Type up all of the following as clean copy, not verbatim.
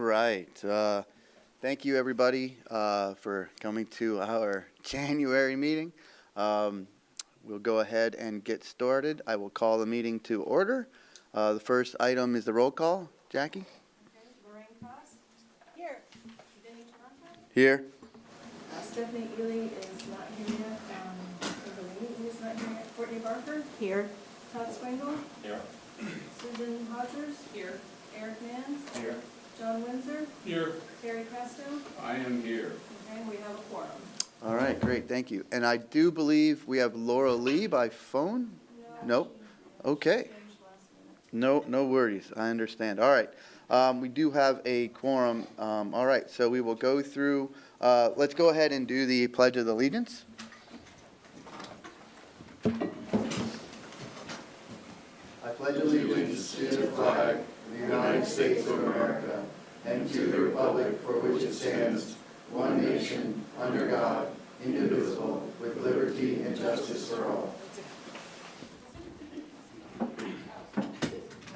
right. Thank you, everybody, for coming to our January meeting. We'll go ahead and get started. I will call the meeting to order. The first item is the roll call. Jackie? Okay, Lorraine Cost? Here. Denny Toronto? Here. Stephanie Ely is not here yet. Evelyn is not here yet. Courtney Barker? Here. Todd Swingle? Here. Susan Hodgers? Here. Eric Manns? Here. John Windsor? Here. Terry Presto? I am here. Okay, we have a quorum. All right, great, thank you. And I do believe we have Laura Lee by phone? Nope. Okay. No worries, I understand. All right, we do have a quorum. All right, so we will go through, let's go ahead and do the Pledge of Allegiance. I pledge allegiance to the flag of the United States of America and to the republic for which it stands, one nation, under God, indivisible, with liberty and justice for all.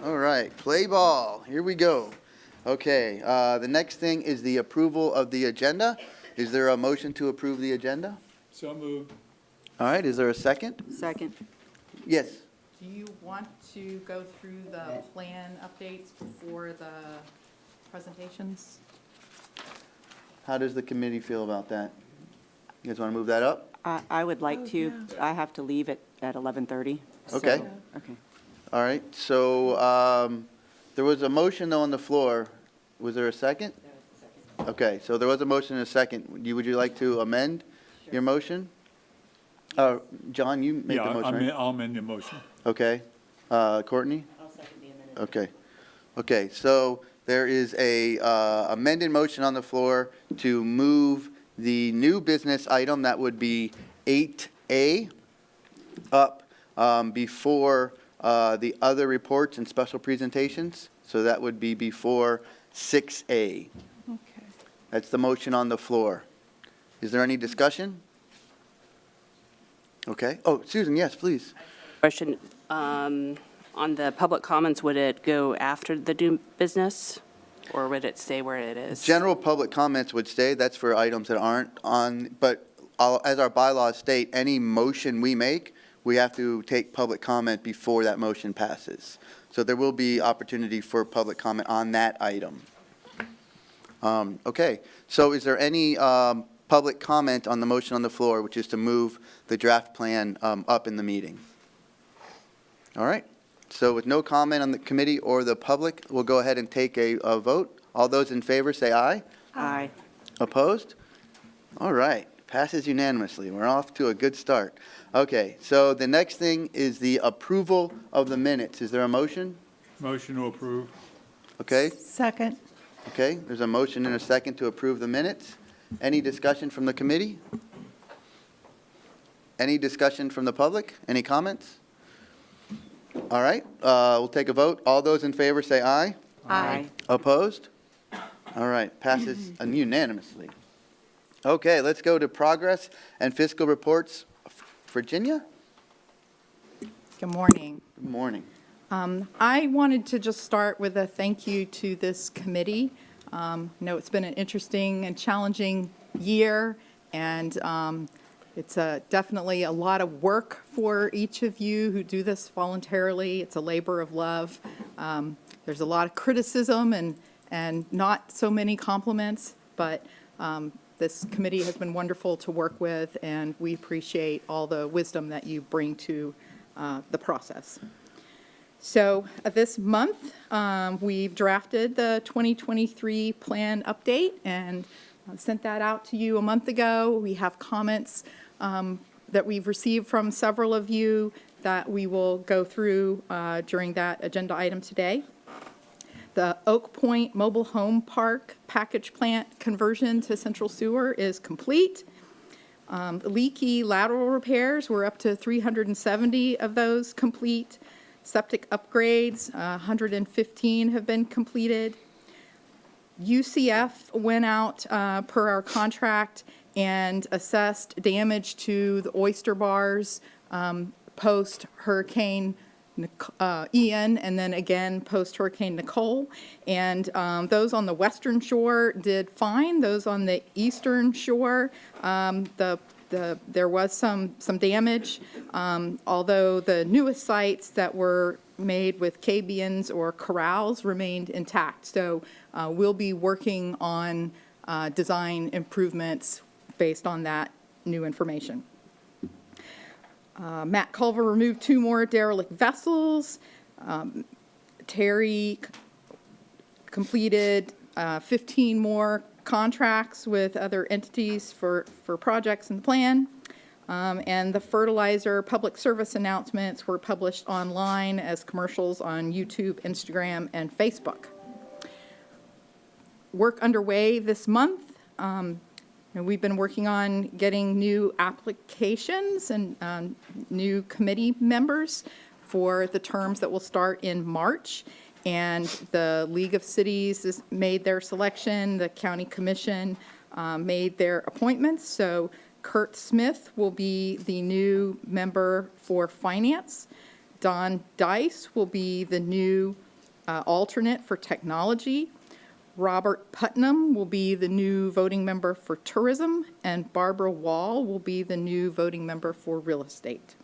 All right, play ball. Here we go. Okay, the next thing is the approval of the agenda. Is there a motion to approve the agenda? So moved. All right, is there a second? Second. Yes. Do you want to go through the plan updates before the presentations? How does the committee feel about that? You guys want to move that up? I would like to. I have to leave at 11:30. Okay. Okay. All right, so there was a motion though on the floor. Was there a second? Okay, so there was a motion and a second. Would you like to amend your motion? John, you made the motion, right? I'll amend the motion. Okay. Courtney? I'll second the amendment. Okay. Okay, so there is a amended motion on the floor to move the new business item, that would be 8A, up before the other reports and special presentations. So that would be before 6A. Okay. That's the motion on the floor. Is there any discussion? Okay. Oh, Susan, yes, please. Question, on the public comments, would it go after the new business, or would it stay where it is? General public comments would stay. That's for items that aren't on, but as our bylaws state, any motion we make, we have to take public comment before that motion passes. So there will be opportunity for public comment on that item. Okay, so is there any public comment on the motion on the floor, which is to move the draft plan up in the meeting? All right, so with no comment on the committee or the public, we'll go ahead and take a vote. All those in favor say aye. Aye. Opposed? All right, passes unanimously. We're off to a good start. Okay, so the next thing is the approval of the minutes. Is there a motion? Motion to approve. Okay, Second. okay, there's a motion and a second to approve the minutes. Any discussion from the committee? Any discussion from the public? Any comments? All right, we'll take a vote. All those in favor say aye. Aye. Opposed? All right, passes unanimously. Okay, let's go to progress and fiscal reports. Virginia? Good morning. Good morning. I wanted to just start with a thank you to this committee. I know it's been an interesting and challenging year, and it's definitely a lot of work for each of you who do this voluntarily. It's a labor of love. There's a lot of criticism and not so many compliments, but this committee has been wonderful to work with, and we appreciate all the wisdom that you bring to the process. So this month, we've drafted the 2023 plan update and sent that out to you a month ago. We have comments that we've received from several of you that we will go through during that agenda item today. The Oak Point Mobile Home Park package plant conversion to central sewer is complete. Leaky lateral repairs, we're up to 370 of those complete. Septic upgrades, 115 have been completed. UCF went out per our contract and assessed damage to the oyster bars post Hurricane Ian, and then again post-Hurricane Nicole. And those on the western shore did fine. Those on the eastern shore, there was some damage, although the newest sites that were made with cabions or corrals remained intact. So we'll be working on design improvements based on that new information. Matt Culver removed 2 more derelict vessels. Terry completed 15 more contracts with other entities for projects in the plan. And the fertilizer public service announcements were published online as commercials on YouTube, Instagram, and Facebook. Work underway this month. And we've been working on getting new applications and new committee members for the terms that will start in March. And the League of Cities has made their selection. The County Commission made their appointments. So Kurt Smith will be the new member for Finance. Don Dice will be the new alternate for Technology. Robert Putnam will be the new voting member for Tourism, and Barbara Wall will be the new voting member for Real Estate.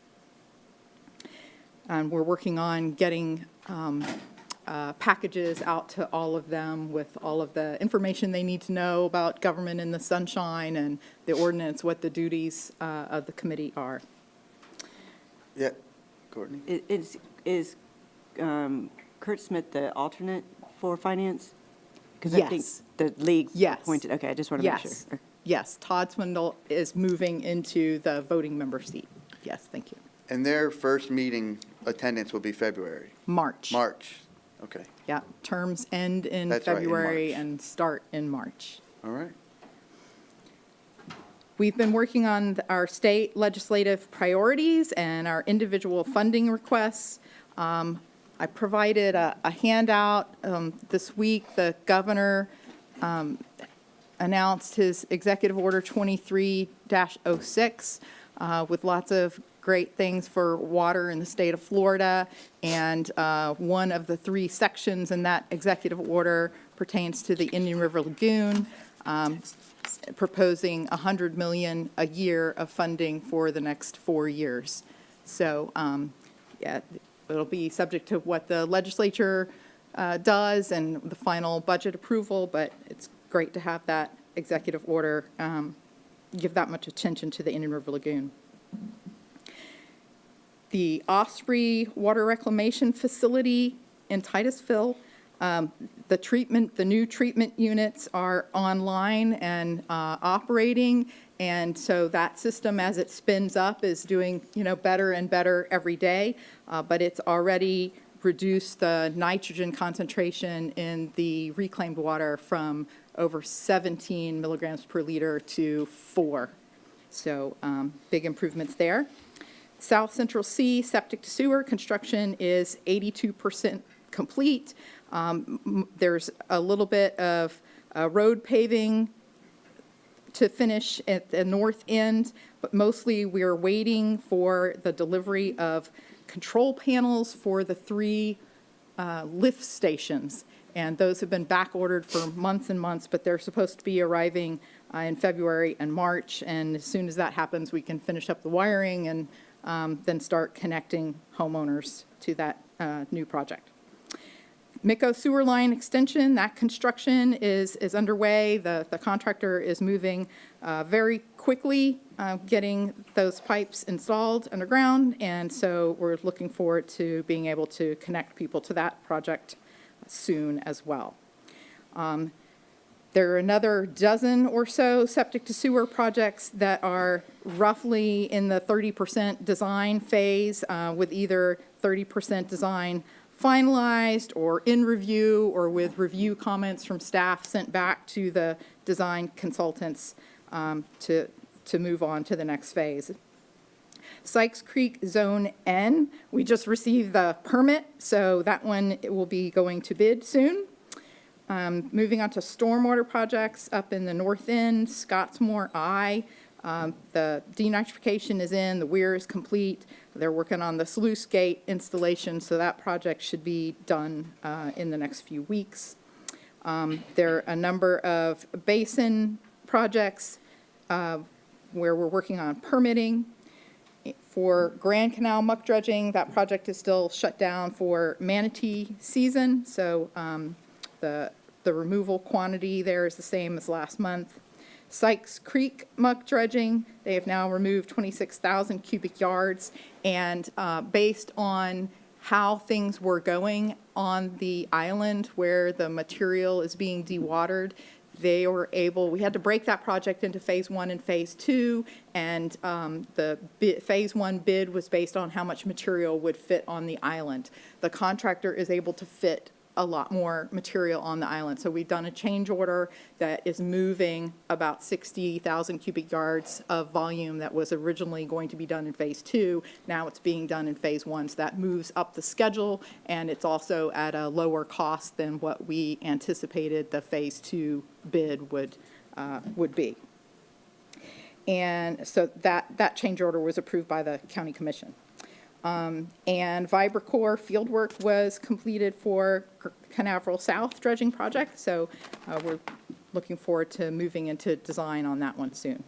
And we're working on getting packages out to all of them with all of the information they need to know about government in the sunshine and the ordinance, what the duties of the committee are. Yeah, Courtney? Is Kurt Smith the alternate for Finance? Because I think Yes. the league Yes. appointed, okay, I just want to make Yes. sure. Yes, Todd Swindle is moving into the voting member seat. Yes, thank you. And their first meeting attendance will be February, March. March. Okay, Yeah, terms end in That's right, in February March. and start in March. all right. We've been working on our state legislative priorities and our individual funding requests. I provided a handout this week. The governor announced his Executive Order 23-06 with lots of great things for water in the state of Florida. And one of the 3 sections in that executive order pertains to the Indian River Lagoon, proposing $100 million a year of funding for the next 4 years. So, yeah, it'll be subject to what the legislature does and the final budget approval, but it's great to have that executive order give that much attention to the Indian River Lagoon. The Osprey Water Reclamation Facility in Titusville, the new treatment units are online and operating, and so that system, as it spins up, is doing better and better every day. But it's already reduced the nitrogen concentration in the reclaimed water from over 17 milligrams per liter to 4. So big improvements there. South Central C septic to sewer construction is 82% complete. There's a little bit of road paving to finish at the north end, but mostly we're waiting for the delivery of control panels for the 3 lift stations. And those have been back ordered for months and months, but they're supposed to be arriving in February and March. And as soon as that happens, we can finish up the wiring and then start connecting homeowners to that new project. Micco sewer line extension, that construction is underway. The contractor is moving very quickly, getting those pipes installed underground, and so we're looking forward to being able to connect people to that project soon as well. There are another dozen or so septic to sewer projects that are roughly in the 30% design phase, with either 30% design finalized or in review or with review comments from staff sent back to the design consultants to move on to the next phase. Sykes Creek Zone N, we just received the permit, so that one will be going to bid soon. Moving on to stormwater projects up in the north end, Scottsmore I. The denitrification is in, the weir is complete. They're working on the sluice gate installation, so that project should be done in the next few weeks. There are a number of basin projects where we're working on permitting. For Grand Canal muck dredging, that project is still shut down for manatee season, so the removal quantity there is the same as last month. Sykes Creek muck dredging, they have now removed 26,000 cubic yards, and based on how things were going on the island where the material is being dewatered, they were able, we had to break that project into phase 1 and phase 2, and the phase 1 bid was based on how much material would fit on the island. The contractor is able to fit a lot more material on the island. So we've done a change order that is moving about 60,000 cubic yards of volume that was originally going to be done in phase 2. Now it's being done in phase 1. So that moves up the schedule, and it's also at a lower cost than what we anticipated the phase 2 bid would be. And so that change order was approved by the county commission. And VibraCore fieldwork was completed for Canaveral South dredging project, so we're looking forward to moving into design on that one soon.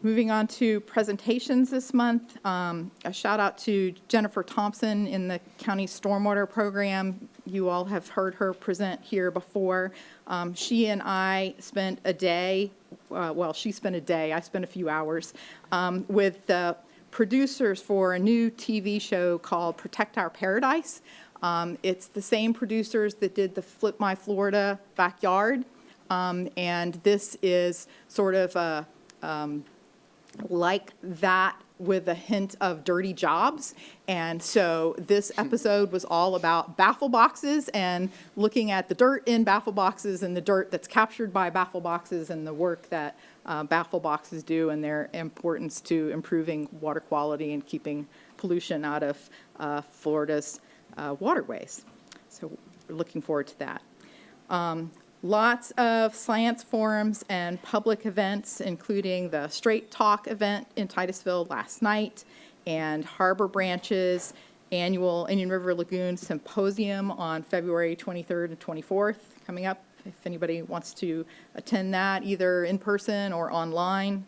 Moving on to presentations this month, a shout out to Jennifer Thompson in the county stormwater program. You all have heard her present here before. She and I spent a day, she spent a day, I spent a few hours, with the producers for a new TV show called Protect Our Paradise. It's the same producers that did the Flip My Florida Backyard, and this is sort of like that with a hint of dirty jobs. And so this episode was all about baffle boxes and looking at the dirt in baffle boxes and the dirt that's captured by baffle boxes and the work that baffle boxes do and their importance to improving water quality and keeping pollution out of Florida's waterways. So we're looking forward to that. Lots of science forums and public events, including the Straight Talk event in Titusville last night and Harbor Branch's annual Indian River Lagoon Symposium on February 23rd and 24th coming up. If anybody wants to attend that, either in person or online.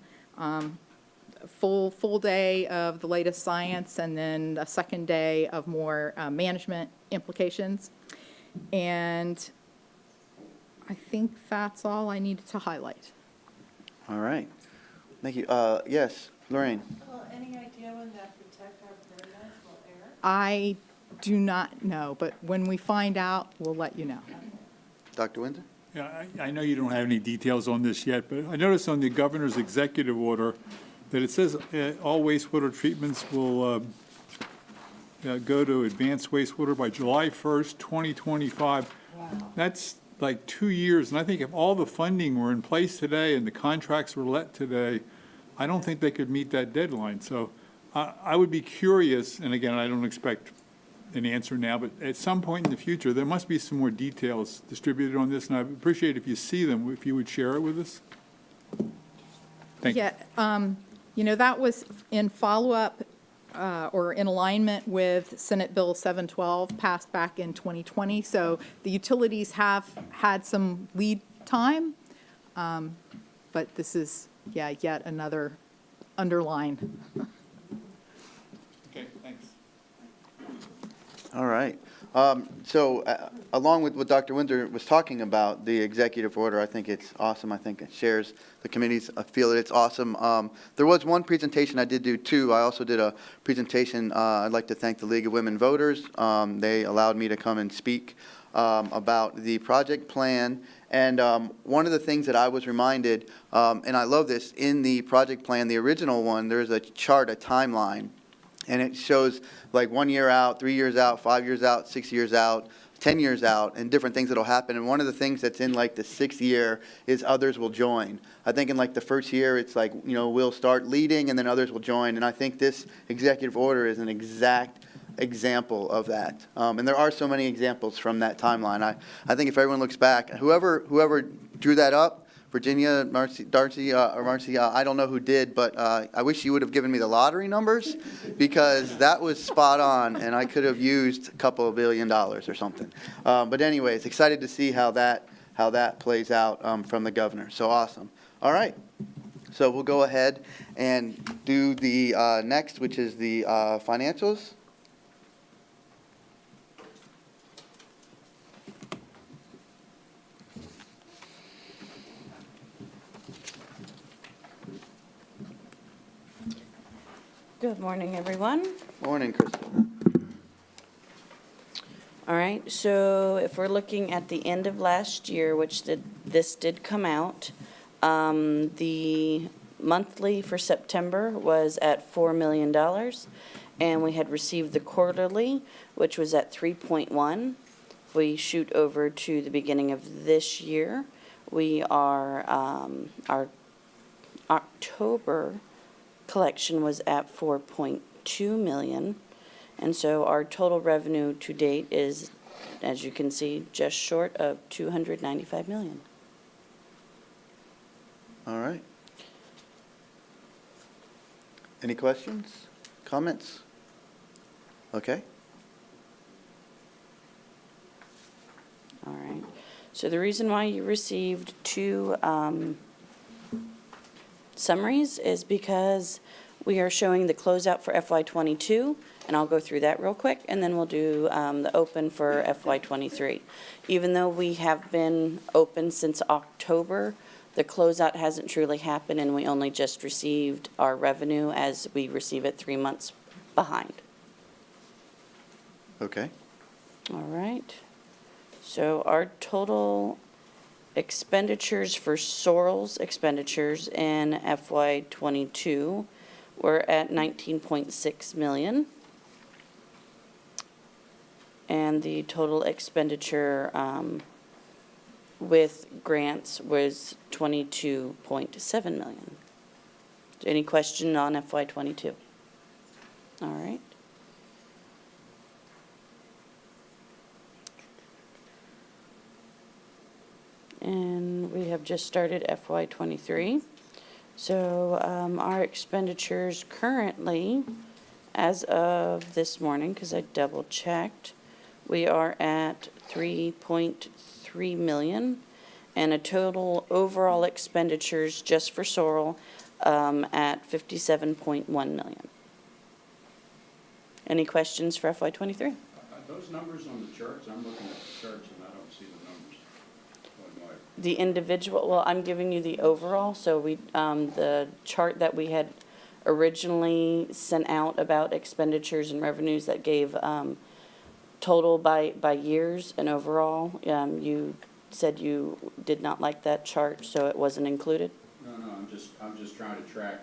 Full day of the latest science, and then a second day of more management implications. And I think that's all I needed to highlight. All right. Thank you. Yes, Lorraine. Well, any idea when that Protect Our Paradise will air? I do not know, but when we find out, we'll let you know. Dr. Windsor? Yeah, I know you don't have any details on this yet, but I noticed on the governor's executive order that it says all wastewater treatments will go to advanced wastewater by July 1st, 2025. Wow. That's like 2 years, and I think if all the funding were in place today and the contracts were let today, I don't think they could meet that deadline. So I would be curious, and again, I don't expect an answer now, but at some point in the future, there must be some more details distributed on this, and I'd appreciate if you see them, if you would share it with us. Thank you. Yeah, that was in follow-up or in alignment with Senate Bill 712 passed back in 2020. So the utilities have had some lead time, but this is, yet another underline. Okay, thanks. All right. So along with what Dr. Windsor was talking about, the executive order, I think it's awesome. I think it shares the committee's feel that it's awesome. There was one presentation I did do too. I also did a presentation. I'd like to thank the League of Women Voters. They allowed me to come and speak about the project plan. And one of the things that I was reminded, and I love this, in the project plan, the original one, there's a chart, a timeline. And it shows like 1 year out, 3 years out, 5 years out, 6 years out, 10 years out, and different things that will happen. And one of the things that's in like the 6th year is others will join. I think in like the first year, it's like, we'll start leading and then others will join. And I think this executive order is an exact example of that. And there are so many examples from that timeline. I think if everyone looks back, whoever drew that up Virginia, Marcy, Darcy, or Marcy, I don't know who did, but I wish you would have given me the lottery numbers, because that was spot on, and I could have used a couple of $1 billion or something. But anyways, excited to see how that plays out from the governor. So awesome. All right. So we'll go ahead and do the next, which is the financials. Good morning, everyone. Morning, Crystal. All right, so if we're looking at the end of last year, this did come out, the monthly for September was at $4 million, and we had received the quarterly, which was at 3.1. If we shoot over to the beginning of this year, we are, our October collection was at 4.2 million. And so our total revenue to date is, as you can see, just short of 295 million. All right. Any questions, comments? Okay. All right. So the reason why you received two summaries is because we are showing the closeout for FY22, and I'll go through that real quick, and then we'll do the open for FY23. Even though we have been open since October, the closeout hasn't truly happened, and we only just received our revenue as we receive it 3 months behind. Okay. All right. So our total expenditures for sorrels expenditures in FY22 were at 19.6 million. And the total expenditure with grants was 22.7 million. Any question on FY22? All right. And we have just started FY23. So our expenditures currently, as of this morning, because I double checked, we are at 3.3 million, and a total overall expenditures just for sorrel at 57.1 million. Any questions for FY23? Are those numbers on the charts? I'm looking at the charts and I don't see the numbers. The individual, well, I'm giving you the overall, so we, the chart that we had originally sent out about expenditures and revenues that gave total by years and overall, you said you did not like that chart, so it wasn't included? No, I'm just trying to track.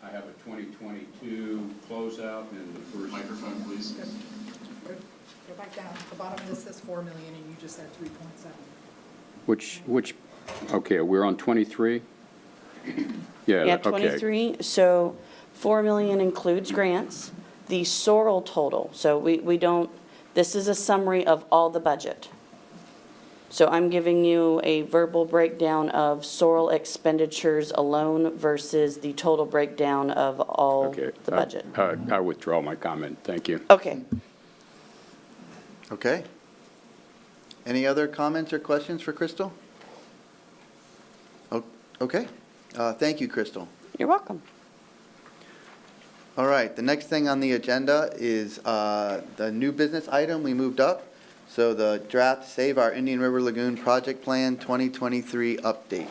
I have a 2022 closeout and the first. Microphone, please. Go back down. The bottom of this says 4 million, and you just said 3.7. Which, okay, we're on 23? Yeah, Yeah, okay. 23, so 4 million includes grants. The sorrel total, so we don't, this is a summary of all the budget. So I'm giving you a verbal breakdown of sorrel expenditures alone versus the total breakdown of all Okay. the budget. I withdraw my comment. Thank you. Okay. Okay. Any other comments or questions for Crystal? Okay. Thank you, Crystal. You're welcome. All right, the next thing on the agenda is the new business item we moved up. So the draft Save Our Indian River Lagoon Project Plan 2023 update.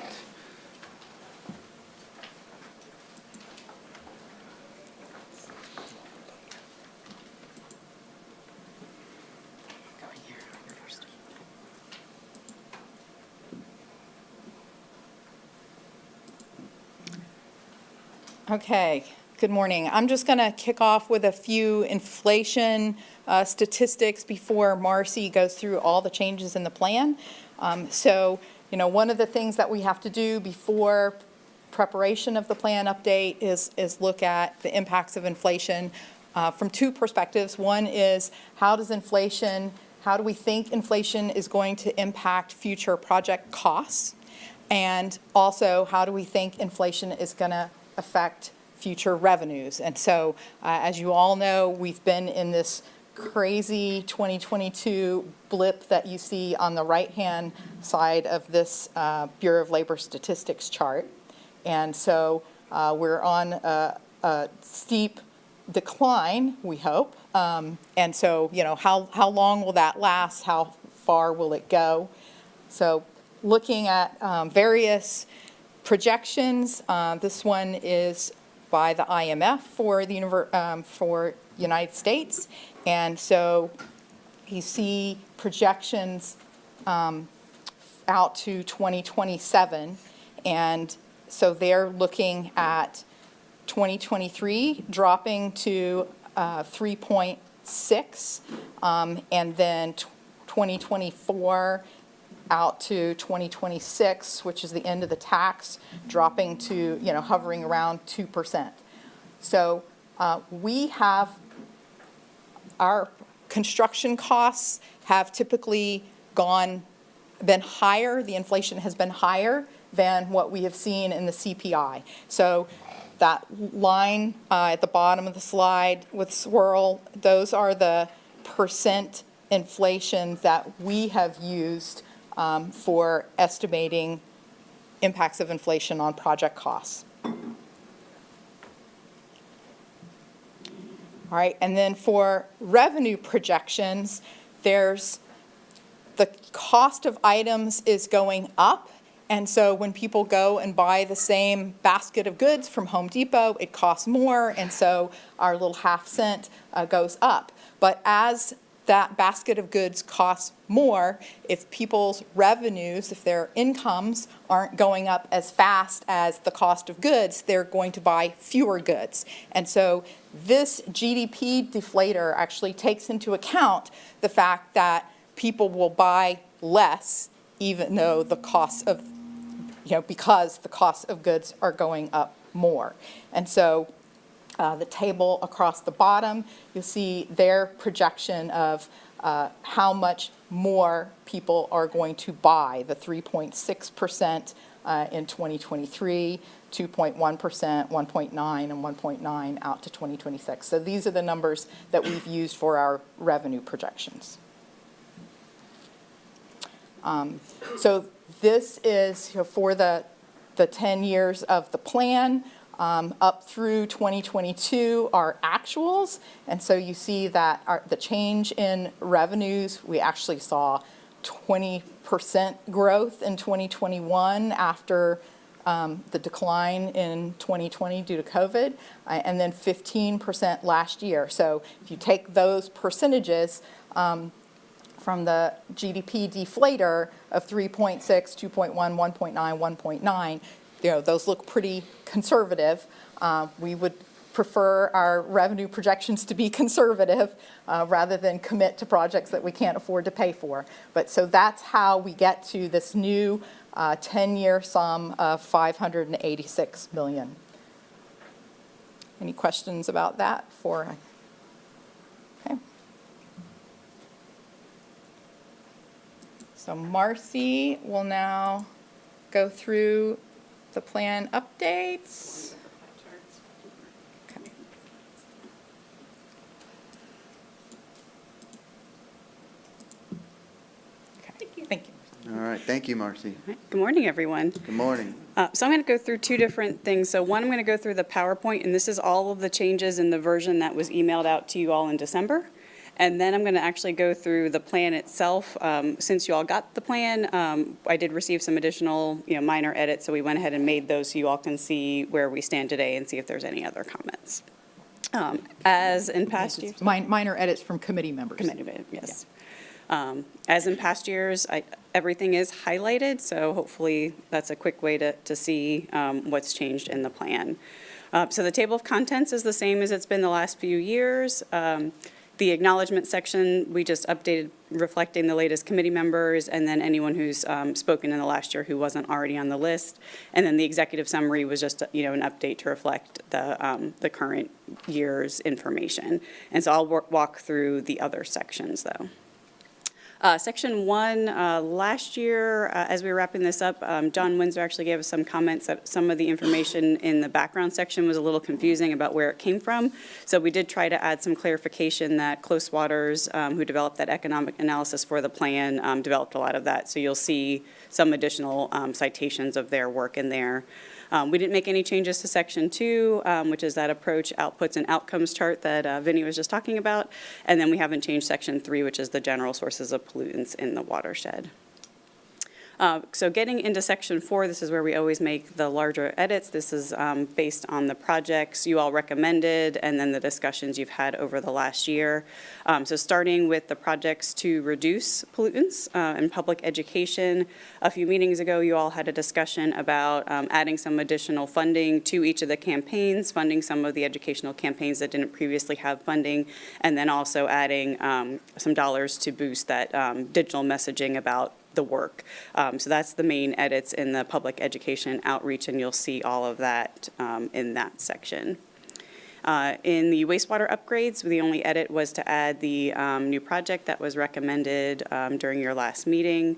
Okay, good morning. I'm just going to kick off with a few inflation statistics before Marcy goes through all the changes in the plan. So, one of the things that we have to do before preparation of the plan update is look at the impacts of inflation from two perspectives. One is how do we think inflation is going to impact future project costs? And also, how do we think inflation is going to affect future revenues? And so, as you all know, we've been in this crazy 2022 blip that you see on the right-hand side of this Bureau of Labor Statistics chart. And so we're on a steep decline, we hope. And so, how long will that last? How far will it go? So looking at various projections, this one is by the IMF for the United States. And so you see projections out to 2027. And so they're looking at 2023 dropping to 3.6, and then 2024 out to 2026, which is the end of the tax, dropping to, hovering around 2%. So we have, our construction costs have typically been higher, the inflation has been higher than what we have seen in the CPI. So that line at the bottom of the slide with swirl, those are the percent inflation that we have used for estimating impacts of inflation on project costs. All right, and then for revenue projections, there's the cost of items is going up. And so when people go and buy the same basket of goods from Home Depot, it costs more. And so our little half-cent goes up. But as that basket of goods costs more, if people's revenues, if their incomes aren't going up as fast as the cost of goods, they're going to buy fewer goods. And so this GDP deflator actually takes into account the fact that people will buy less, even though the cost of, because the cost of goods are going up more. And so the table across the bottom, you'll see their projection of how much more people are going to buy, the 3.6% in 2023, 2.1%, 1.9, and 1.9 out to 2026. So these are the numbers that we've used for our revenue projections. So this is for the 10 years of the plan. Up through 2022 are actuals, and so you see that the change in revenues, we actually saw 20% growth in 2021 after the decline in 2020 due to COVID, and then 15% last year. So if you take those percentages from the GDP deflator of 3.6, 2.1, 1.9, 1.9, those look pretty conservative. We would prefer our revenue projections to be conservative rather than commit to projects that we can't afford to pay for. But so that's how we get to this new 10-year sum of $586 million. Any questions about that? Okay. So Marcy will now go through the plan updates. Okay. Thank you. All right, thank you, Marcy. Good morning, everyone. Good morning. So I'm going to go through two different things. So one, I'm going to go through the PowerPoint, and this is all of the changes in the version that was emailed out to you all in December. And then I'm going to actually go through the plan itself. Since you all got the plan, I did receive some additional, minor edits, so we went ahead and made those so you all can see where we stand today and see if there's any other comments. As in past years. Minor edits from committee members. Yes. Yeah. As in past years, everything is highlighted, so hopefully that's a quick way to see what's changed in the plan. So the table of contents is the same as it's been the last few years. The acknowledgement section, we just updated reflecting the latest committee members and then anyone who's spoken in the last year who wasn't already on the list. And then the executive summary was just, an update to reflect the current year's information. And so I'll walk through the other sections, though. Section 1, last year, as we were wrapping this up, John Windsor actually gave us some comments that some of the information in the background section was a little confusing about where it came from. So we did try to add some clarification that Close Waters, who developed that economic analysis for the plan, developed a lot of that. So you'll see some additional citations of their work in there. We didn't make any changes to Section 2, which is that approach, outputs, and outcomes chart that Vinny was just talking about. And then we haven't changed Section 3, which is the general sources of pollutants in the watershed. So getting into Section 4, this is where we always make the larger edits. This is based on the projects you all recommended and then the discussions you've had over the last year. So starting with the projects to reduce pollutants in public education. A few meetings ago, you all had a discussion about adding some additional funding to each of the campaigns, funding some of the educational campaigns that didn't previously have funding, and then also adding some dollars to boost that digital messaging about the work. So that's the main edits in the public education outreach, and you'll see all of that in that section. In the wastewater upgrades, the only edit was to add the new project that was recommended during your last meeting.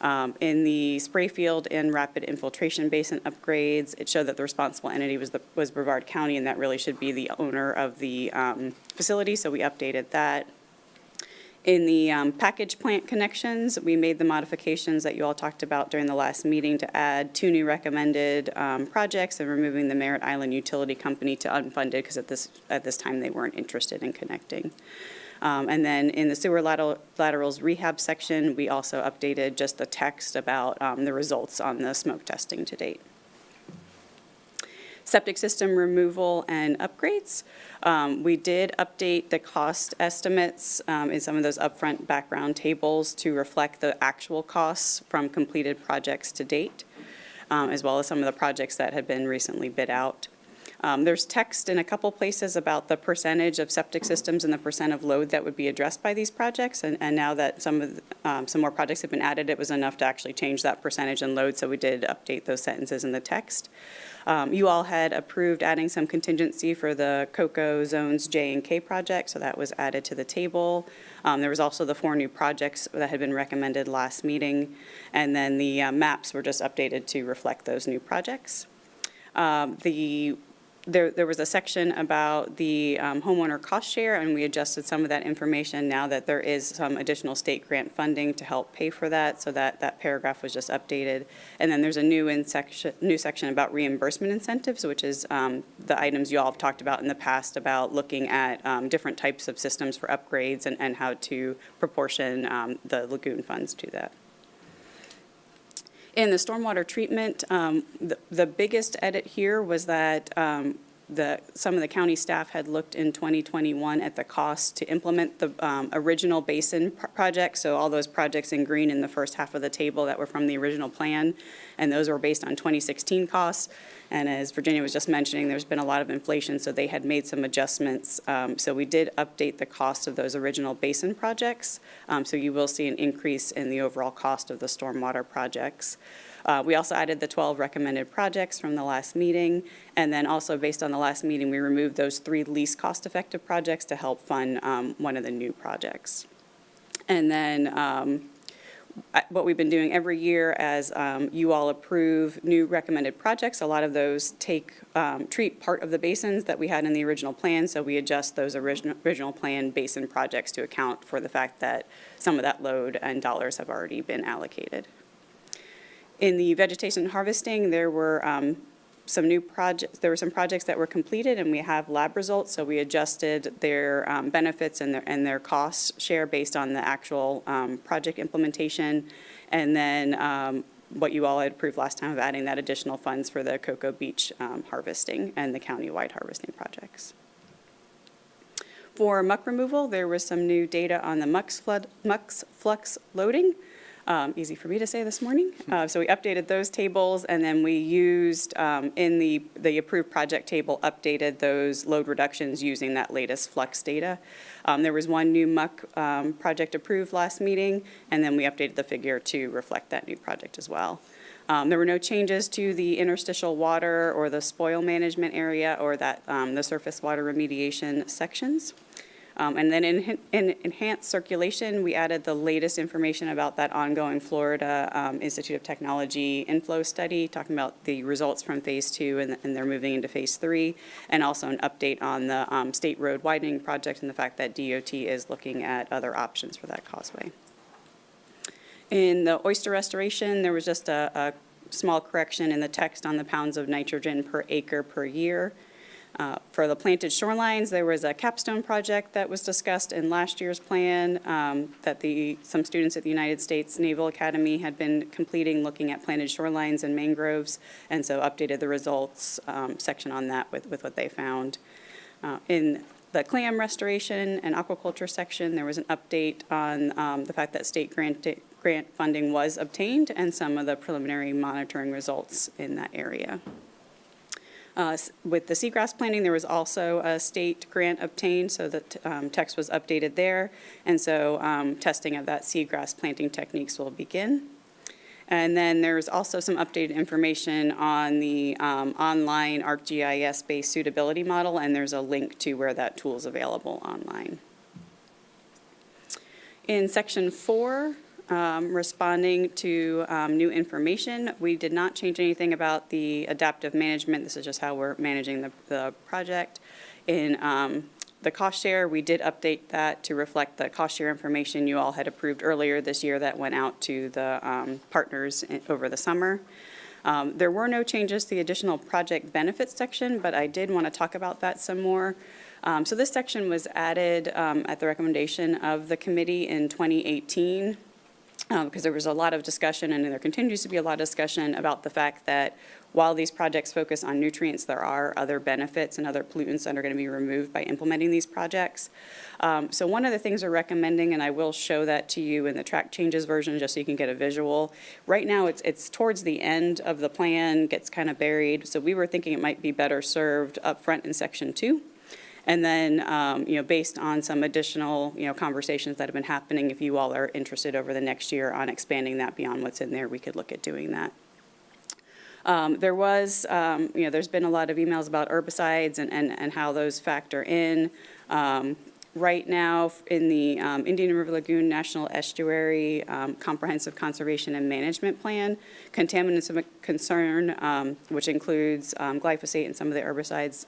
In the spray field and rapid infiltration basin upgrades, it showed that the responsible entity was Brevard County, and that really should be the owner of the facility, so we updated that. In the package plant connections, we made the modifications that you all talked about during the last meeting to add 2 new recommended projects and removing the Merritt Island Utility Company to unfunded because at this time they weren't interested in connecting. And then in the sewer laterals rehab section, we also updated just the text about the results on the smoke testing to date. Septic system removal and upgrades. We did update the cost estimates in some of those upfront background tables to reflect the actual costs from completed projects to date, as well as some of the projects that had been recently bid out. There's text in a couple places about the percentage of septic systems and the percent of load that would be addressed by these projects. And now that some more projects have been added, it was enough to actually change that percentage and load, so we did update those sentences in the text. You all had approved adding some contingency for the COCO zones J and K project, so that was added to the table. There was also the 4 new projects that had been recommended last meeting, and then the maps were just updated to reflect those new projects. There was a section about the homeowner cost share, and we adjusted some of that information now that there is some additional state grant funding to help pay for that, so that paragraph was just updated. And then there's a new section about reimbursement incentives, which is the items you all have talked about in the past about looking at different types of systems for upgrades and how to proportion the Lagoon funds to that. In the stormwater treatment, the biggest edit here was that some of the county staff had looked in 2021 at the cost to implement the original basin project. So all those projects in green in the first half of the table that were from the original plan, and those were based on 2016 costs. And as Virginia was just mentioning, there's been a lot of inflation, so they had made some adjustments. So we did update the cost of those original basin projects. So you will see an increase in the overall cost of the stormwater projects. We also added the 12 recommended projects from the last meeting. And then also based on the last meeting, we removed those 3 least cost-effective projects to help fund one of the new projects. And then what we've been doing every year as you all approve new recommended projects, a lot of those treat part of the basins that we had in the original plan, so we adjust those original plan basin projects to account for the fact that some of that load and dollars have already been allocated. In the vegetation harvesting, there were some new projects. There were some projects that were completed, and we have lab results. So we adjusted their benefits and their cost share based on the actual project implementation, and then what you all had approved last time of adding that additional funds for the Cocoa Beach harvesting and the county-wide harvesting projects. For muck removal, there was some new data on the muck's flux loading. Easy for me to say this morning. So we updated those tables, and then we used in the approved project table, updated those load reductions using that latest flux data. There was 1 new muck project approved last meeting, and then we updated the figure to reflect that new project as well. There were no changes to the interstitial water or the spoil management area or that the surface water remediation sections. And then in enhanced circulation, we added the latest information about that ongoing Florida Institute of Technology inflow study, talking about the results from phase 2 and they're moving into phase 3, and also an update on the state road widening project and the fact that DOT is looking at other options for that causeway. In the oyster restoration, there was just a small correction in the text on the pounds of nitrogen per acre per year. For the planted shorelines, there was a capstone project that was discussed in last year's plan that some students at the United States Naval Academy had been completing, looking at planted shorelines and mangroves, and so updated the results section on that with what they found. In the clam restoration and aquaculture section, there was an update on the fact that state grant funding was obtained and some of the preliminary monitoring results in that area. With the seagrass planting, there was also a state grant obtained, so that text was updated there. And so testing of that seagrass planting techniques will begin. And then there's also some updated information on the online ArcGIS-based suitability model, and there's a link to where that tool is available online. In section 4, responding to new information, we did not change anything about the adaptive management. This is just how we're managing the project. In the cost share, we did update that to reflect the cost share information you all had approved earlier this year that went out to the partners over the summer. There were no changes to the additional project benefits section, but I did want to talk about that some more. So this section was added at the recommendation of the committee in 2018. Because there was a lot of discussion, and there continues to be a lot of discussion about the fact that while these projects focus on nutrients, there are other benefits and other pollutants that are going to be removed by implementing these projects. So one of the things we're recommending, and I will show that to you in the track changes version just so you can get a visual. Right now, it's towards the end of the plan, gets kind of buried. So we were thinking it might be better served up front in section 2. And then, based on some additional, conversations that have been happening, if you all are interested over the next year on expanding that beyond what's in there, we could look at doing that. There was, there's been a lot of emails about herbicides and how those factor in. Right now, in the Indian River Lagoon National Estuary Comprehensive Conservation and Management Plan, contaminants of concern, which includes glyphosate and some of the herbicides,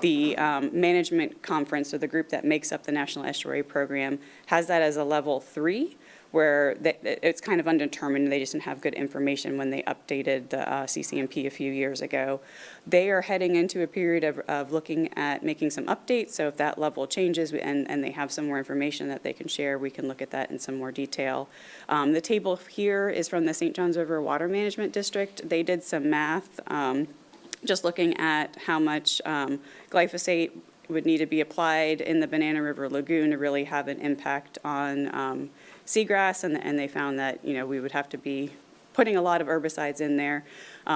the management conference, or the group that makes up the National Estuary Program, has that as a level 3, where it's kind of undetermined. They just didn't have good information when they updated the CCMP a few years ago. They are heading into a period of looking at making some updates, so if that level changes and they have some more information that they can share, we can look at that in some more detail. The table here is from the St. Johns River Water Management District. They did some math, just looking at how much glyphosate would need to be applied in the Banana River Lagoon to really have an impact on seagrass, and they found that, we would have to be putting a lot of herbicides in there.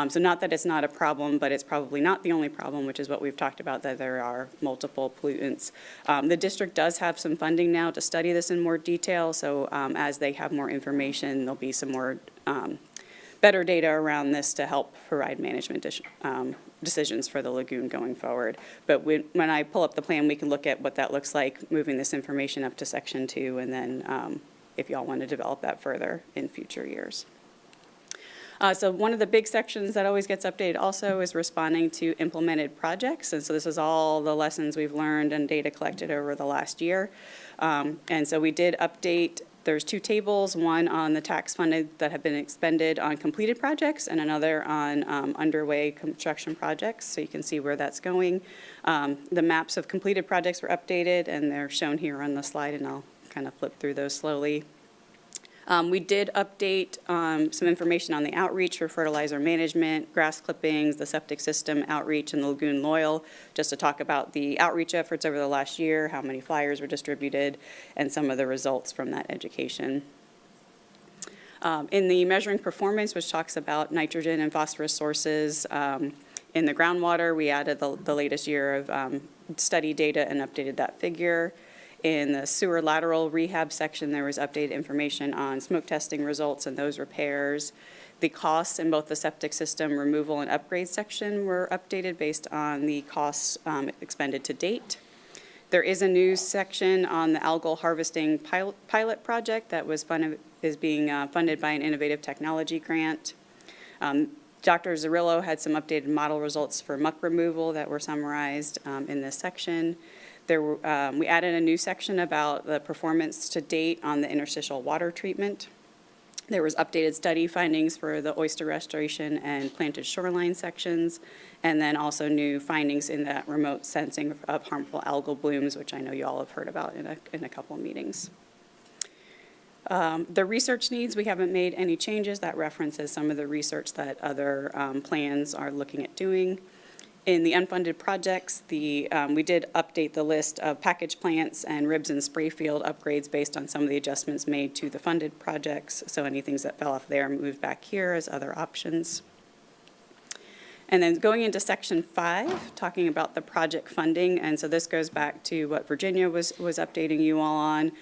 So not that it's not a problem, but it's probably not the only problem, which is what we've talked about, that there are multiple pollutants. The district does have some funding now to study this in more detail, so as they have more information, there'll be some more better data around this to help provide management decisions for the lagoon going forward. But when I pull up the plan, we can look at what that looks like, moving this information up to section 2, and then if y'all want to develop that further in future years. So one of the big sections that always gets updated also is responding to implemented projects. And so this is all the lessons we've learned and data collected over the last year. And so we did update. There's 2 tables, one on the tax funded that have been expended on completed projects and another on underway construction projects, so you can see where that's going. The maps of completed projects were updated, and they're shown here on the slide, and I'll kind of flip through those slowly. We did update some information on the outreach for fertilizer management, grass clippings, the septic system outreach, and the lagoon loyal, just to talk about the outreach efforts over the last year, how many flyers were distributed, and some of the results from that education. In the measuring performance, which talks about nitrogen and phosphorus sources in the groundwater, we added the latest year of study data and updated that figure. In the sewer lateral rehab section, there was updated information on smoke testing results and those repairs. The costs in both the septic system removal and upgrade section were updated based on the costs expended to date. There is a new section on the algal harvesting pilot project that is being funded by an innovative technology grant. Dr. Zarillo had some updated model results for muck removal that were summarized in this section. We added a new section about the performance to date on the interstitial water treatment. There was updated study findings for the oyster restoration and planted shoreline sections, and then also new findings in that remote sensing of harmful algal blooms, which I know you all have heard about in a couple of meetings. The research needs, we haven't made any changes. That references some of the research that other plans are looking at doing. In the unfunded projects, we did update the list of package plants and ribs and spray field upgrades based on some of the adjustments made to the funded projects. So any things that fell off there moved back here as other options. And then going into section 5, talking about the project funding. And so this goes back to what Virginia was updating you all on.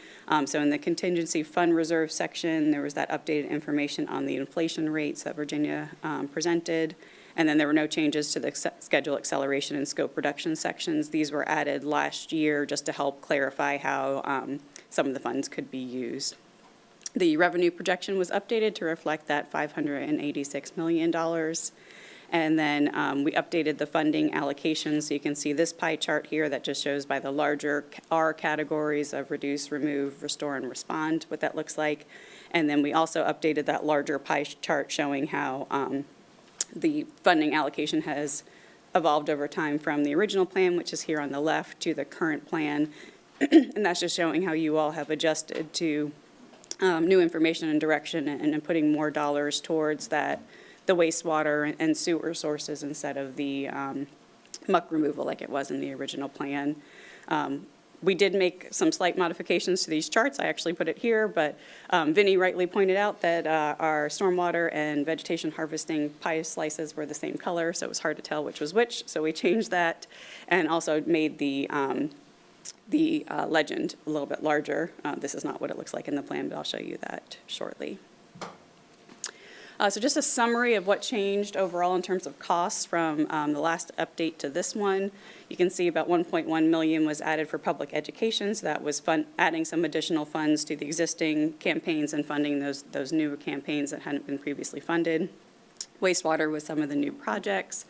So in the contingency fund reserve section, there was that updated information on the inflation rates that Virginia presented. And then there were no changes to the schedule acceleration and scope reduction sections. These were added last year just to help clarify how some of the funds could be used. The revenue projection was updated to reflect that $586 million. And then we updated the funding allocation. So you can see this pie chart here that just shows by the larger R categories of reduce, remove, restore, and respond, what that looks like. And then we also updated that larger pie chart showing how the funding allocation has evolved over time from the original plan, which is here on the left, to the current plan. And that's just showing how you all have adjusted to new information and direction and putting more dollars towards the wastewater and sewer sources instead of the muck removal like it was in the original plan. We did make some slight modifications to these charts. I actually put it here, but Vinny rightly pointed out that our stormwater and vegetation harvesting pie slices were the same color, so it was hard to tell which was which, so we changed that and also made the legend a little bit larger. This is not what it looks like in the plan, but I'll show you that shortly. So just a summary of what changed overall in terms of costs from the last update to this one. You can see about $1.1 million was added for public education, so that was adding some additional funds to the existing campaigns and funding those new campaigns that hadn't been previously funded. Wastewater was some of the new projects.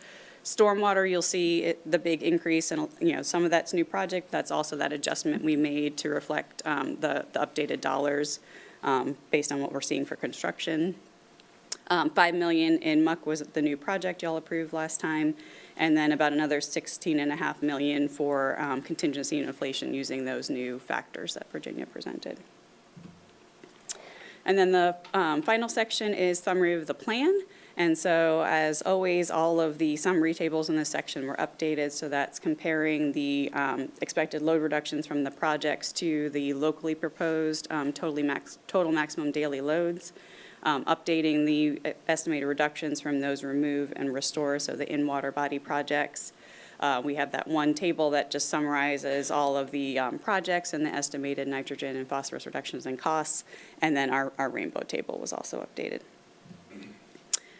Stormwater, you'll see the big increase, and some of that's new project. That's also that adjustment we made to reflect the updated dollars based on what we're seeing for construction. $5 million in muck was the new project y'all approved last time, and then about another $16.5 million for contingency and inflation using those new factors that Virginia presented. And then the final section is summary of the plan. And so, as always, all of the summary tables in this section were updated. So that's comparing the expected load reductions from the projects to the locally proposed total maximum daily loads. Updating the estimated reductions from those remove and restore, so the in-water body projects. We have that one table that just summarizes all of the projects and the estimated nitrogen and phosphorus reductions and costs, and then our rainbow table was also updated.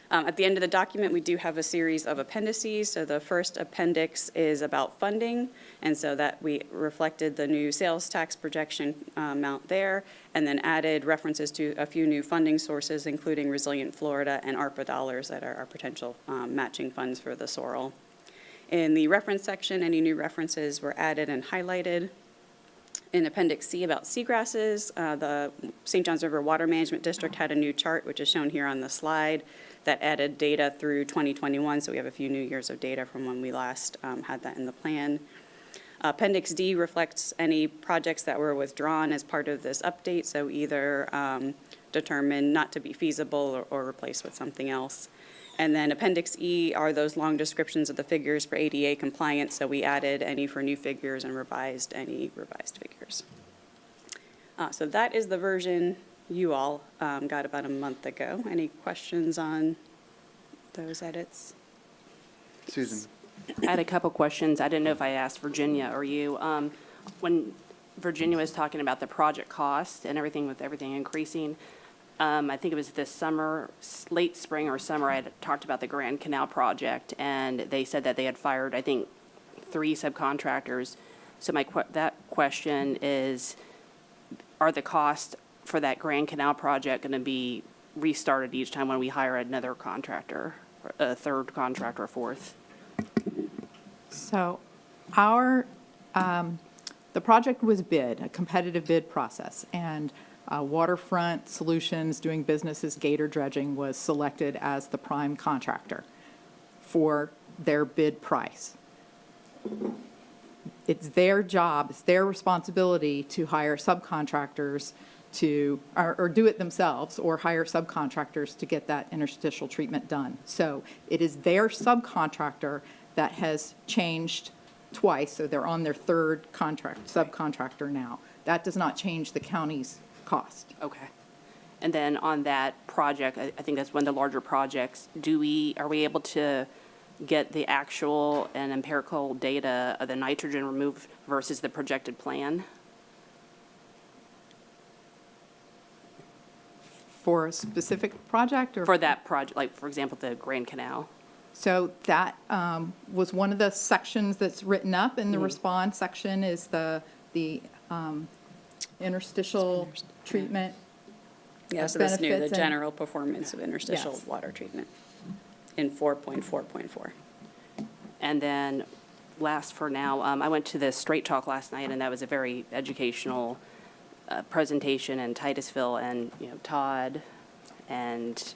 At the end of the document, we do have a series of appendices. So the first appendix is about funding, and so that we reflected the new sales tax projection amount there, and then added references to a few new funding sources, including Resilient Florida and ARPA dollars that are our potential matching funds for the SORL. In the reference section, any new references were added and highlighted. In Appendix C about seagrasses, the St. Johns River Water Management District had a new chart, which is shown here on the slide, that added data through 2021, so we have a few new years of data from when we last had that in the plan. Appendix D reflects any projects that were withdrawn as part of this update, so either determined not to be feasible or replaced with something else. And then Appendix E are those long descriptions of the figures for ADA compliance, so we added any for new figures and revised any revised figures. So that is the version you all got about a month ago. Any questions on those edits? Susan. I had a couple questions. I didn't know if I asked Virginia or you. When Virginia was talking about the project cost and everything with everything increasing, I think it was this summer, late spring or summer, I had talked about the Grand Canal project, and they said that they had fired, I think, 3 subcontractors So that question is, are the costs for that Grand Canal project going to be restarted each time when we hire another contractor, a third contractor, or fourth? So the project was bid, a competitive bid process, and Waterfront Solutions doing business as Gator Dredging was selected as the prime contractor for their bid price. It's their job, it's their responsibility to hire subcontractors to, or do it themselves, or hire subcontractors to get that interstitial treatment done. So it is their subcontractor that has changed twice, so they're on their third subcontractor now. That does not change the county's cost. Okay. And then on that project, I think that's one of the larger projects, are we able to get the actual and empirical data of the nitrogen removed versus the projected plan? For a specific project, or? For that project, like, for example, the Grand Canal? So that was one of the sections that's written up in the response section, is the interstitial treatment. Yeah, so that's new, the benefits and- general performance of interstitial Yes. water treatment in 4.4.4. And then, last for now, I went to the Straight Talk last night, and that was a very educational presentation in Titusville, and, Todd and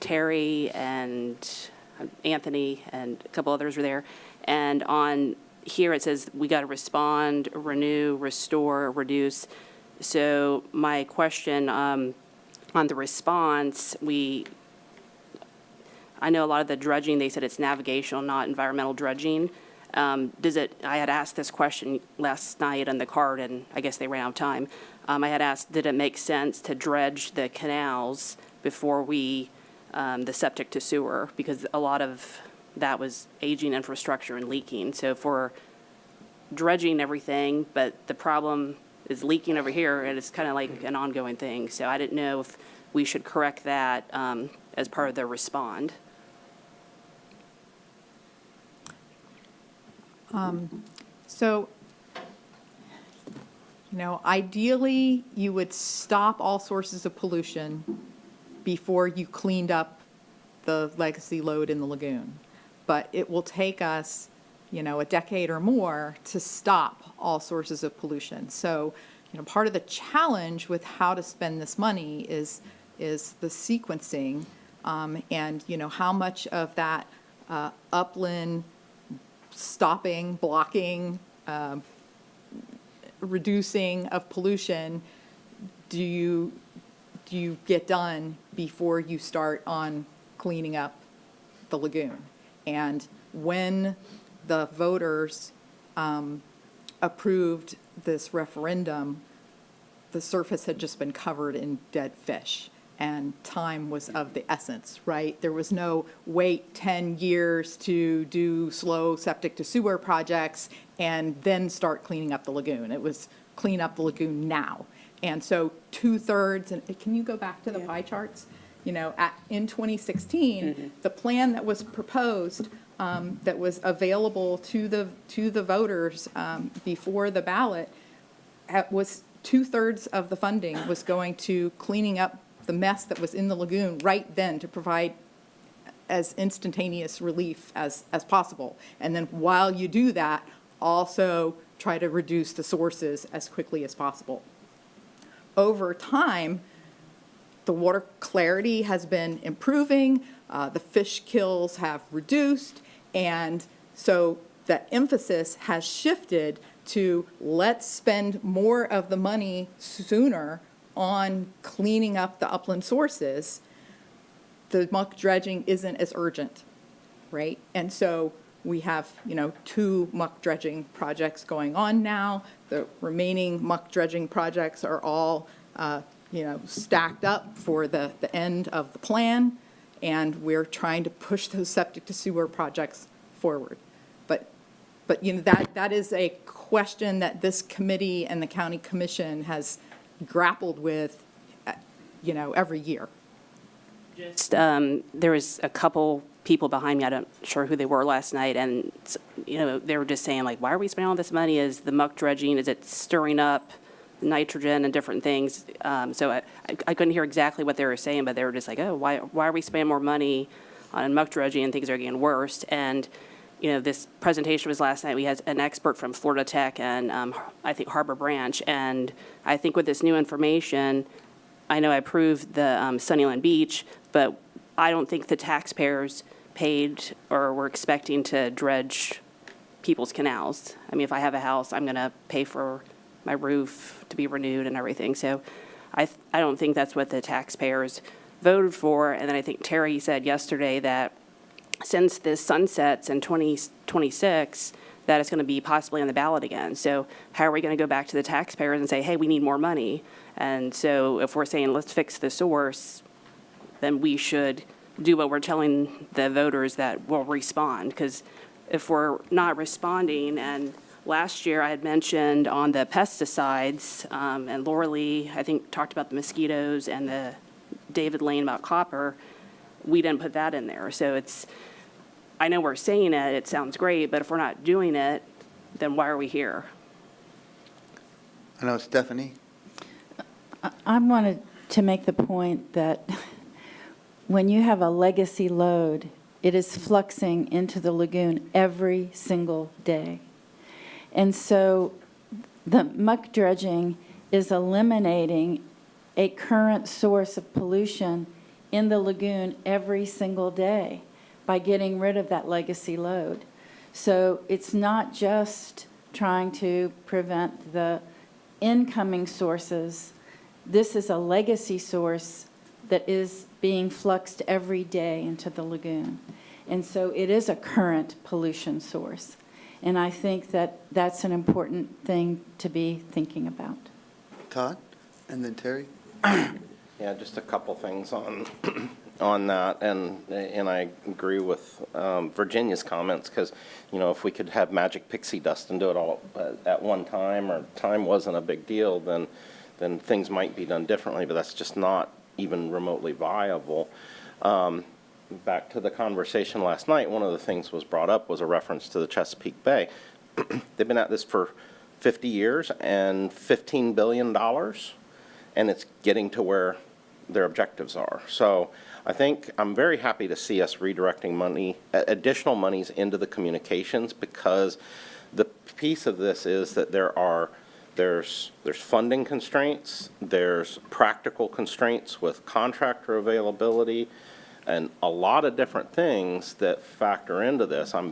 Terry and Anthony and a couple others were there. And on here, it says, we got to respond, renew, restore, reduce. So my question on the response, I know a lot of the dredging, they said it's navigational, not environmental dredging. I had asked this question last night on the card, and I guess they ran out of time. I had asked, did it make sense to dredge the canals before the septic to sewer? Because a lot of that was aging infrastructure and leaking. So for dredging everything, but the problem is leaking over here, and it's kind of like an ongoing thing. So I didn't know if we should correct that as part of the respond. So, ideally, you would stop all sources of pollution before you cleaned up the legacy load in the lagoon. But it will take us, a decade or more to stop all sources of pollution. So, part of the challenge with how to spend this money is the sequencing, and, how much of that upland stopping, blocking, reducing of pollution do you get done before you start on cleaning up the lagoon? And when the voters approved this referendum, the surface had just been covered in dead fish, and time was of the essence, right? There was no wait 10 years to do slow septic to sewer projects and then start cleaning up the lagoon. It was clean up the lagoon now. And so 2/3, and can you go back to the pie charts? In 2016, the plan that was proposed, that was available to the voters before the ballot, was 2/3 of the funding was going to cleaning up the mess that was in the lagoon right then to provide as instantaneous relief as possible. And then while you do that, also try to reduce the sources as quickly as possible. Over time, the water clarity has been improving, the fish kills have reduced, and so the emphasis has shifted to let's spend more of the money sooner on cleaning up the upland sources. The muck dredging isn't as urgent, right? And so we have, 2 muck dredging projects going on now. The remaining muck dredging projects are all, stacked up for the end of the plan, and we're trying to push those septic to sewer projects forward. But that is a question that this committee and the county commission has grappled with, every year. There was a couple people behind me, I'm not sure who they were last night, and they were just saying, like, why are we spending all this money? Is the muck dredging, is it stirring up nitrogen and different things? So I couldn't hear exactly what they were saying, but they were just like, oh, why are we spending more money on muck dredging and things are getting worse? And, this presentation was last night. We had an expert from Florida Tech and I think Harbor Branch. And I think with this new information, I know I approved the Sunnyland Beach, but I don't think the taxpayers paid or were expecting to dredge people's canals. I mean, if I have a house, I'm going to pay for my roof to be renewed and everything. So I don't think that's what the taxpayers voted for. And then I think Terry said yesterday that since this sunsets in 2026, that it's going to be possibly on the ballot again. So how are we going to go back to the taxpayers and say, hey, we need more money? And so if we're saying let's fix the source, then we should do what we're telling the voters that will respond. Because if we're not responding, and last year I had mentioned on the pesticides, and Laura Lee, I think, talked about the mosquitoes, and the David Lane about copper, we didn't put that in there. So I know we're saying it sounds great, but if we're not doing it, then why are we here? I know, Stephanie? I wanted to make the point that when you have a legacy load, it is fluxing into the lagoon every single day. And so the muck dredging is eliminating a current source of pollution in the lagoon every single day by getting rid of that legacy load. So it's not just trying to prevent the incoming sources. This is a legacy source that is being fluxed every day into the lagoon. And so it is a current pollution source. And I think that that's an important thing to be thinking about. Todd? And then Terry? Yeah, just a couple things on that, and I agree with Virginia's comments, because, if we could have magic pixie dust and do it all at one time, or time wasn't a big deal, then things might be done differently, but that's just not even remotely viable. Back to the conversation last night, one of the things was brought up was a reference to the Chesapeake Bay. They've been at this for 50 years and $15 billion, and it's getting to where their objectives are. So I think I'm very happy to see us redirecting money, additional monies into the communications, because the piece of this is that there's funding constraints, there's practical constraints with contractor availability, and a lot of different things that factor into this. I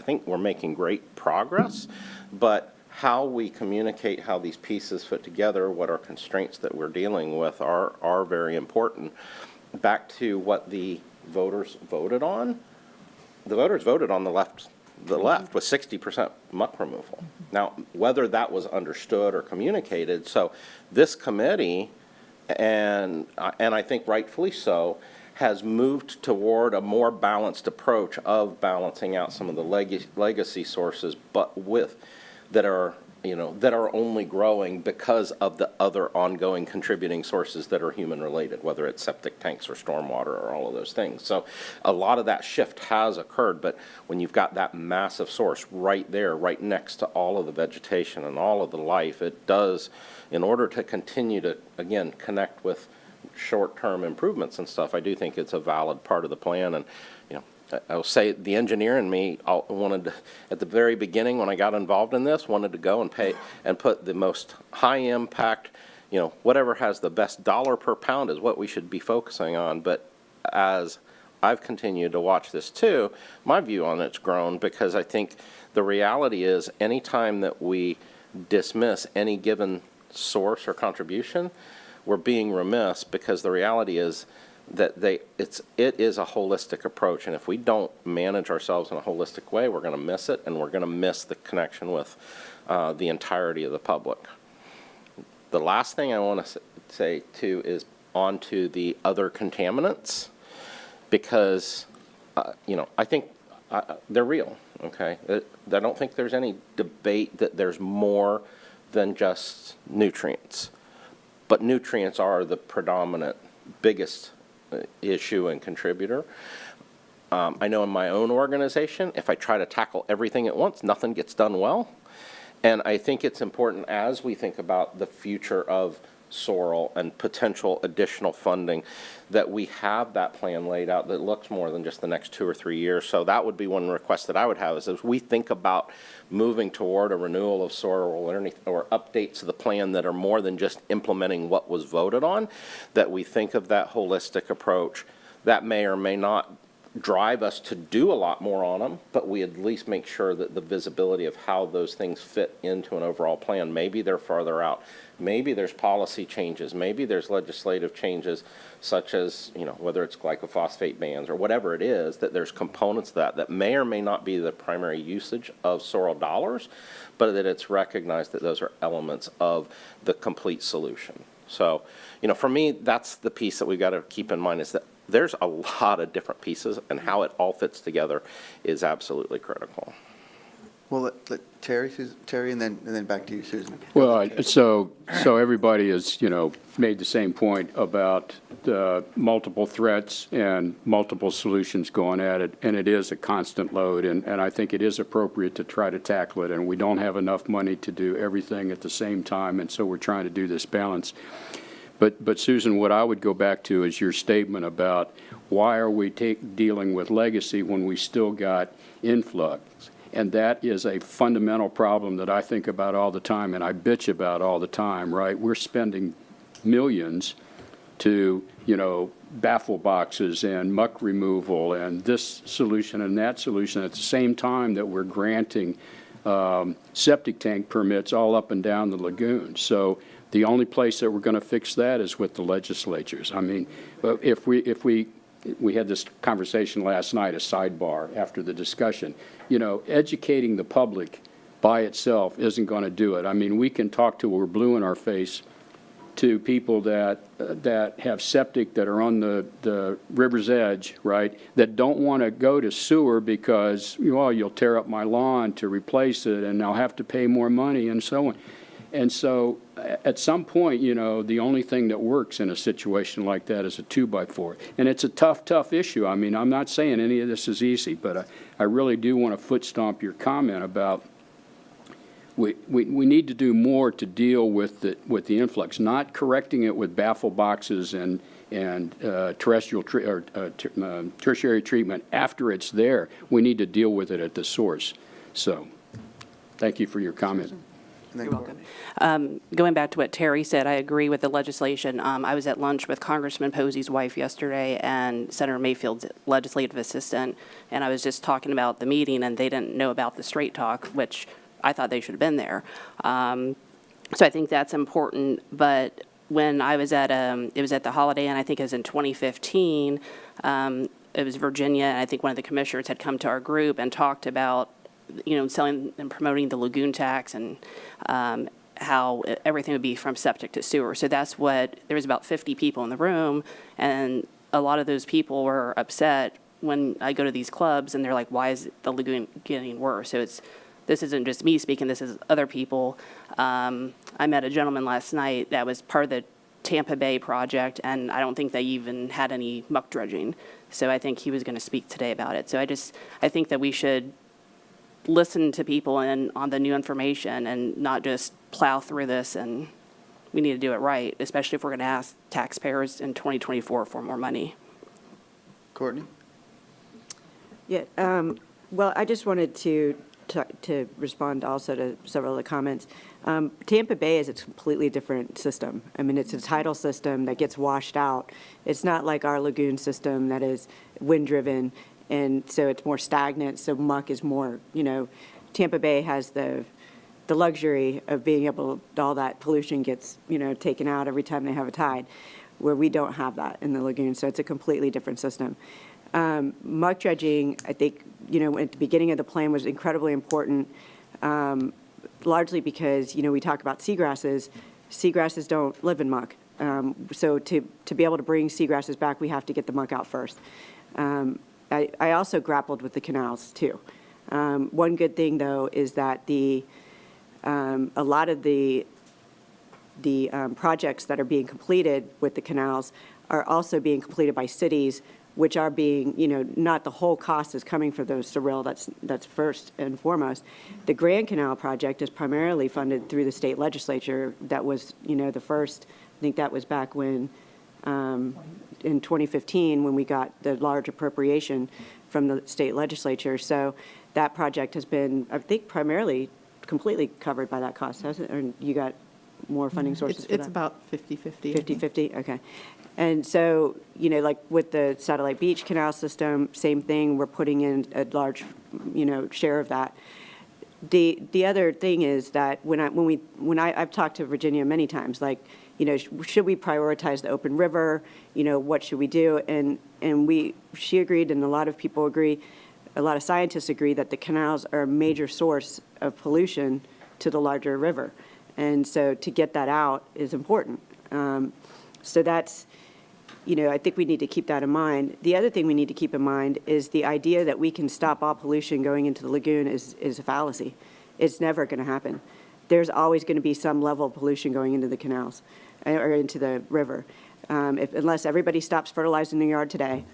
think we're making great progress, but how we communicate how these pieces fit together, what are constraints that we're dealing with are very important. Back to what the voters voted on. The voters voted on the left with 60% muck removal. Now, whether that was understood or communicated, so this committee, and I think rightfully so, has moved toward a more balanced approach of balancing out some of the legacy sources, but that are only growing because of the other ongoing contributing sources that are human related, whether it's septic tanks or stormwater or all of those things. So a lot of that shift has occurred, but when you've got that massive source right there, right next to all of the vegetation and all of the life, it does, in order to continue to, again, connect with short-term improvements and stuff, I do think it's a valid part of the plan. And I'll say the engineer in me wanted to, at the very beginning when I got involved in this, wanted to go and pay and put the most high impact, whatever has the best dollar per pound is what we should be focusing on. But as I've continued to watch this too, my view on it's grown, because I think the reality is anytime that we dismiss any given source or contribution, we're being remiss, because the reality is that it is a holistic approach, and if we don't manage ourselves in a holistic way, we're going to miss it, and we're going to miss the connection with the entirety of the public. The last thing I want to say too is on to the other contaminants, because I think they're real. Okay, I don't think there's any debate that there's more than just nutrients, but nutrients are the predominant biggest issue and contributor. I know in my own organization, if I try to tackle everything at once, nothing gets done well. And I think it's important as we think about the future of Sorrel and potential additional funding, that we have that plan laid out that looks more than just the next 2 or 3 years. So that would be one request that I would have, is as we think about moving toward a renewal of Sorrel or updates to the plan that are more than just implementing what was voted on, that we think of that holistic approach that may or may not drive us to do a lot more on them, but we at least make sure that the visibility of how those things fit into an overall plan, maybe they're farther out, maybe there's policy changes, maybe there's legislative changes, such as, you know, whether it's glyphosate bans or whatever it is, that there's components of that may or may not be the primary usage of Sorrel dollars, but that it's recognized that those are elements of the complete solution. So, you know, for me, that's the piece that we've got to keep in mind, is that there's a lot of different pieces, and how it all fits together is absolutely critical. Well, let Terry, Terry, and then back to you, Susan. Well, so everybody has, you know, made the same point about the multiple threats and multiple solutions going at it, and it is a constant load, and I think it is appropriate to try to tackle it, and we don't have enough money to do everything at the same time, and so we're trying to do this balance. But Susan, what I would go back to is your statement about why are we dealing with legacy when we still got influx? And that is a fundamental problem that I think about all the time, and I bitch about all the time, right? We're spending millions to, you know, baffle boxes and muck removal and this solution and that solution at the same time that we're granting septic tank permits all up and down the lagoon. So the only place that we're going to fix that is with the legislatures. I mean, if we had this conversation last night, a sidebar after the discussion, you know, educating the public by itself isn't going to do it. I mean, we can talk till we're blue in our face to people that have septic that are on the river's edge, right, that don't want to go to sewer because, well, you'll tear up my lawn to replace it and I'll have to pay more money and so on. And so at some point, you know, the only thing that works in a situation like that is a 2x4. And it's a tough issue. I mean, I'm not saying any of this is easy, but I really do want to foot stomp your comment about we need to do more to deal with the influx, not correcting it with baffle boxes and terrestrial tertiary treatment after it's there. We need to deal with it at the source. So thank you for your comment. You're welcome. Going back to what Terry said, I agree with the legislation. I was at lunch with Congressman Posey's wife yesterday and Senator Mayfield's legislative assistant, and I was just talking about the meeting, and they didn't know about the straight talk, which I thought they should have been there. So I think that's important. But when I was at, it was at the Holiday Inn, I think it was in 2015, it was Virginia, and I think one of the commissioners had come to our group and talked about, you know, selling and promoting the lagoon tax and how everything would be from septic to sewer. So that's what, there was about 50 people in the room, and a lot of those people were upset when I go to these clubs and they're like, why is the lagoon getting worse? So this isn't just me speaking, this is other people. I met a gentleman last night that was part of the Tampa Bay project, and I don't think they even had any muck dredging. So I think he was going to speak today about it. So I think that we should listen to people and on the new information and not just plow through this, and we need to do it right, especially if we're going to ask taxpayers in 2024 for more money. Courtney? Yeah, well, I just wanted to respond also to several of the comments. Tampa Bay is a completely different system. I mean, it's a tidal system that gets washed out. It's not like our lagoon system that is wind-driven, and so it's more stagnant, so muck is more, you know, Tampa Bay has the luxury of being able, all that pollution gets, you know, taken out every time they have a tide, where we don't have that in the lagoon, so it's a completely different system. Muck dredging, I think, you know, at the beginning of the plan was incredibly important, largely because, you know, we talk about seagrasses. Seagrasses don't live in muck. So to be able to bring seagrasses back, we have to get the muck out first. I also grappled with the canals, too. One good thing, though, is that a lot of the projects that are being completed with the canals are also being completed by cities which are being, not the whole cost is coming for those Sorrel, that's first and foremost. The Grand Canal project is primarily funded through the state legislature. That was, the first, I think that was back when, in 2015, when we got the large appropriation from the state legislature. So that project has been, I think, primarily completely covered by that cost, hasn't it? Or you got more funding sources for that? It's about 50/50. 50/50, okay. And so, like with the Satellite Beach Canal system, same thing, we're putting in a large, share of that. The other thing is that I've talked to Virginia many times, like, should we prioritize the open river? What should we do? And she agreed, and a lot of people agree, a lot of scientists agree that the canals are a major source of pollution to the larger river. And so to get that out is important. So that's, I think we need to keep that in mind. The other thing we need to keep in mind is the idea that we can stop all pollution going into the lagoon is a fallacy. It's never going to happen. There's always going to be some level of pollution going into the canals or into the river. Unless everybody stops fertilizing their yard today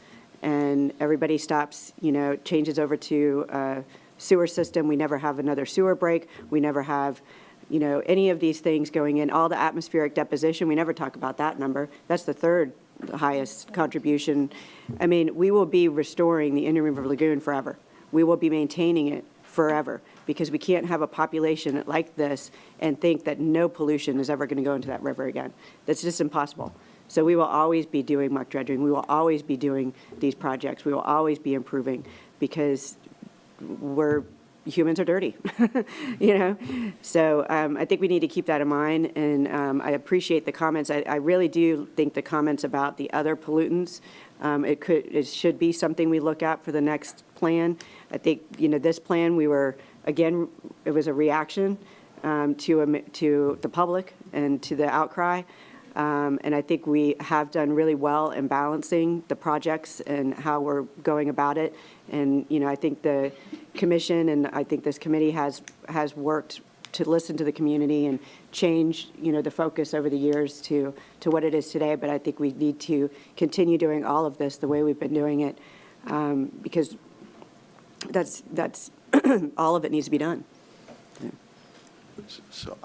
and everybody stops, changes over to a sewer system, we never have another sewer break, we never have any of these things going in, all the atmospheric deposition, we never talk about that number. That's the third highest contribution. I mean, we will be restoring the Indian River Lagoon forever. We will be maintaining it forever because we can't have a population like this and think that no pollution is ever going to go into that river again. That's just impossible. So we will always be doing muck dredging. We will always be doing these projects. We will always be improving because humans are dirty, So I think we need to keep that in mind, and I appreciate the comments. I really do think the comments about the other pollutants, it should be something we look at for the next plan. I think, this plan, it was a reaction to the public and to the outcry. And I think we have done really well in balancing the projects and how we're going about it. And, I think the commission and I think this committee has worked to listen to the community and change, the focus over the years to what it is today. But I think we need to continue doing all of this the way we've been doing it because that's all of it needs to be done. So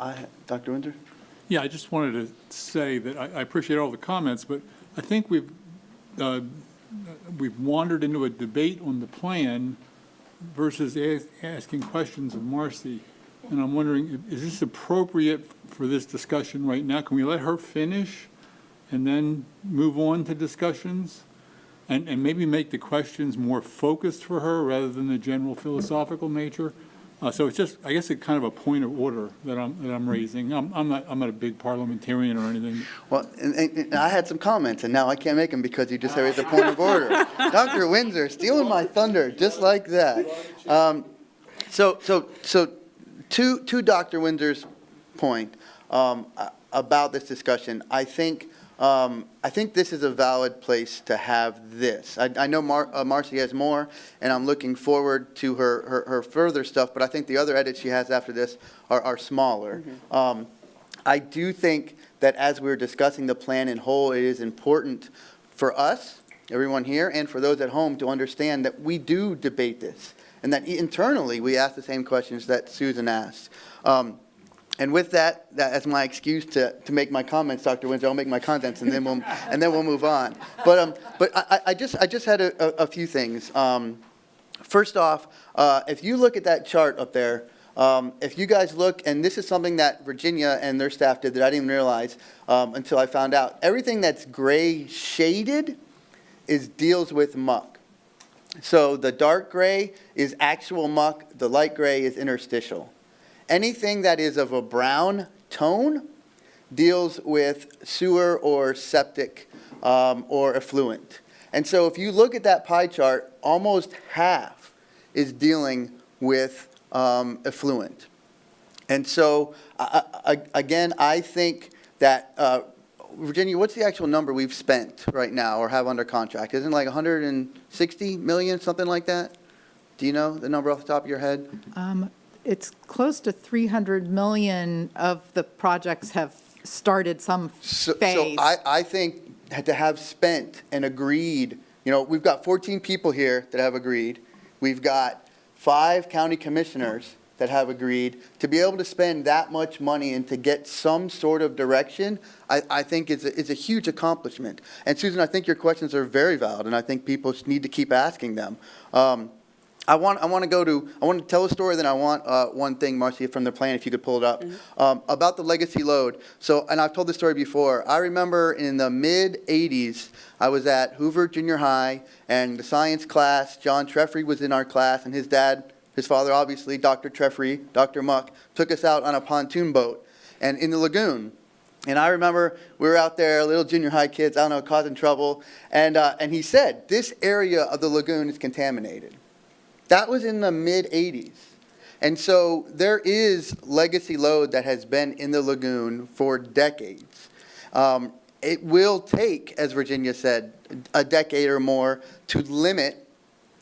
Dr. Winter? Yeah, I just wanted to say that I appreciate all the comments, but I think we've wandered into a debate on the plan versus asking questions of Marcy. And I'm wondering, is this appropriate for this discussion right now? Can we let her finish and then move on to discussions? And maybe make the questions more focused for her rather than the general philosophical nature? So it's just, I guess, it's kind of a point of order that I'm raising. I'm not a big parliamentarian or anything. Well, and I had some comments, and now I can't make them because you just raised a point of order. Dr. Windsor, stealing my thunder, just like that. So to Dr. Windsor's point about this discussion, I think this is a valid place to have this. I know Marcy has more, and I'm looking forward to her further stuff, but I think the other edits she has after this are smaller. Mm-hmm. I do think that as we're discussing the plan in whole, it is important for us, everyone here, and for those at home to understand that we do debate this, and that internally we ask the same questions that Susan asked. And with that as my excuse to make my comments, Dr. Windsor, I'll make my contents, and then we'll move on. But I just had a few things. First off, if you look at that chart up there, if you guys look, and this is something that Virginia and their staff did that I didn't even realize until I found out. Everything that's gray shaded deals with muck. So the dark gray is actual muck. The light gray is interstitial. Anything that is of a brown tone deals with sewer or septic or effluent. And so if you look at that pie chart, almost half is dealing with effluent. And so, again, I think that, Virginia, what's the actual number we've spent right now or have under contract? Isn't it like 160 million, something like that? Do you know the number off the top of your head? It's close to 300 million of the projects have started some phase. So I think to have spent and agreed You know, we've got 14 people here that have agreed. We've got 5 county commissioners that have agreed. To be able to spend that much money and to get some sort of direction, I think is a huge accomplishment. And Susan, I think your questions are very valid, and I think people need to keep asking them. I want to tell a story, then I want one thing, Marcy, from the plan, if you could pull it up, about the legacy load. So, and I've told this story before. I remember in the mid-'80s, I was at Hoover Junior High, and the science class, John Treffry was in our class, and his dad, his father, obviously, Dr. Treffry, Dr. Muck, took us out on a pontoon boat and in the lagoon. And I remember we were out there, little junior high kids, I don't know, causing trouble. And he said, this area of the lagoon is contaminated. That was in the mid-'80s. And so there is legacy load that has been in the lagoon for decades. It will take, as Virginia said, a decade or more to limit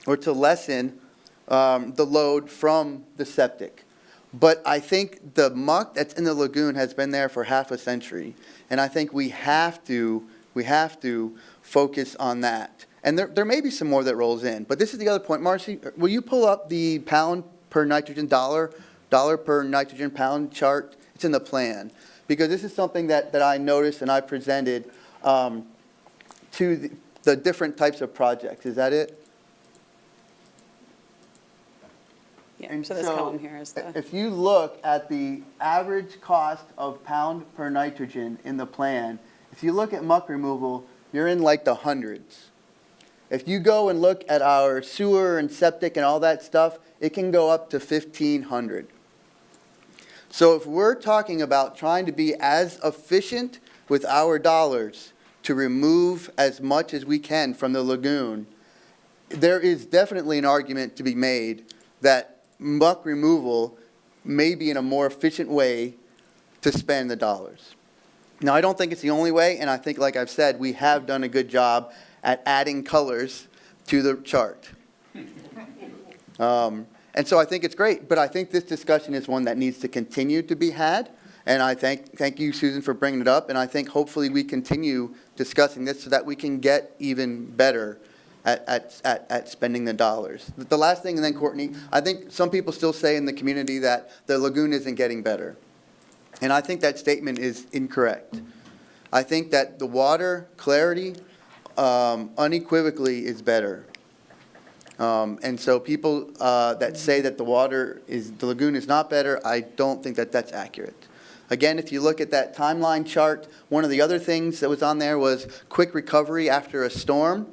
or to lessen the load from the septic. But I think the muck that's in the lagoon has been there for half a century. And I think we have to focus on that. And there may be some more that rolls in. But this is the other point. Marcy, will you pull up the pound per nitrogen dollar per nitrogen pound chart? It's in the plan. Because this is something that I noticed and I presented to the different types of projects. Is that it? Yeah, And so this column here is the, if you look at the average cost of pound per nitrogen in the plan, if you look at muck removal, you're in like the hundreds. If you go and look at our sewer and septic and all that stuff, it can go up to 1,500. So if we're talking about trying to be as efficient with our dollars to remove as much as we can from the lagoon, there is definitely an argument to be made that muck removal may be in a more efficient way to spend the dollars. Now, I don't think it's the only way, and I think, like I've said, we have done a good job at adding colors to the chart. And so I think it's great, but I think this discussion is one that needs to continue to be had, and I thank you, Susan, for bringing it up, and I think hopefully we continue discussing this so that we can get even better at spending the dollars. The last thing, and then Courtney, I think some people still say in the community that the lagoon isn't getting better. And I think that statement is incorrect. I think that the water clarity unequivocally is better. And so people that say that the lagoon is not better, I don't think that that's accurate. Again, if you look at that timeline chart, one of the other things that was on there was quick recovery after a storm.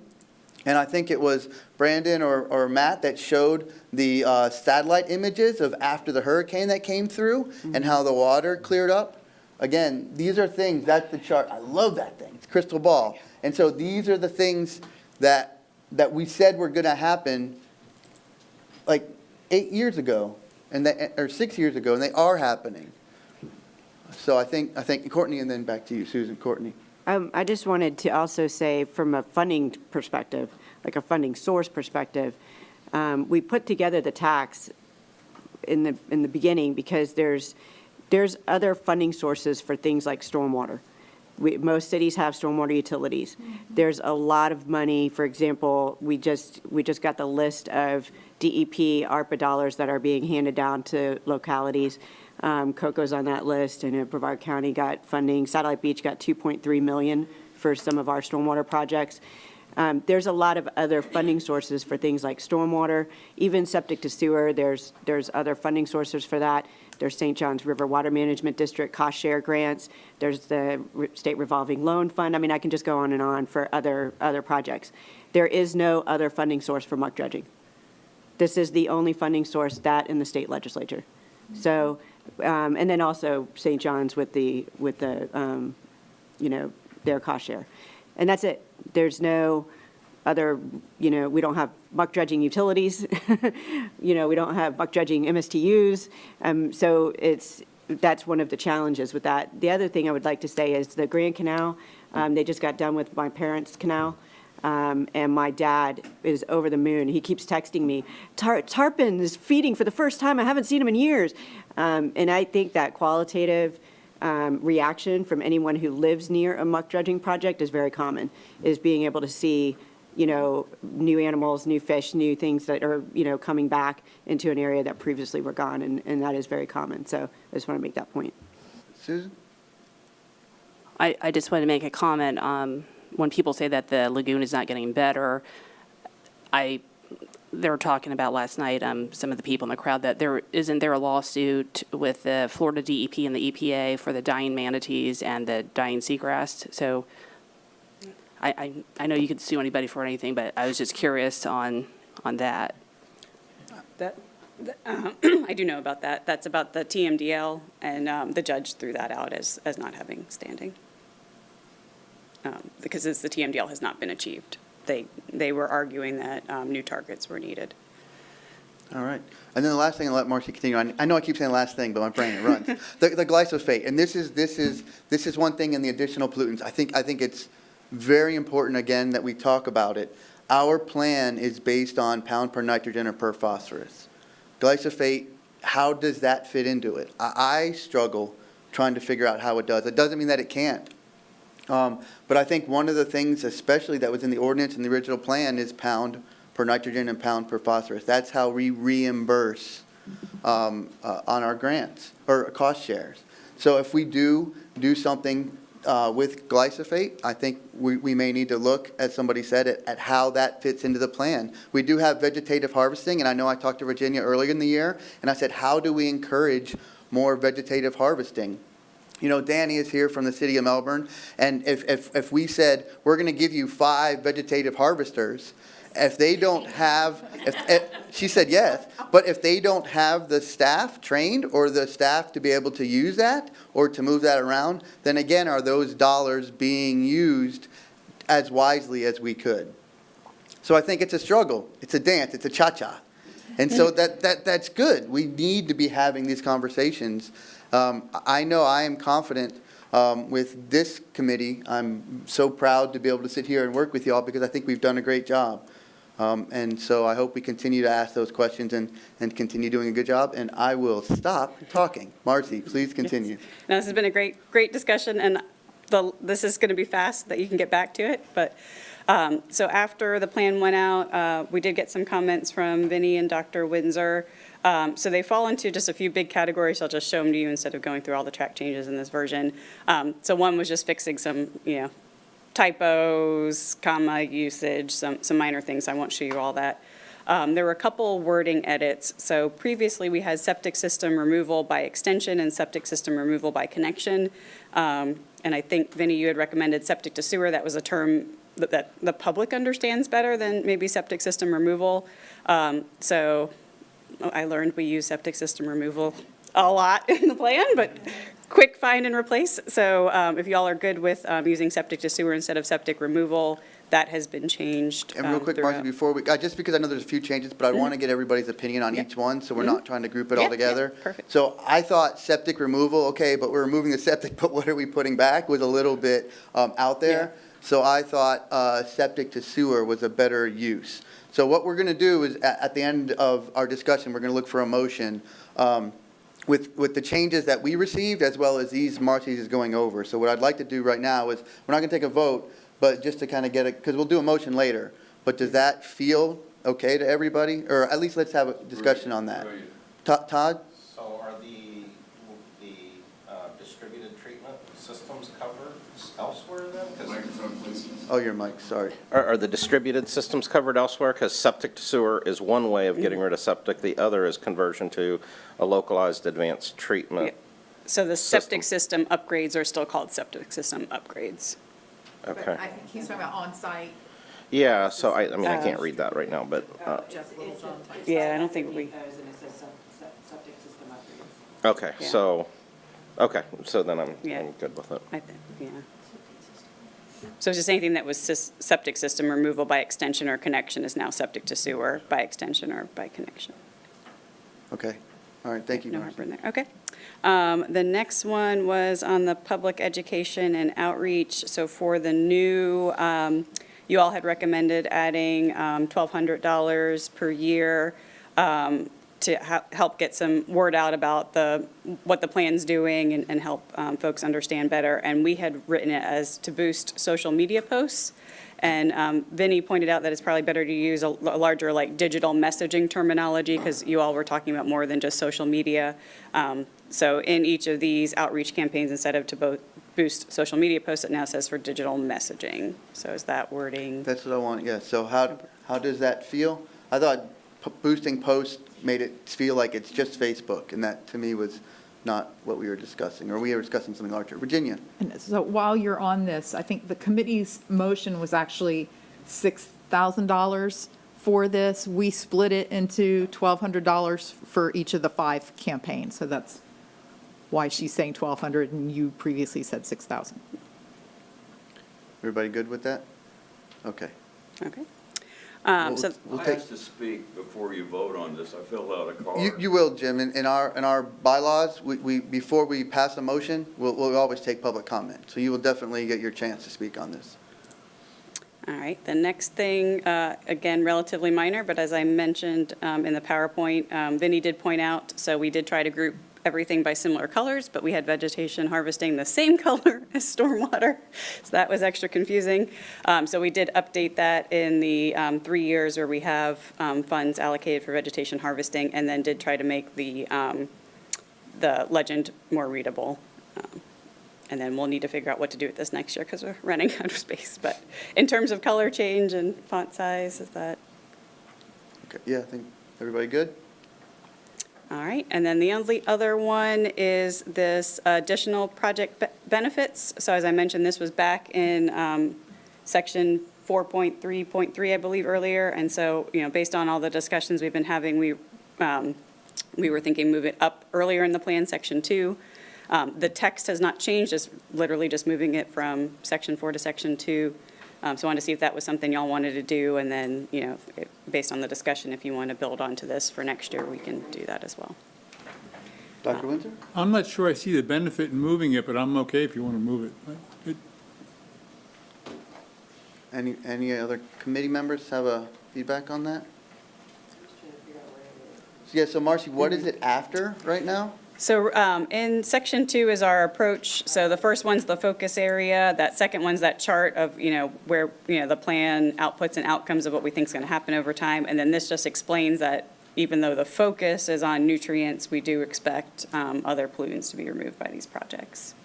And I think it was Brandon or Matt that showed the satellite images of after the hurricane that came through and how the water cleared up. Again, these are things, that's the chart. I love that thing. It's crystal ball. And so these are the things that we said were going to happen like 8 years ago, or 6 years ago, and they are happening. So I think Courtney, and then back to you, Susan. Courtney. I just wanted to also say, from a funding perspective, like a funding source perspective, we put together the tax in the beginning because there's other funding sources for things like stormwater. Most cities have stormwater utilities. There's a lot of money. For example, we just got the list of DEP ARPA dollars that are being handed down to localities. Coco's on that list, and Brevard County got funding. Satellite Beach got $2.3 million for some of our stormwater projects. There's a lot of other funding sources for things like stormwater, even septic to sewer. There's other funding sources for that. There's St. John's River Water Management District cost share grants. There's the State Revolving Loan Fund. I mean, I can just go on and on for other projects. There is no other funding source for muck dredging. This is the only funding source, that in the state legislature. So. And then also St. John's with the their cost share. And that's it. There's no other, we don't have muck dredging utilities. We don't have muck dredging MSTUs. So that's one of the challenges with that. The other thing I would like to say is the Grand Canal, they just got done with my parents' canal. And my dad is over the moon. He keeps texting me, Tarpon is feeding for the first time. I haven't seen him in years. And I think that qualitative reaction from anyone who lives near a muck dredging project is very common, is being able to see new animals, new fish, new things that are, coming back into an area that previously were gone, and that is very common. So I just want to make that point. Susan? I just want to make a comment. When people say that the lagoon is not getting better, they were talking about last night, some of the people in the crowd, that isn't there a lawsuit with the Florida DEP and the EPA for the dying manatees and the dying seagrass? So I know you could sue anybody for anything, but I was just curious on that. I do know about that. That's about the TMDL, and the judge threw that out as not having standing. Because the TMDL has not been achieved. They were arguing that new targets were needed. All right. And then the last thing, I'll let Marcy continue. I know I keep saying the last thing, but my brain runs. The glyphosate, and this is one thing in the additional pollutants. I think it's very important, again, that we talk about it. Our plan is based on pound per nitrogen or per phosphorus. Glyphosate, how does that fit into it? I struggle trying to figure out how it does. It doesn't mean that it can't. But I think one of the things, especially that was in the ordinance and the original plan, is pound per nitrogen and pound per phosphorus. That's how we reimburse on our grants or cost shares. So if we do something with glyphosate, I think we may need to look, as somebody said, at how that fits into the plan. We do have vegetative harvesting, and I know I talked to Virginia earlier in the year, and I said, how do we encourage more vegetative harvesting? Danny is here from the city of Melbourne, and if we said, we're going to give you 5 vegetative harvesters, if they don't have, she said yes, but if they don't have the staff trained or the staff to be able to use that or to move that around, then again, are those dollars being used as wisely as we could? So I think it's a struggle. It's a dance. It's a cha-cha. And so that's good. We need to be having these conversations. I know I am confident with this committee. I'm so proud to be able to sit here and work with you all because I think we've done a great job. And so I hope we continue to ask those questions and continue doing a good job. And I will stop talking. Marcy, please continue. Yes. Now, this has been a great discussion, and this is going to be fast that you can get back to it. But so after the plan went out, we did get some comments from Vinnie and Dr. Windsor. So they fall into just a few big categories. I'll just show them to you instead of going through all the track changes in this version. So one was just fixing some, typos, comma usage, some minor things. I won't show you all that. There were a couple wording edits. So previously we had septic system removal by extension and septic system removal by connection. And I think, Vinnie, you had recommended septic to sewer. That was a term that the public understands better than maybe septic system removal. So I learned we use septic system removal a lot in the plan, but quick find and replace. So if y'all are good with using septic to sewer instead of septic removal, that has been changed. And real quick, Marcy, before we, just because I know there's a few changes, but I want to get everybody's opinion on each one, so we're not trying to group it all together. Perfect. So I thought septic removal, okay, but we're removing the septic, but what are we putting back, was a little bit out there. Yeah. So I thought septic to sewer was a better use. So what we're going to do is, at the end of our discussion, we're going to look for a motion with the changes that we received, as well as these Marcy's is going over. So what I'd like to do right now is, we're not going to take a vote, but just to kind of get it, because we'll do a motion later. But does that feel okay to everybody? Or at least let's have a discussion on that. Todd? So are the distributed treatment systems covered elsewhere then? Oh, your mic, sorry. Are the distributed systems covered elsewhere? Because septic to sewer is one way of getting rid of septic. The other is conversion to a localized advanced treatment. Yeah. So the septic system upgrades are still called septic system upgrades. Okay. I think he's talking about on-site. Yeah, so I mean, I can't read that right now, but, Yeah, I don't think we. okay, Yeah. so then I'm Yeah. good with it. I think, yeah. So just anything that was septic system removal by extension or connection is now septic to sewer by extension or by connection. Okay. All right, thank you, No Marcy. heartburn there, okay. The next one was on the public education and outreach. So for the new, you all had recommended adding $1,200 per year. to help get some word out about what the plan's doing and help folks understand better. And we had written it as to boost social media posts. And Vinny pointed out that it's probably better to use a larger, like, digital messaging terminology, because you all were talking about more than just social media. So in each of these outreach campaigns, instead of to boost social media posts, it now says for digital messaging. So is that wording? That's what I want, yeah. So how does that feel? I thought boosting posts made it feel like it's just Facebook, and that, to me, was not what we were discussing, or we were discussing something larger. Virginia? And so while you're on this, I think the committee's motion was actually $6,000 for this. We split it into $1,200 for each of the 5 campaigns. So that's why she's saying $1,200 and you previously said $6,000. Everybody good with that? Okay. Okay. We'll I take- asked to speak before you vote on this. I filled out a card. You will, Jim. In our bylaws, we before we pass a motion, we'll always take public comment. So you will definitely get your chance to speak on this. All right, the next thing, again, relatively minor, but as I mentioned in the PowerPoint, Vinny did point out, so we did try to group everything by similar colors, but we had vegetation harvesting the same color as stormwater, so that was extra confusing. So we did update that in the 3 years where we have funds allocated for vegetation harvesting, and then did try to make the legend more readable. And then we'll need to figure out what to do with this next year because we're running out of space. But in terms of color change and font size, is that? Okay. Yeah, I think everybody good? All right, and then the only other one is this additional project benefits. So as I mentioned, this was back in section 4.3.3, I believe, earlier. And so, based on all the discussions we've been having, we were thinking move it up earlier in the plan, section 2. The text has not changed, it's literally just moving it from section 4 to section 2. So I wanted to see if that was something y'all wanted to do, and then, based on the discussion, if you want to build onto this for next year, we can do that as well. Dr. Windsor? I'm not sure I see the benefit in moving it, but I'm okay if you want to move it. Any other committee members have a feedback on that? Yeah, so Marcy, what is it after right now? So in section 2 is our approach. So the first one's the focus area. That second one's that chart of, where, the plan outputs and outcomes of what we think is going to happen over time. And then this just explains that even though the focus is on nutrients, we do expect other pollutants to be removed by these projects.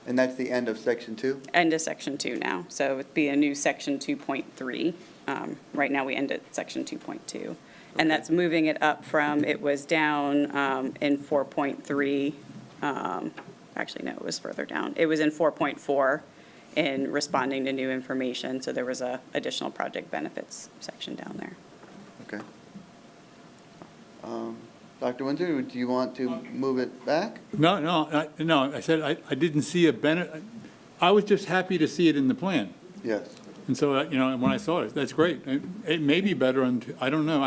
And that's the end of section 2? End of section 2 now. So it'd be a new section 2.3. Right now we end at section 2.2. And that's moving it up from, it was down in 4.3. Actually, no, it was further down. It was in 4.4 in responding to new information. So there was a additional project benefits section down there. Okay. Dr. Windsor, do you want to move it back? No, I said I didn't see a benefit. I was just happy to see it in the plan. Yes. And so, when I saw it, that's great. It may be better on, I don't know.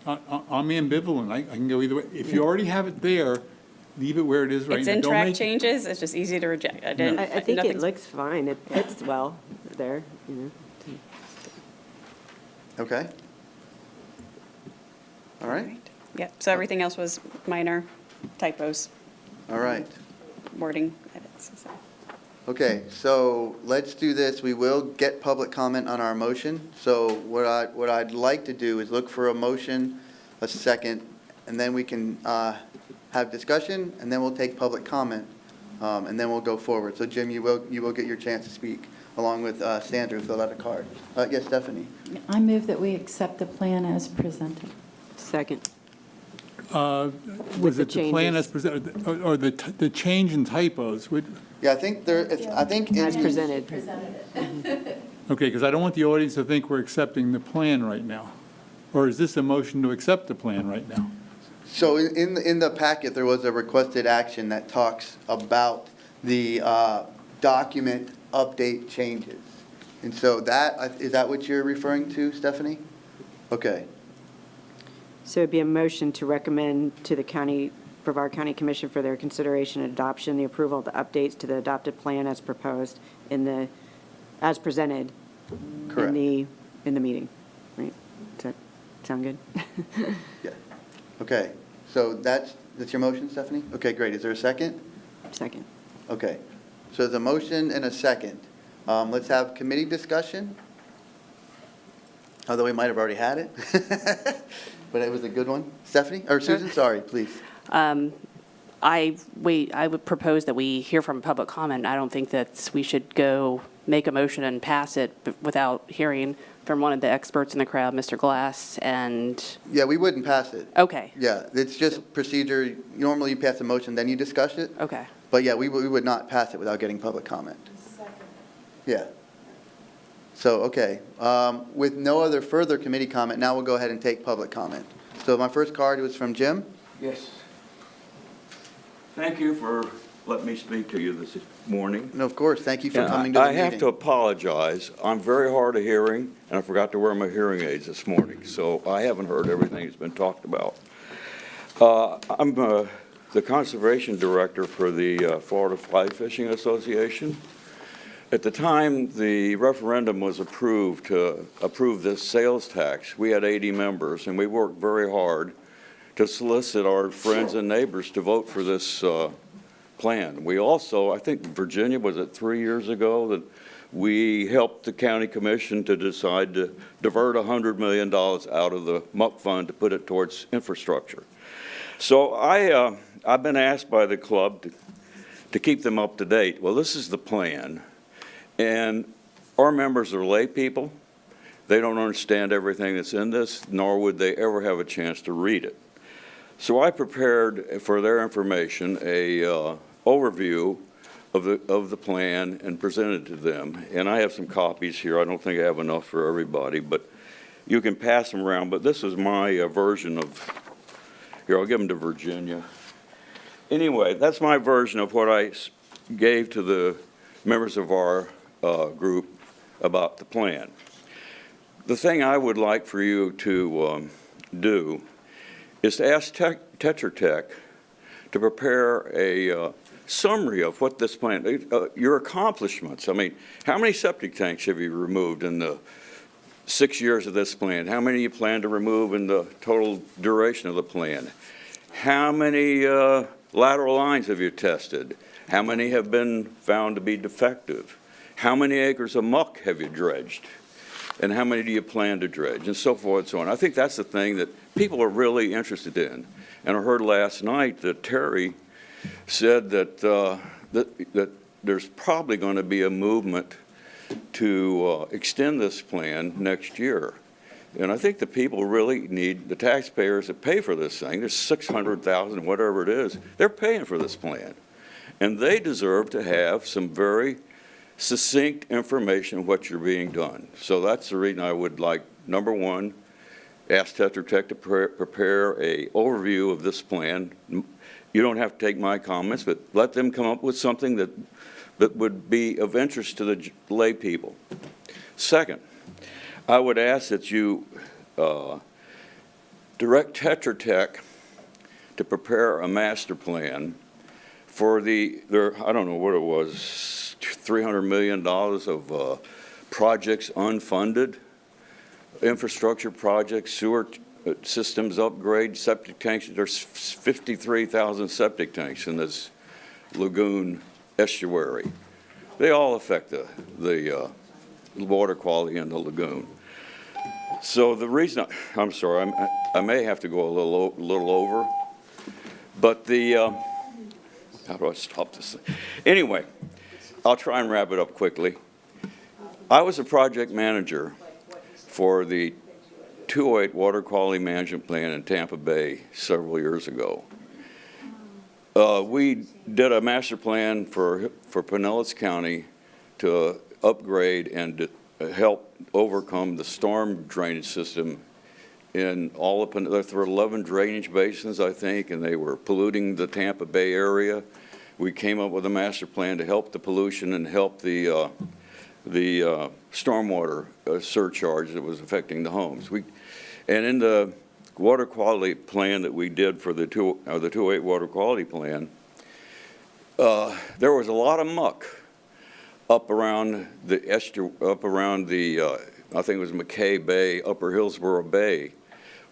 I'm ambivalent. I can go either way. If you already have it there, leave it where it is right now. It's in Don't track make- changes. It's just easy to reject. I think it nothing's- looks fine. It fits well there, Okay. All right. Yep, so everything else was minor typos, All right. wording edits. So. Okay, so let's do this. We will get public comment on our motion. So what I'd like to do is look for a motion, a second, and then we can have discussion, and then we'll take public comment, and then we'll go forward. So Jim, you will get your chance to speak, along with Sandra, who filled out a card. Yes, Stephanie? I move that we accept the plan as presented. Second. Was the it the plan as changes. presented, or the change in typos? Yeah, I think As presented. Okay, because I don't want the audience to think we're accepting the plan right now. Or is this a motion to accept the plan right now? So in the packet, there was a requested action that talks about the document update changes. And so is that what you're referring to, Stephanie? Okay. So it'd be a motion to recommend to the Brevard County Commission for their consideration and adoption, the approval of the updates to the adopted plan as proposed as presented Correct. in the meeting, right? So- Sound good? Yeah. Okay, so that's your motion, Stephanie? Okay, great. Is there a second? Second. Okay, so there's a motion and a second. Let's have committee discussion. Although we might have already had it. But it was a good one. Stephanie, or Susan, sorry, please. I would propose that we hear from public comment. I don't think that we should go make a motion and pass it without hearing from one of the experts in the crowd, Mr. Glass, and, Yeah, we wouldn't pass it. okay, Yeah, it's just procedure. Normally you pass a motion, then you discuss it. okay. But yeah, we would not pass it without getting public comment. Yeah. So, okay, with no other further committee comment, now we'll go ahead and take public comment. So my first card was from Jim. Yes. Thank you for letting me speak to you this morning. And of course, thank you for coming to the I meeting. have to apologize. I'm very hard of hearing, and I forgot to wear my hearing aids this morning, so I haven't heard everything that's been talked about. I'm the conservation director for the Florida Fly Fishing Association. At the time the referendum was approved to approve this sales tax, we had 80 members, and we worked very hard to solicit our friends and neighbors to vote for this plan. We also, I think Virginia, was it 3 years ago, that we helped the county commission to decide to divert $100 million out of the MUP fund to put it towards infrastructure. So I've been asked by the club to keep them up to date. Well, this is the plan, and our members are lay people. They don't understand everything that's in this, nor would they ever have a chance to read it. So I prepared for their information a overview of the plan and presented to them. And I have some copies here. I don't think I have enough for everybody, but you can pass them around. But this is my version of, here, I'll give them to Virginia. Anyway, that's my version of what I gave to the members of our group about the plan. The thing I would like for you to do is to ask Tetra Tech to prepare a summary of what this plan, your accomplishments. I mean, how many septic tanks have you removed in the 6 years of this plan? How many you plan to remove in the total duration of the plan? How many lateral lines have you tested? How many have been found to be defective? How many acres of muck have you dredged? And how many do you plan to dredge? And so forth and so on. I think that's the thing that people are really interested in. And I heard last night that Terry said that, that there's probably going to be a movement to extend this plan next year. And I think the people really need, the taxpayers that pay for this thing, there's 600,000, whatever it is, they're paying for this plan. And they deserve to have some very succinct information of what you're being done. So that's the reason I would like, number one, ask Tetra Tech to prepare a overview of this plan. You don't have to take my comments, but let them come up with something that would be of interest to the lay people. Second, I would ask that you direct Tetra Tech to prepare a master plan for I don't know what it was, $300 million of projects unfunded, infrastructure projects, sewer systems upgrade, septic tanks. There's 53,000 septic tanks in this Lagoon estuary. They all affect the water quality in the lagoon. So the reason, I'm sorry, I may have to go a little over, but how do I stop this thing? Anyway, I'll try and wrap it up quickly. I was a project manager for the 208 Water Quality Management Plan in Tampa Bay several years ago. We did a master plan for Pinellas County to upgrade and to help overcome the storm drainage system in all of, there were 11 drainage basins, I think, and they were polluting the Tampa Bay area. We came up with a master plan to help the pollution and help the stormwater surcharge that was affecting the homes. And in the water quality plan that we did for the 208 water quality plan, there was a lot of muck up around the I think it was McKay Bay, Upper Hillsborough Bay,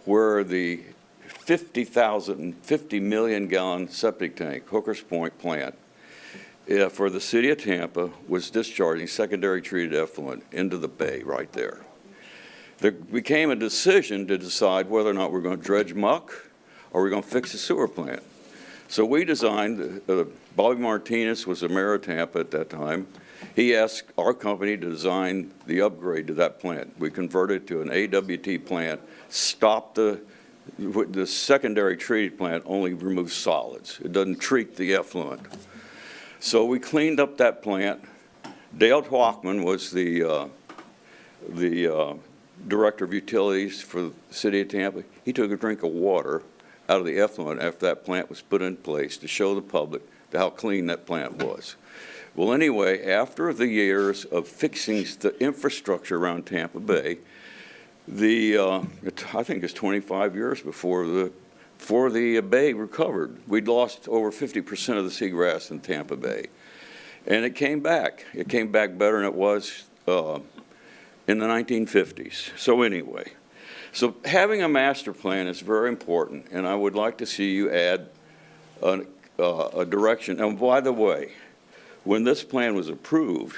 where the 50 million gallon septic tank, Hooker's Point plant, for the city of Tampa was discharging secondary treated effluent into the bay right there. There became a decision to decide whether or not we're going to dredge muck or we're going to fix the sewer plant. So we designed, Bobby Martinez was the mayor of Tampa at that time. He asked our company to design the upgrade to that plant. We converted to an AWT plant, stopped the secondary treated plant, only removes solids. It doesn't treat the effluent. So we cleaned up that plant. Dale Twachtman was the director of utilities for the city of Tampa. He took a drink of water out of the effluent after that plant was put in place to show the public how clean that plant was. Well, anyway, after the years of fixing the infrastructure around Tampa Bay, I think it's 25 years before the bay recovered. We'd lost over 50% of the seagrass in Tampa Bay. And it came back. It came back better than it was in the 1950s. So anyway, so having a master plan is very important, and I would like to see you add a direction. And by the way, when this plan was approved,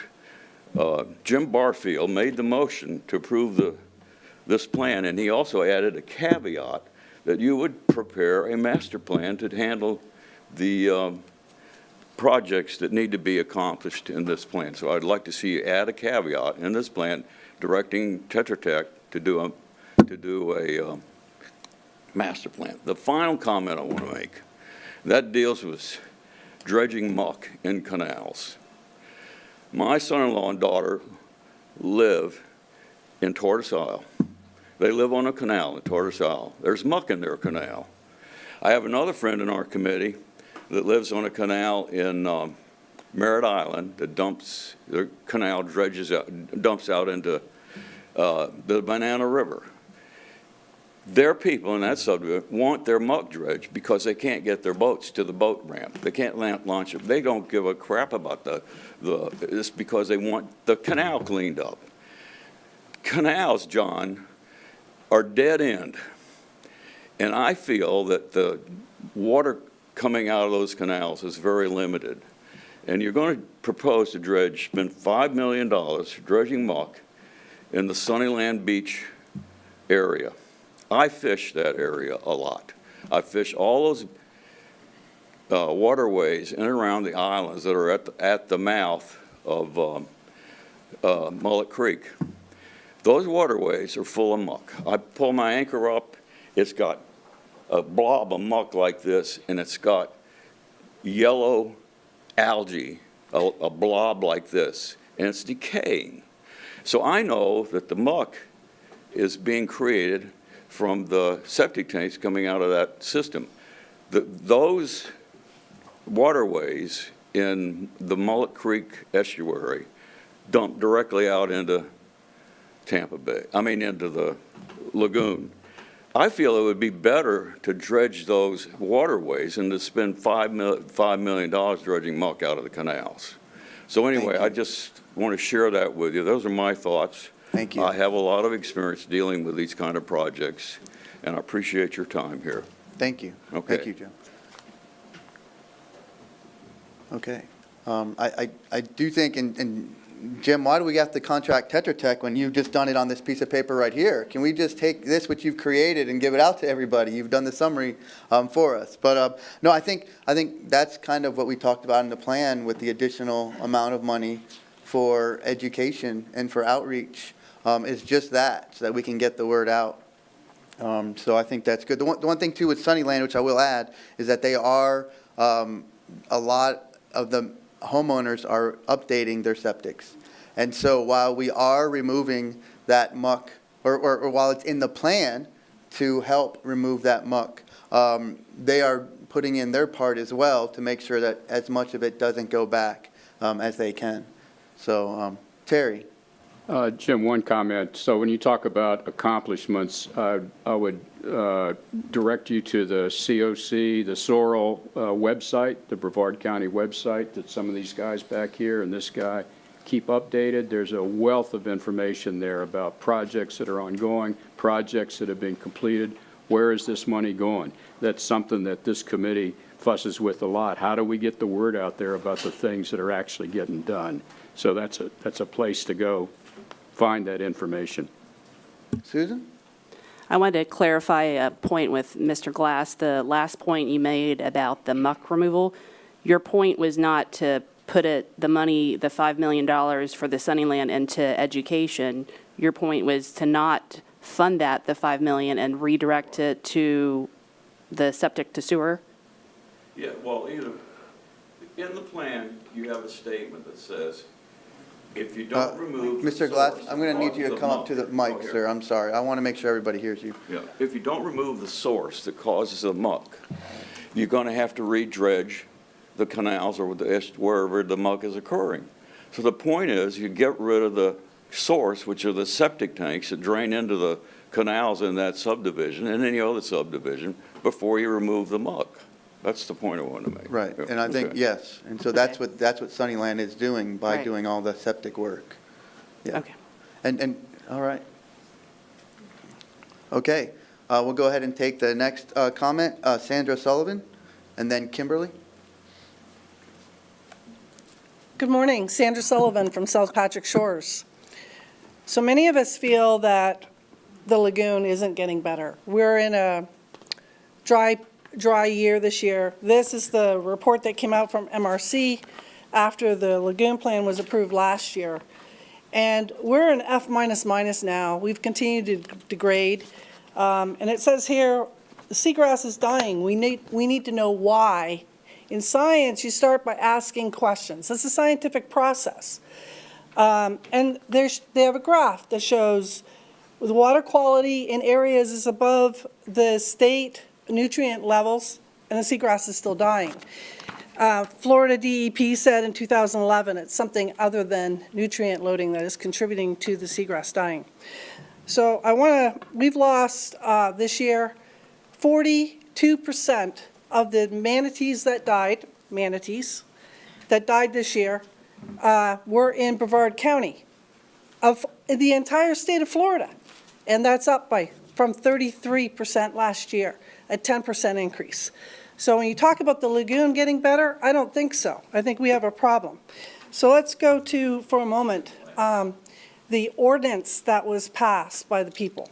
Jim Barfield made the motion to approve this plan, and he also added a caveat that you would prepare a master plan to handle the projects that need to be accomplished in this plan. So I'd like to see you add a caveat in this plan directing Tetra Tech to do a master plan. The final comment I want to make, that deals with dredging muck in canals. My son-in-law and daughter live in Tortoise Isle. They live on a canal in Tortoise Isle. There's muck in their canal. I have another friend in our committee that lives on a canal in Merritt Island that dumps, the canal dumps out into the Banana River. Their people in that subdivision want their muck dredged because they can't get their boats to the boat ramp. They can't launch it. They don't give a crap about it's because they want the canal cleaned up. Canals, John, are dead end. And I feel that the water coming out of those canals is very limited. And you're going to propose to spend $5 million dredging muck in the Sunnyland Beach area. I fish that area a lot. I fish all those waterways in and around the islands that are at the mouth of Mullet Creek. Those waterways are full of muck. I pull my anchor up, it's got a blob of muck like this, and it's got yellow algae, a blob like this, and it's decaying. So I know that the muck is being created from the septic tanks coming out of that system. Those waterways in the Mullet Creek estuary dump directly out into Tampa Bay, into the lagoon. I feel it would be better to dredge those waterways and to spend $5 million dredging muck out of the canals. So anyway, I just want to share that with you. Those are my thoughts. Thank you. I have a lot of experience dealing with these kind of projects, and I appreciate your time here. Thank you. Okay. Thank you, Jim. Okay. I do think, and Jim, why do we have to contract Tetra Tech when you've just done it on this piece of paper right here? Can we just take this, which you've created, and give it out to everybody? You've done the summary for us. But no, I think that's kind of what we talked about in the plan with the additional amount of money for education and for outreach is just that, so that we can get the word out. So I think that's good. The one thing too with Sunnyland, which I will add, is that they are, a lot of the homeowners are updating their septics. And so while we are removing that muck, or while it's in the plan to help remove that muck, they are putting in their part as well to make sure that as much of it doesn't go back as they can. So, Terry. Jim, one comment. So when you talk about accomplishments, I would direct you to the COC, the Sorrel website, the Brevard County website that some of these guys back here and this guy keep updated. There's a wealth of information there about projects that are ongoing, projects that have been completed, Where is this money going? That's something that this committee fusses with a lot. How do we get the word out there about the things that are actually getting done? So that's a place to go find that information. Susan? I wanted to clarify a point with Mr. Glass. The last point you made about the muck removal, your point was not to put the money, the $5 million for the Sunnyland into education. Your point was to not fund that, the $5 million, and redirect it to the septic to sewer? Yeah, well, either, in the plan, you have a statement that says, if you don't remove. Mr. Glass, I'm going to need you to come up to the mic, Oh, here. sir. I'm sorry. I want to make sure everybody hears you. Yeah, if you don't remove the source that causes the muck, you're going to have to re-dredge the canals or wherever the muck is occurring. So the point is, you get rid of the source, which are the septic tanks that drain into the canals in that subdivision and any other subdivision before you remove the muck. That's the point I want to make. Right, Yeah, and I think, okay. yes, and so that's what Sunnyland is doing by Right. doing all the septic work. Yeah. Okay. And, all right. Okay, we'll go ahead and take the next comment, Sandra Sullivan, and then Kimberly. Good morning, Sandra Sullivan from South Patrick Shores. So many of us feel that the lagoon isn't getting better. We're in a dry year this year. This is the report that came out from MRC after the lagoon plan was approved last year. And we're in F now. We've continued to degrade. And it says here, the seagrass is dying. We need to know why. In science, you start by asking questions. It's a scientific process. And they have a graph that shows the water quality in areas is above the state nutrient levels, and the seagrass is still dying. Florida DEP said in 2011 it's something other than nutrient loading that is contributing to the seagrass dying. So we've lost this year 42% of the manatees that died this year were in Brevard County of the entire state of Florida. And that's up from 33% last year, a 10% increase. So when you talk about the lagoon getting better, I don't think so. I think we have a problem. So let's go to, for a moment, the ordinance that was passed by the people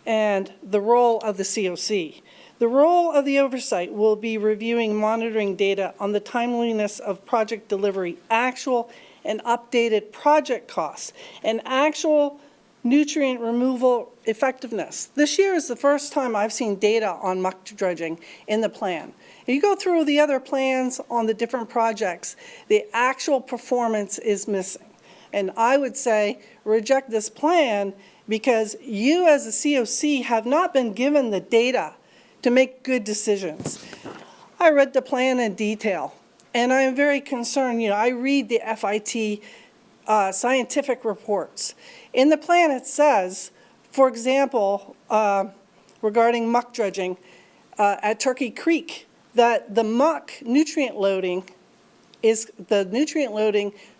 and the role of the COC. The role of the oversight will be reviewing monitoring data on the timeliness of project delivery, actual and updated project costs, and actual nutrient removal effectiveness. This year is the first time I've seen data on muck dredging in the plan. If you go through the other plans on the different projects, the actual performance is missing. And I would say reject this plan because you as a COC have not been given the data to make good decisions. I read the plan in detail, and I am very concerned. I read the FIT scientific reports. In the plan it says, for example, regarding muck dredging at Turkey Creek, that the muck nutrient loading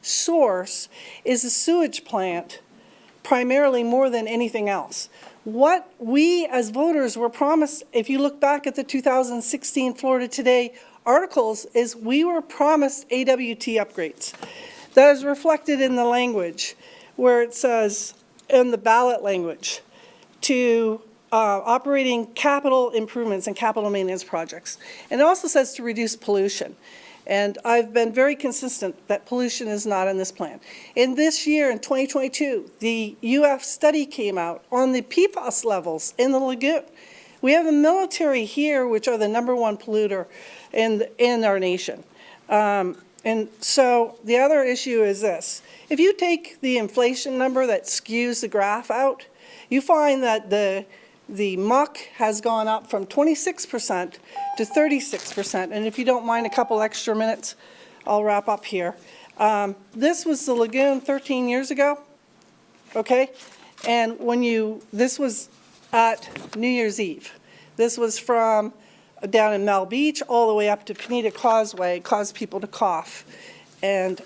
source is a sewage plant, primarily more than anything else. What we as voters were promised, if you look back at the 2016 Florida Today articles, is we were promised AWT upgrades. That is reflected in the language where it says, in the ballot language, to operating capital improvements and capital maintenance projects. And it also says to reduce pollution. And I've been very consistent that pollution is not in this plan. In this year, in 2022, the UF study came out on the PFAS levels in the lagoon. We have the military here, which are the #1 polluter in our nation. And so the other issue is this. If you take the inflation number that skews the graph out, you find that the muck has gone up from 26% to 36%. And if you don't mind a couple extra minutes, I'll wrap up here. This was the lagoon 13 years ago, okay? And this was at New Year's Eve. This was from down in Mel Beach all the way up to Pineda Causeway. It caused people to cough. And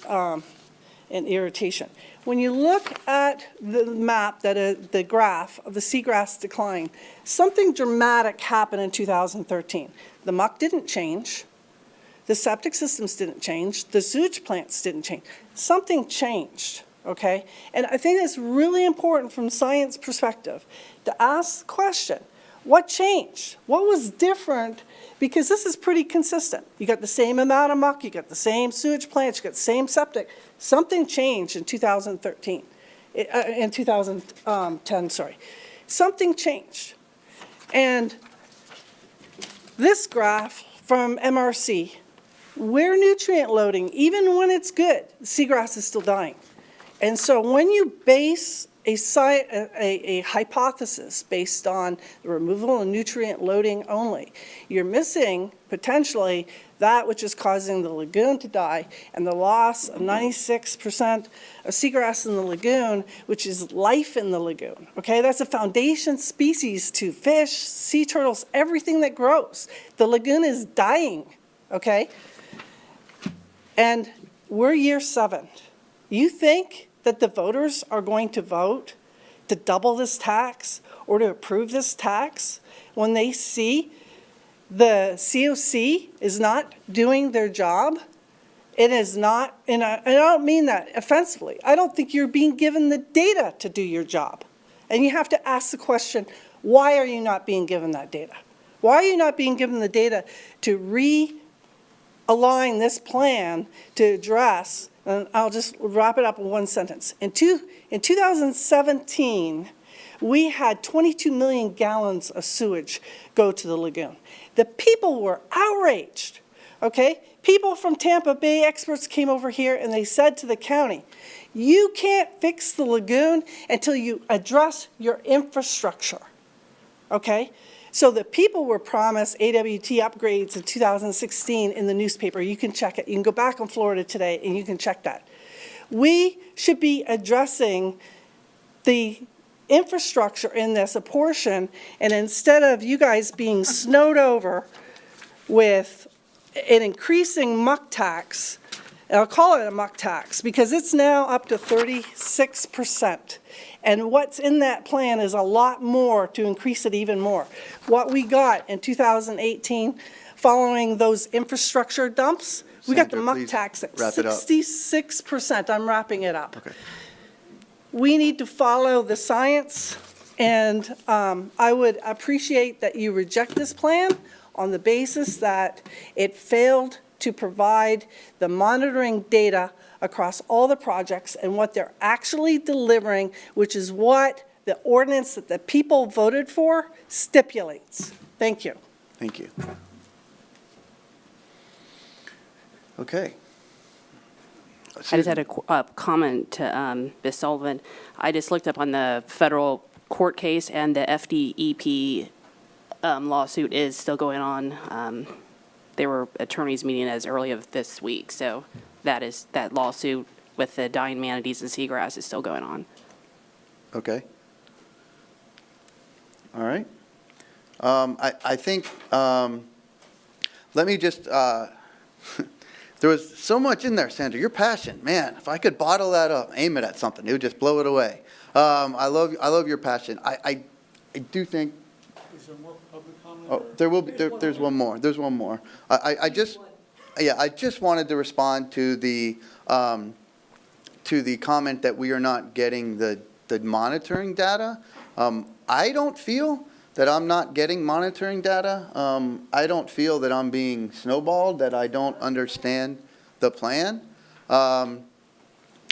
and irritation. When you look at the map, the graph of the seagrass decline, something dramatic happened in 2013. The muck didn't change. The septic systems didn't change. The sewage plants didn't change. Something changed, okay? And I think it's really important from science perspective to ask the question, what changed? What was different? Because this is pretty consistent. You got the same amount of muck, you got the same sewage plants, you got the same septic. Something changed in 2013, in 2010, sorry. Something changed. And this graph from MRC, we're nutrient loading, even when it's good, the seagrass is still dying. And so when you base a hypothesis based on the removal of nutrient loading only, you're missing potentially that which is causing the lagoon to die and the loss of 96% of seagrass in the lagoon, which is life in the lagoon, okay? That's a foundation species to fish, sea turtles, everything that grows. The lagoon is dying, okay? And we're year 7. You think that the voters are going to vote to double this tax or to approve this tax when they see the COC is not doing their job? It is not, and I don't mean that offensively. I don't think you're being given the data to do your job. And you have to ask the question, why are you not being given that data? Why are you not being given the data to realign this plan to address, and I'll just wrap it up in one sentence. In 2017, we had 22 million gallons of sewage go to the lagoon. The people were outraged, okay? People from Tampa Bay, experts came over here and they said to the county, you can't fix the lagoon until you address your infrastructure, okay? So the people were promised AWT upgrades in 2016 in the newspaper. You can check it. You can go back on Florida Today and you can check that. We should be addressing the infrastructure in this, a portion, and instead of you guys being snowed over with an increasing muck tax, and I'll call it a muck tax because it's now up to 36%. And what's in that plan is a lot more to increase it even more. What we got in 2018, following those infrastructure dumps, we got the muck tax at 66%. I'm wrapping it up. Okay. We need to follow the science, and I would appreciate that you reject this plan on the basis that it failed to provide the monitoring data across all the projects and what they're actually delivering, which is what the ordinance that the people voted for stipulates. Thank you. Thank you. Okay. I just had a comment to Ms. Sullivan. I just looked up on the federal court case, and the FDEP lawsuit is still going on. They were attorneys meeting as early as this week, so that lawsuit with the dying manatees and seagrass is still going on. Okay. All right. I think, let me just, there was so much in there, Sandra. Your passion, man, if I could bottle that up, aim it at something, it would just blow it away. I love your passion. I do think. Is there more public comment? Oh, there will be, there's one more. There's one more. I just wanted to respond to the comment that we are not getting the monitoring data. I don't feel that I'm not getting monitoring data. I don't feel that I'm being snowballed, that I don't understand the plan.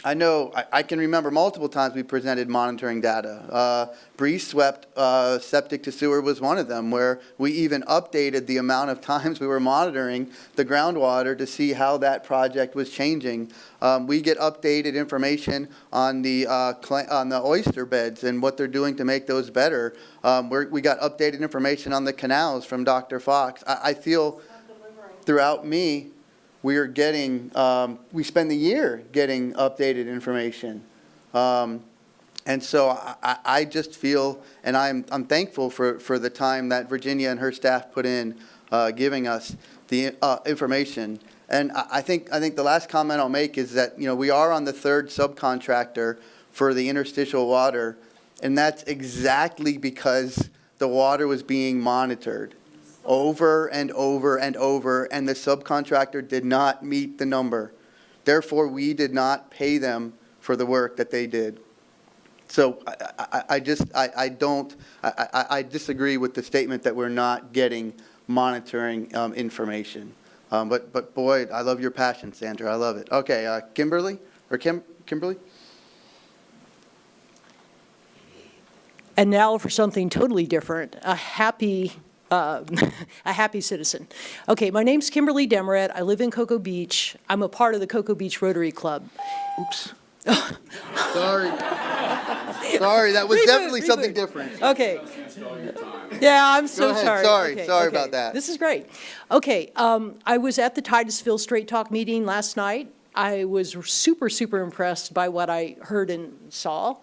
I know, I can remember multiple times we presented monitoring data. Breeze swept septic to sewer was one of them, where we even updated the amount of times we were monitoring the groundwater to see how that project was changing. We get updated information on the oyster beds and what they're doing to make those better. We got updated information on the canals from Dr. Fox. I feel throughout me, we are getting, we spend the year getting updated information. And so I just feel, and I'm thankful for the time that Virginia and her staff put in giving us the information. And I think the last comment I'll make is that, we are on the third subcontractor for the interstitial water, and that's exactly because the water was being monitored over and over and over, and the subcontractor did not meet the number. Therefore, we did not pay them for the work that they did. So I disagree with the statement that we're not getting monitoring information. But boy, I love your passion, Sandra. I love it. Okay, Kimberly, or Kimberly? And now for something totally different, a happy citizen. Okay, my name's Kimberly Demeret. I live in Cocoa Beach. I'm a part of the Cocoa Beach Rotary Club. Oops. Sorry. Sorry, that was definitely something different. Okay. Yeah, I'm so Go ahead. sorry. Sorry about that. This is great. Okay, I was at the Titusville Straight Talk meeting last night. I was super, super impressed by what I heard and saw.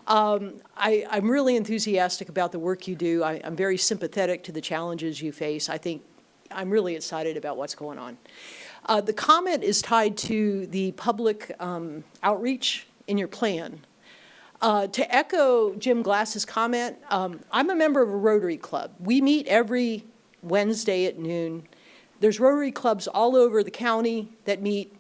I'm really enthusiastic about the work you do. I'm very sympathetic to the challenges you face. I think I'm really excited about what's going on. The comment is tied to the public outreach in your plan. To echo Jim Glass's comment, I'm a member of a Rotary Club. We meet every Wednesday at noon. There's Rotary Clubs all over the county that meet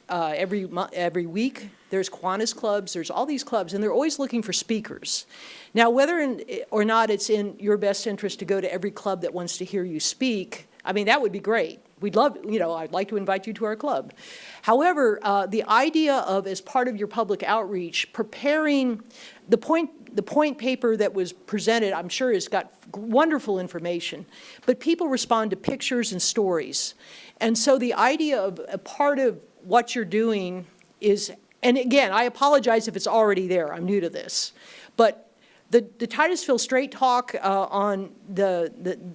every week. There's Kiwanis clubs, there's all these clubs, and they're always looking for speakers. Now, whether or not it's in your best interest to go to every club that wants to hear you speak, I mean, that would be great. We'd love, I'd like to invite you to our club. However, the idea of, as part of your public outreach, preparing the point paper that was presented, I'm sure has got wonderful information, but people respond to pictures and stories. And so the idea of a part of what you're doing is, and again, I apologize if it's already there, I'm new to this, but the Titusville Straight Talk on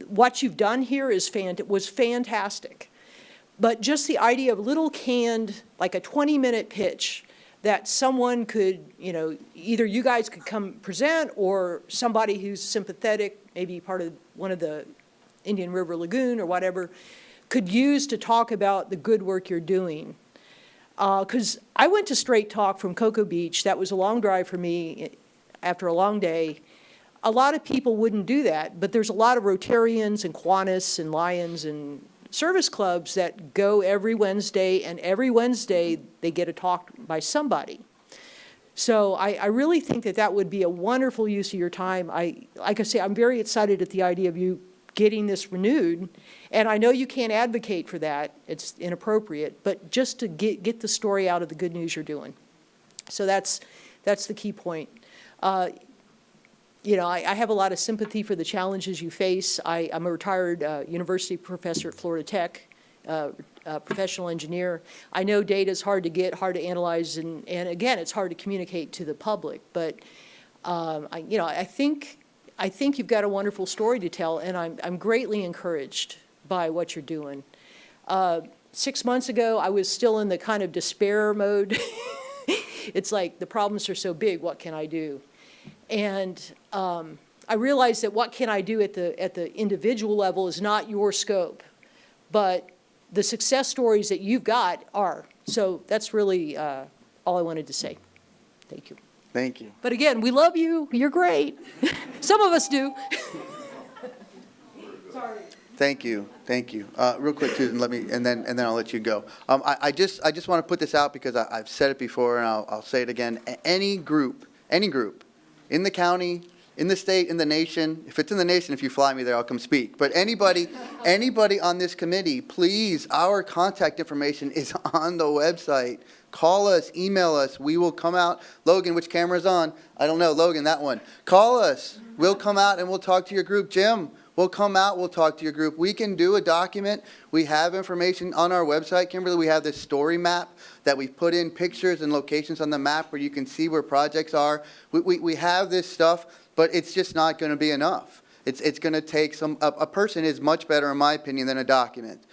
what you've done here was fantastic. But just the idea of little canned, like a 20-minute pitch that someone could, either you guys could come present or somebody who's sympathetic, maybe part of one of the Indian River Lagoon or whatever, could use to talk about the good work you're doing. Because I went to Straight Talk from Cocoa Beach. That was a long drive for me after a long day. A lot of people wouldn't do that, but there's a lot of Rotarians and Kiwanis and Lions and service clubs that go every Wednesday, and every Wednesday they get a talk by somebody. So I really think that would be a wonderful use of your time. Like I say, I'm very excited at the idea of you getting this renewed. And I know you can't advocate for that, it's inappropriate, but just to get the story out of the good news you're doing. So that's the key point. I have a lot of sympathy for the challenges you face. I'm a retired university professor at Florida Tech, professional engineer. I know data is hard to get, hard to analyze, and again, it's hard to communicate to the public, but I think you've got a wonderful story to tell, and I'm greatly encouraged by what you're doing. 6 months ago, I was still in the kind of despair mode. It's like, the problems are so big, what can I do? And I realized that what can I do at the individual level is not your scope, but the success stories that you've got are. So that's really all I wanted to say. Thank you. Thank you. But again, we love you. You're great. Some of us do. Sorry. Thank you. Real quick, Susan, and then I'll let you go. I just want to put this out because I've said it before, and I'll say it again. Any group in the county, in the state, in the nation, if it's in the nation, if you fly me there, I'll come speak. But anybody on this committee, please, our contact information is on the website. Call us, email us. We will come out. Logan, which camera's on? I don't know. Logan, that one. Call us. We'll come out and we'll talk to your group. Jim, we'll come out. We'll talk to your group. We can do a document. We have information on our website, Kimberly. We have this story map that we've put in pictures and locations on the map where you can see where projects are. We have this stuff, but it's just not going to be enough. It's going to take a person is much better, in my opinion, than a document.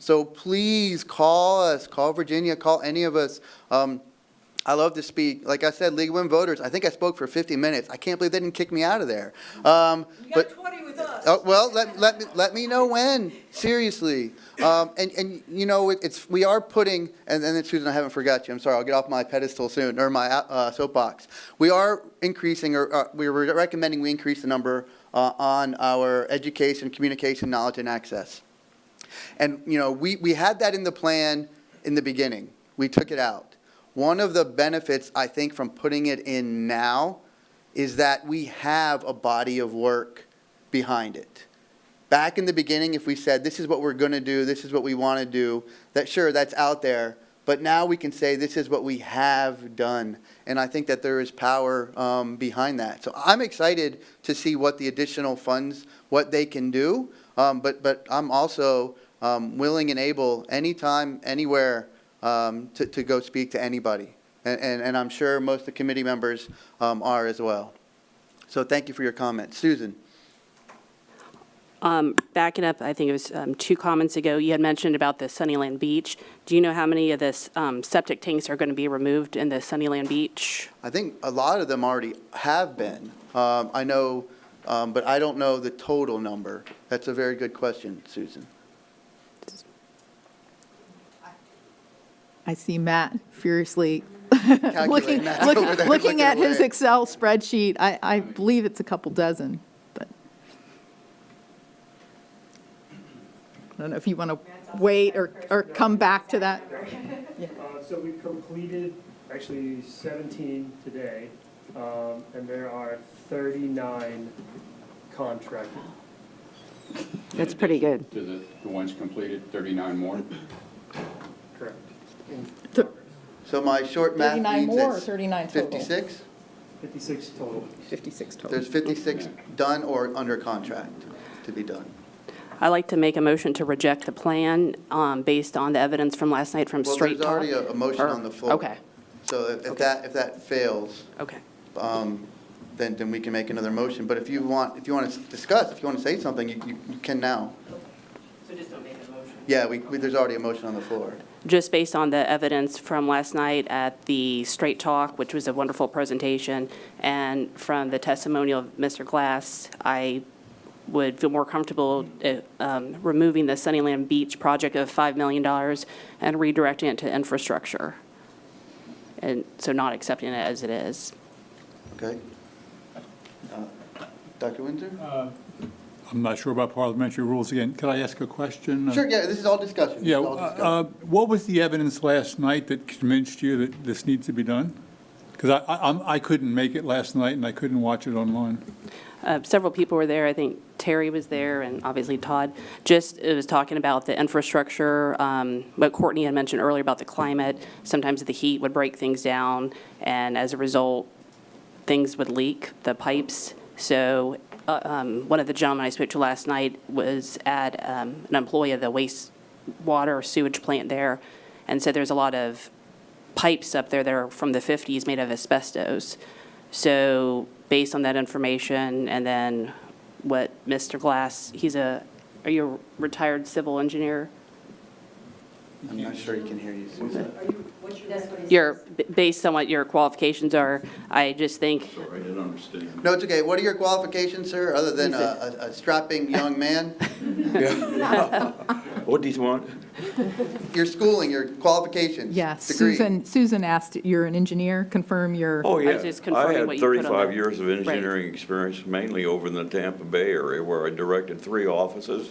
So please call us, call Virginia, call any of us. I love to speak. Like I said, League of Women Voters, I think I spoke for 50 minutes. I can't believe they didn't kick me out of there. You got 20 with us. Well, let me know when, seriously. And you know, we are putting, and then Susan, I haven't forgot you, I'm sorry, I'll get off my pedestal soon, or my soapbox. We are increasing, or we were recommending we increase the number on our education, communication, knowledge, and access. And, you know, we had that in the plan in the beginning. We took it out. One of the benefits, I think, from putting it in now is that we have a body of work behind it. Back in the beginning, if we said, this is what we're going to do, this is what we want to do, that sure, that's out there, but now we can say this is what we have done. And I think that there is power behind that. So I'm excited to see what the additional funds, what they can do, but I'm also willing and able, anytime, anywhere, to go speak to anybody. And I'm sure most of the committee members are as well. So thank you for your comments. Susan? Backing up, I think it was 2 comments ago, you had mentioned about the Sunnyland Beach. Do you know how many of this septic tanks are going to be removed in the Sunnyland Beach? I think a lot of them already have been. I know, but I don't know the total number. That's a very good question, Susan. I see Matt furiously Calculating that over there, looking at his away. Excel spreadsheet. I believe it's a couple dozen, but I don't know if you want to wait or come back to that. So we've completed actually 17 today, and there are 39 contracted. That's pretty good. To the ones completed, 39 more? Correct. So my short math 39 means more or it's 39 total? 56? 56 total. 56 total. There's 56 done or under contract to be done. I'd like to make a motion to reject the plan based on the evidence from last night from Well, Straight there's Talk. already a motion on the floor. Okay, So if that fails, okay. then we can make another motion. But if you want to discuss, if you want to say something, you can now. So just don't make a motion. Yeah, there's already a motion on the floor. Just based on the evidence from last night at the Straight Talk, which was a wonderful presentation, and from the testimonial of Mr. Glass, I would feel more comfortable removing the Sunnyland Beach project of $5 million and redirecting it to infrastructure. And so not accepting it as it is. Okay. Dr. Windsor? I'm not sure about parliamentary rules again. Could I ask a question? Sure, yeah, this is all discussion. This is Yeah, all discussion. what was the evidence last night that convinced you that this needs to be done? Because I couldn't make it last night, and I couldn't watch it online. Several people were there. I think Terry was there, and obviously Todd. It was talking about the infrastructure, what Courtney had mentioned earlier about the climate. Sometimes the heat would break things down, and as a result, things would leak, the pipes. So one of the gentlemen I spoke to last night was at an employee of the wastewater sewage plant there, and said there's a lot of pipes up there that are from the 50s made of asbestos. So based on that information, and then what Mr. Glass, are you a retired civil engineer? I'm not sure he can hear you, Susan. Based on what your qualifications are, I just think, Sorry, I didn't understand. No, it's okay. What are your qualifications, sir, other than a strapping young man? What do you want? Your schooling, your qualifications, Yeah, degree. Susan asked, you're an engineer, confirm your. Oh, yeah. was just confirming what you put on I had 35 there. years of engineering experience, mainly over in the Tampa Bay area, where I directed 3 offices,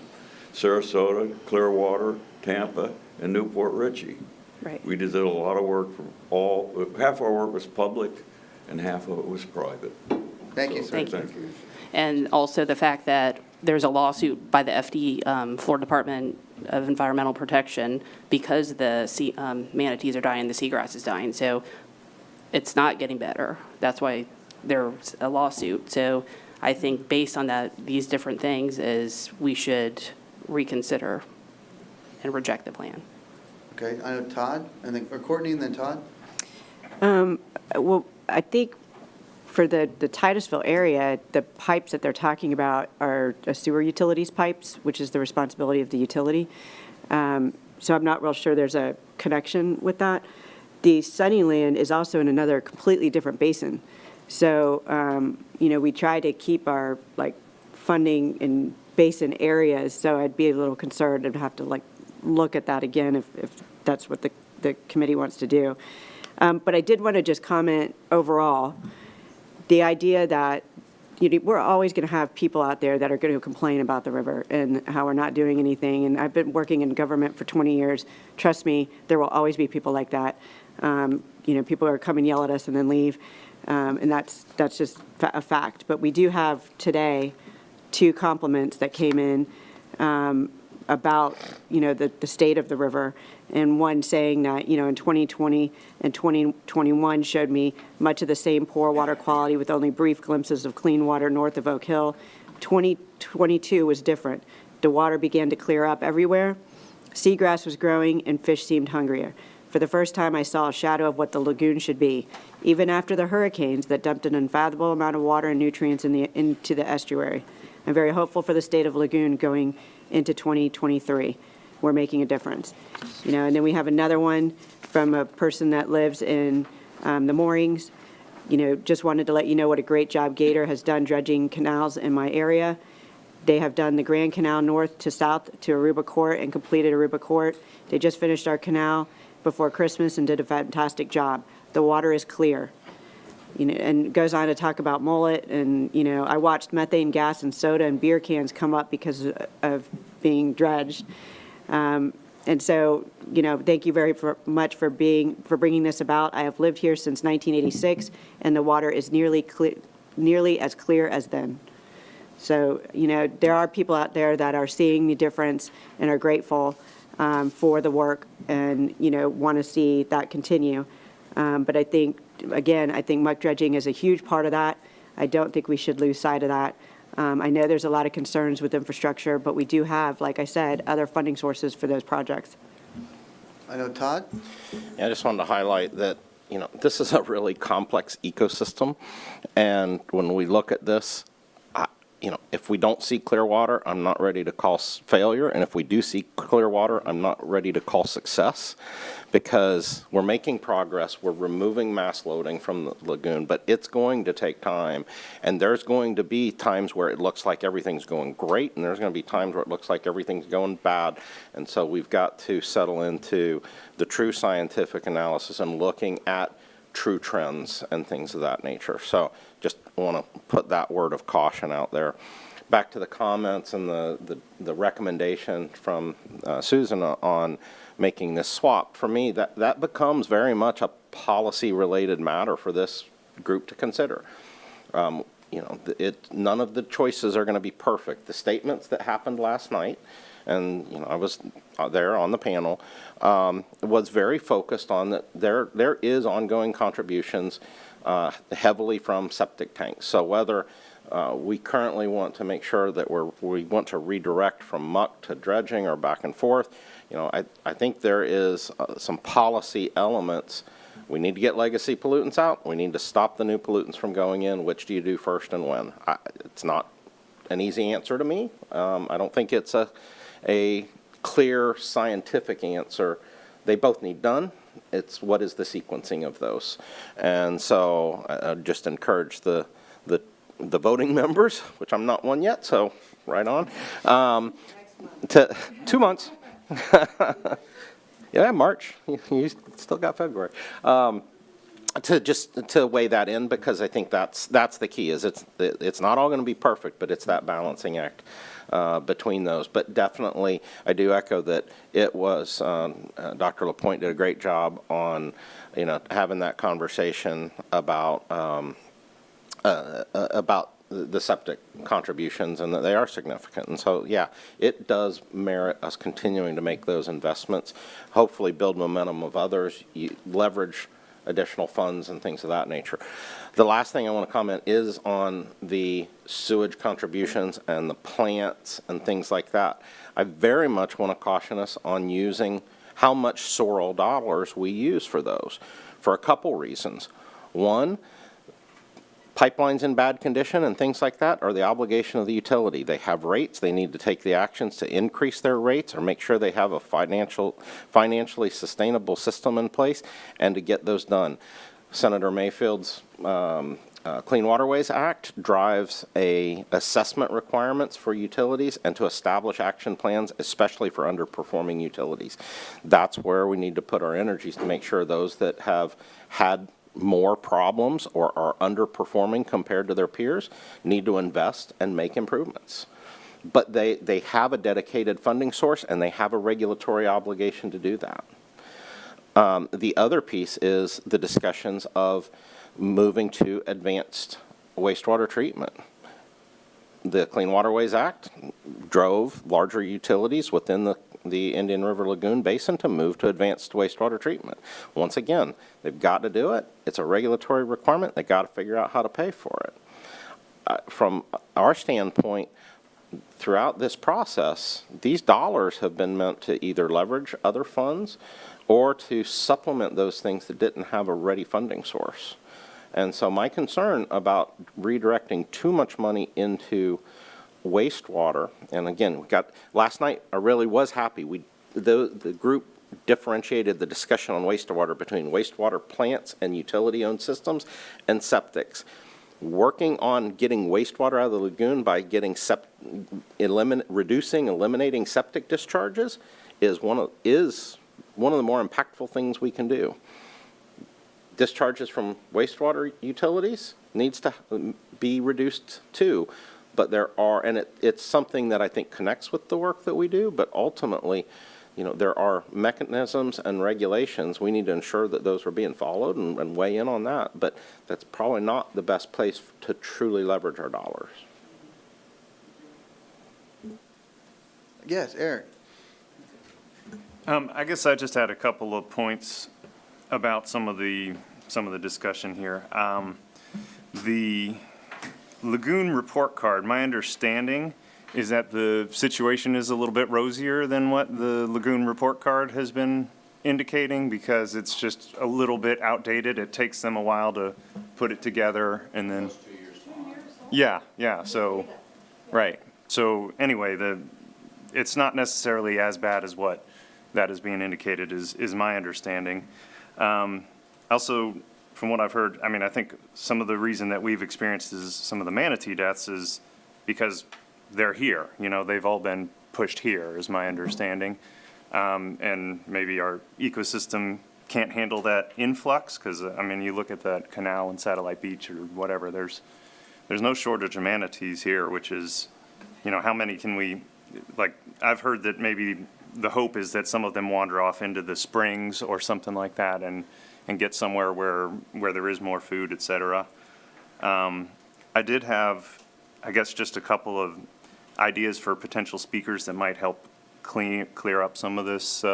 Sarasota, Clearwater, Tampa, and Newport Richey. right. We did a lot of work half our work was public, and half of it was private. Thank you, So, sir. Thank you. And also the fact that there's a lawsuit by the FD, Florida Department of Environmental Protection, because the manatees are dying, the seagrass is dying. So it's not getting better. That's why there's a lawsuit. So I think based on these different things is we should reconsider and reject the plan. Okay, I know Todd, or Courtney, and then Todd. Well, I think for the Titusville area, the pipes that they're talking about are sewer utilities pipes, which is the responsibility of the utility. So I'm not real sure there's a connection with that. The Sunnyland is also in another completely different basin. So, we try to keep our, funding in basin areas, so I'd be a little concerned and have to like look at that again if that's what the committee wants to do. But I did want to just comment overall, the idea that we're always going to have people out there that are going to complain about the river and how we're not doing anything. And I've been working in government for 20 years. Trust me, there will always be people like that. People are come and yell at us and then leave. And that's just a fact. But we do have today 2 compliments that came in about, the state of the river. And one saying that, in 2020 and 2021 showed me much of the same poor water quality with only brief glimpses of clean water north of Oak Hill. 2022 was different. The water began to clear up everywhere. Seagrass was growing and fish seemed hungrier. For the first time, I saw a shadow of what the lagoon should be, even after the hurricanes that dumped an unfathomable amount of water and nutrients into the estuary. I'm very hopeful for the state of Lagoon going into 2023. We're making a difference. And then we have another one from a person that lives in the moorings. Just wanted to let you know what a great job Gator has done dredging canals in my area. They have done the Grand Canal north to south to Aruba Court and completed Aruba Court. They just finished our canal before Christmas and did a fantastic job. The water is clear. And goes on to talk about mullet. And, I watched methane gas and soda and beer cans come up because of being dredged. And so, thank you very much for bringing this about. I have lived here since 1986, and the water is nearly as clear as then. So, there are people out there that are seeing the difference and are grateful for the work and, want to see that continue. But I think muck dredging is a huge part of that. I don't think we should lose sight of that. I know there's a lot of concerns with infrastructure, but we do have, like I said, other funding sources for those projects. I know, Todd? Yeah, I just wanted to highlight that, this is a really complex ecosystem. And when we look at this, if we don't see clear water, I'm not ready to call failure. And if we do see clear water, I'm not ready to call success, because we're making progress. We're removing mass loading from the lagoon, but it's going to take time. And there's going to be times where it looks like everything's going great, and there's going to be times where it looks like everything's going bad. And so we've got to settle into the true scientific analysis and looking at true trends and things of that nature. So just want to put that word of caution out there. Back to the comments and the recommendation from Susan on making this swap. For me, that becomes very much a policy-related matter for this group to consider. None of the choices are going to be perfect. The statements that happened last night, and I was there on the panel, was very focused on that there is ongoing contributions heavily from septic tanks. So whether we currently want to make sure that we want to redirect from muck to dredging or back and forth, I think there is some policy elements. We need to get legacy pollutants out. We need to stop the new pollutants from going in. Which do you do first and when? It's not an easy answer to me. I don't think it's a clear scientific answer. They both need done. It's what is the sequencing of those. And so I just encourage the voting members, which I'm not one yet, so right on, to 2 months. Yeah, March. You still got February. To weigh that in, because I think that's the key. Is it's not all going to be perfect, but it's that balancing act between those. But definitely, I do echo that it was Dr. LaPointe did a great job on having that conversation about the septic contributions, and that they are significant. And so, yeah, it does merit us continuing to make those investments, hopefully build momentum of others, leverage additional funds and things of that nature. The last thing I want to comment is on the sewage contributions and the plants and things like that. I very much want to caution us on using how much SORL dollars we use for those, for a couple reasons. One, pipelines in bad condition and things like that are the obligation of the utility. They have rates. They need to take the actions to increase their rates or make sure they have a financially sustainable system in place and to get those done. Senator Mayfield's Clean Waterways Act drives assessment requirements for utilities and to establish action plans, especially for underperforming utilities. That's where we need to put our energies to make sure those that have had more problems or are underperforming compared to their peers need to invest and make improvements. But they have a dedicated funding source and they have a regulatory obligation to do that. The other piece is the discussions of moving to advanced wastewater treatment. The Clean Waterways Act drove larger utilities within the Indian River Lagoon Basin to move to advanced wastewater treatment. Once again, they've got to do it. It's a regulatory requirement. They've got to figure out how to pay for it. From our standpoint, throughout this process, these dollars have been meant to either leverage other funds or to supplement those things that didn't have a ready funding source. And so my concern about redirecting too much money into wastewater, and again, last night I really was happy. The group differentiated the discussion on wastewater between wastewater plants and utility-owned systems and septics. Working on getting wastewater out of the lagoon by getting eliminating septic discharges is one of the more impactful things we can do. Discharges from wastewater utilities needs to be reduced too, but it's something that I think connects with the work that we do, but ultimately, there are mechanisms and regulations. We need to ensure that those are being followed and weigh in on that, but that's probably not the best place to truly leverage our dollars. Yes, Eric. I guess I just had a couple of points about some of the discussion here. The Lagoon report card, my understanding is that the situation is a little bit rosier than what the Lagoon report card has been indicating, because it's just a little bit outdated. It takes them a while to put it together, and then yeah, so right. So anyway, it's not necessarily as bad as what that is being indicated is my understanding. Also, from what I've heard, I think some of the reason that we've experienced is some of the manatee deaths is because they're here. They've all been pushed here, is my understanding. And maybe our ecosystem can't handle that influx, because, you look at that canal and Satellite Beach or whatever, there's no shortage of manatees here, which is, how many can we, I've heard that maybe the hope is that some of them wander off into the springs or something like that and get somewhere where there is more food, et cetera. I did have, I guess, just a couple of ideas for potential speakers that might help clear up some of this.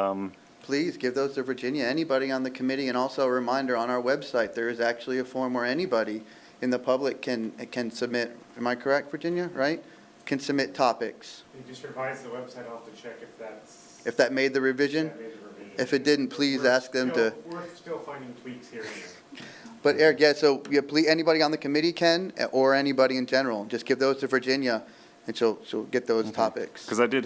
Please give those to Virginia, anybody on the committee, and also a reminder on our website, there is actually a form where anybody in the public can submit, am I correct, Virginia, right? Can submit topics. You just revised the website, I'll have to check if that made the revision. If it didn't, please ask them to. We're still finding tweaks here and there. But Eric, please, anybody on the committee can, or anybody in general, just give those to Virginia, and she'll get those topics. Because I did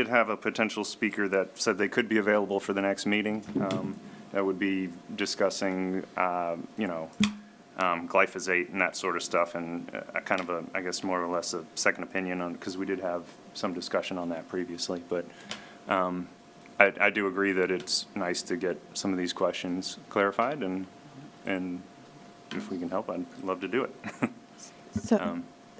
have a potential speaker that said they could be available for the next meeting. That would be discussing, glyphosate and that sort of stuff, and kind of I guess more or less a second opinion on, because we did have some discussion on that previously. But I do agree that it's nice to get some of these questions clarified, and if we can help, I'd love to do it.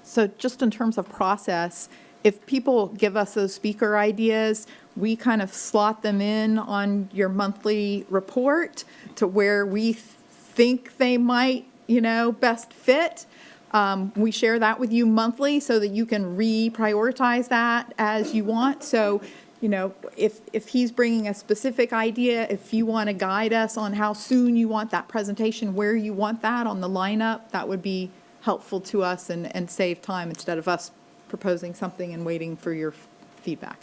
So just in terms of process, if people give us those speaker ideas, we kind of slot them in on your monthly report to where we think they might, best fit. We share that with you monthly so that you can reprioritize that as you want. So, if he's bringing a specific idea, if you want to guide us on how soon you want that presentation, where you want that on the lineup, that would be helpful to us and save time instead of us proposing something and waiting for your feedback.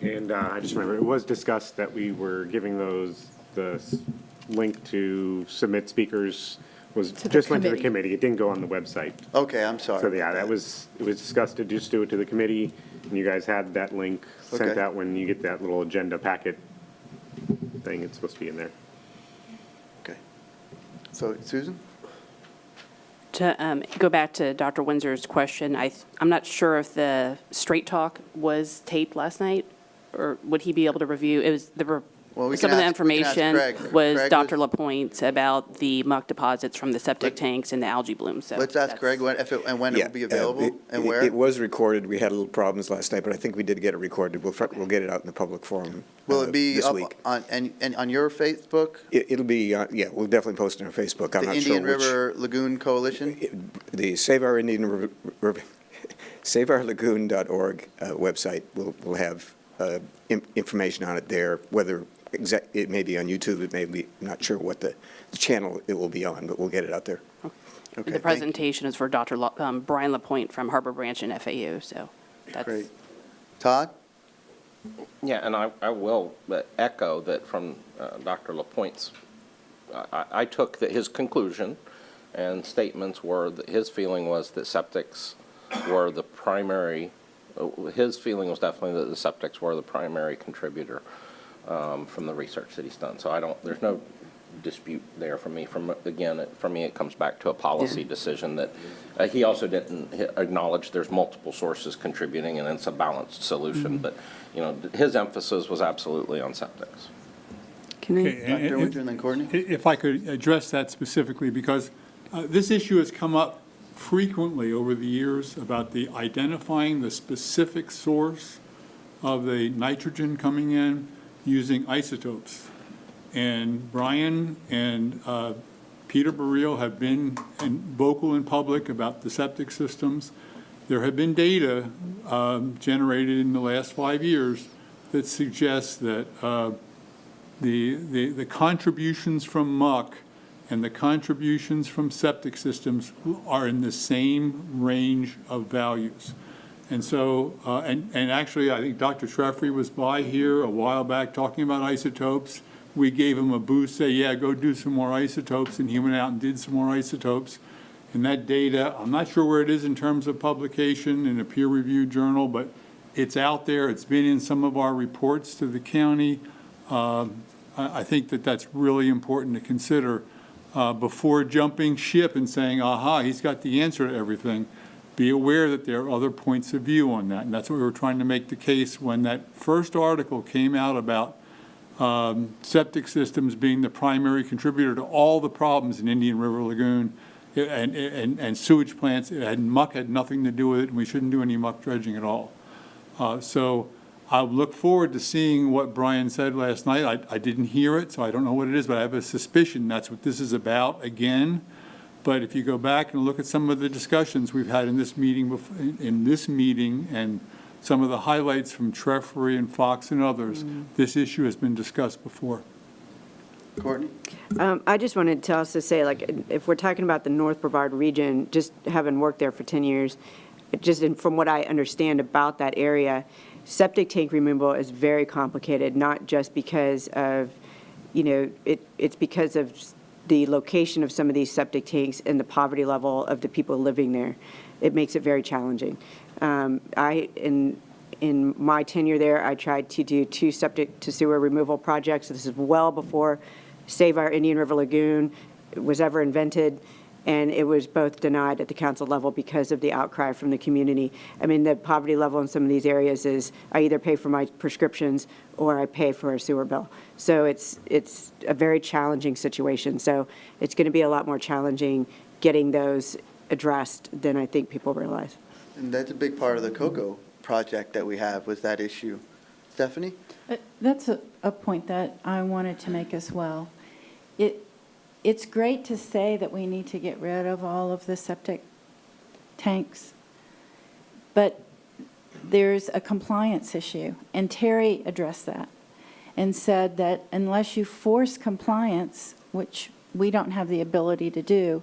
And I just remember it was discussed that we were giving the link to submit speakers went to the committee. It didn't go on the website. Okay, I'm sorry. So yeah, it was discussed to just do it to the committee, and you guys had that link sent out when you get that little agenda packet thing. It's supposed to be in there. Okay. So Susan? To go back to Dr. Windsor's question, I'm not sure if the Straight Talk was taped last night, or would he be able to review? It was Well, we some can of the ask- we can ask information Craig. was Craig Dr. LaPointe about the muck deposits from the septic tanks and the algae bloom. So Let's ask that's- Craig when it will be available and where. It was recorded. We had a little problems last night, but I think we did get it recorded. We'll get it out in the public forum Will it be this up week. and on your Facebook? It'll be, yeah, we'll definitely post it on Facebook. I'm The not sure Indian which. River Lagoon Coalition? The Save Our Indian River, SaveOurLagoon.org website will have information on it there, whether it may be on YouTube, it may be, I'm not sure what the channel it will be on, but we'll get it out there. Okay, The presentation is for Dr. Brian LaPointe from Harbor Branch and FAU, so that's. Great. Todd? Yeah, and I will echo that from Dr. LaPointe's, I took that his conclusion and statements were that his feeling was that septics were the primary, his feeling was definitely that the septics were the primary contributor from the research that he's done. So there's no dispute there for me. For me, it comes back to a policy decision that he also didn't acknowledge there's multiple sources contributing and it's a balanced solution. But, his emphasis was absolutely on septics. Dr. Winter and then Courtney? If I could address that specifically, because this issue has come up frequently over the years about the identifying the specific source of the nitrogen coming in using isotopes. And Brian and Peter Burrell have been vocal in public about the septic systems. There have been data generated in the last 5 years that suggests that the contributions from muck and the contributions from septic systems are in the same range of values. And so, and actually, I think Dr. Treffry was by here a while back talking about isotopes. We gave him a boost, say, yeah, go do some more isotopes, and he went out and did some more isotopes. And that data, I'm not sure where it is in terms of publication in a peer-reviewed journal, but it's out there. It's been in some of our reports to the county. I think that that's really important to consider before jumping ship and saying, aha, he's got the answer to everything. Be aware that there are other points of view on that. And that's what we were trying to make the case when that first article came out about septic systems being the primary contributor to all the problems in Indian River Lagoon and sewage plants. Muck had nothing to do with it, and we shouldn't do any muck dredging at all. So I look forward to seeing what Brian said last night. I didn't hear it, so I don't know what it is, but I have a suspicion that's what this is about again. But if you go back and look at some of the discussions we've had in this meeting, and some of the highlights from Treffry and Fox and others, this issue has been discussed before. Courtney? I just wanted to also say, like, if we're talking about the North Brevard region, just having worked there for 10 years, from what I understand about that area, septic tank removal is very complicated, not just because of, it's because of the location of some of these septic tanks and the poverty level of the people living there. It makes it very challenging. In my tenure there, I tried to do 2 septic to sewer removal projects. This is well before Save Our Indian River Lagoon was ever invented, and it was both denied at the council level because of the outcry from the community. I mean, the poverty level in some of these areas is I either pay for my prescriptions or I pay for a sewer bill. So it's a very challenging situation. So it's going to be a lot more challenging getting those addressed than I think people realize. And that's a big part of the cocoa project that we have, was that issue. Stephanie? That's a point that I wanted to make as well. It's great to say that we need to get rid of all of the septic tanks, but there's a compliance issue, and Terry addressed that and said that unless you force compliance, which we don't have the ability to do,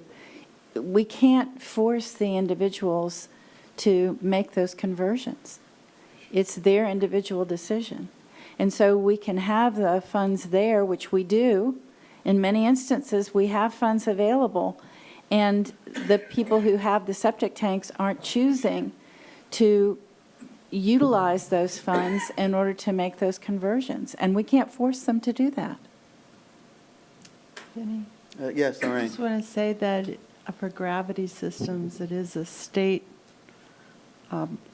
we can't force the individuals to make those conversions. It's their individual decision. And so we can have the funds there, which we do. In many instances, we have funds available, and the people who have the septic tanks aren't choosing to utilize those funds in order to make those conversions, and we can't force them to do that. Yes, Lorraine. I just want to say that for gravity systems, it is a state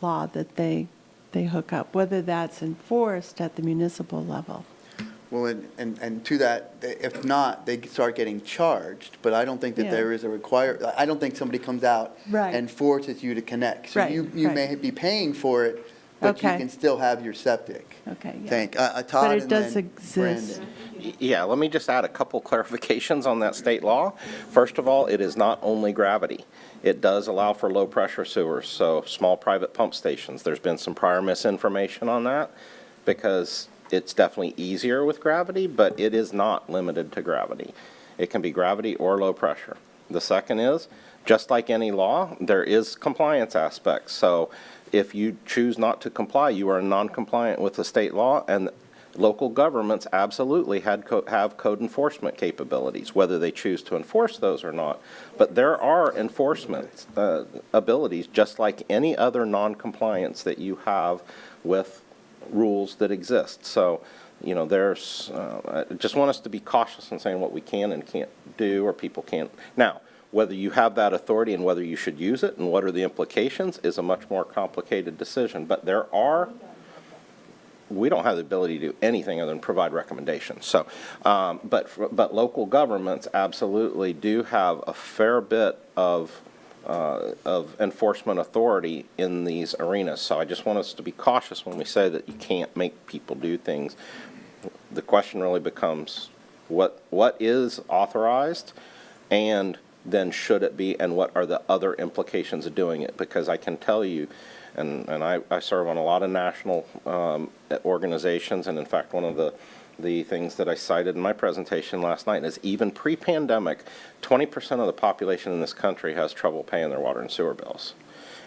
law that they hook up, whether that's enforced at the municipal level. Well, and to that, if not, they start getting charged, but I don't think that Yeah. there is a I don't think somebody comes out Right. and forces you to connect. So Right, you right. may be paying for it, but you Okay. can still have your septic Okay, yeah. tank. Todd But it and does then exist. Brandon. Yeah, let me just add a couple clarifications on that state law. First of all, it is not only gravity. It does allow for low-pressure sewers, so small private pump stations. There's been some prior misinformation on that because it's definitely easier with gravity, but it is not limited to gravity. It can be gravity or low pressure. The second is, just like any law, there is compliance aspects. So if you choose not to comply, you are non-compliant with the state law, and local governments absolutely have code enforcement capabilities, whether they choose to enforce those or not. But there are enforcement abilities, just like any other non-compliance that you have with rules that exist. So, you know, I just want us to be cautious in saying what we can and can't do, or people can't. Now, whether you have that authority and whether you should use it and what are the implications is a much more complicated decision. But we don't have the ability to do anything other than provide recommendations. So, but local governments absolutely do have a fair bit of enforcement authority in these arenas. So I just want us to be cautious when we say that you can't make people do things. The question really becomes what is authorized, and then should it be, and what are the other implications of doing it? Because I can tell you, and I serve on a lot of national organizations, and in fact one of the things that I cited in my presentation last night is even pre-pandemic, 20% of the population in this country has trouble paying their water and sewer bills.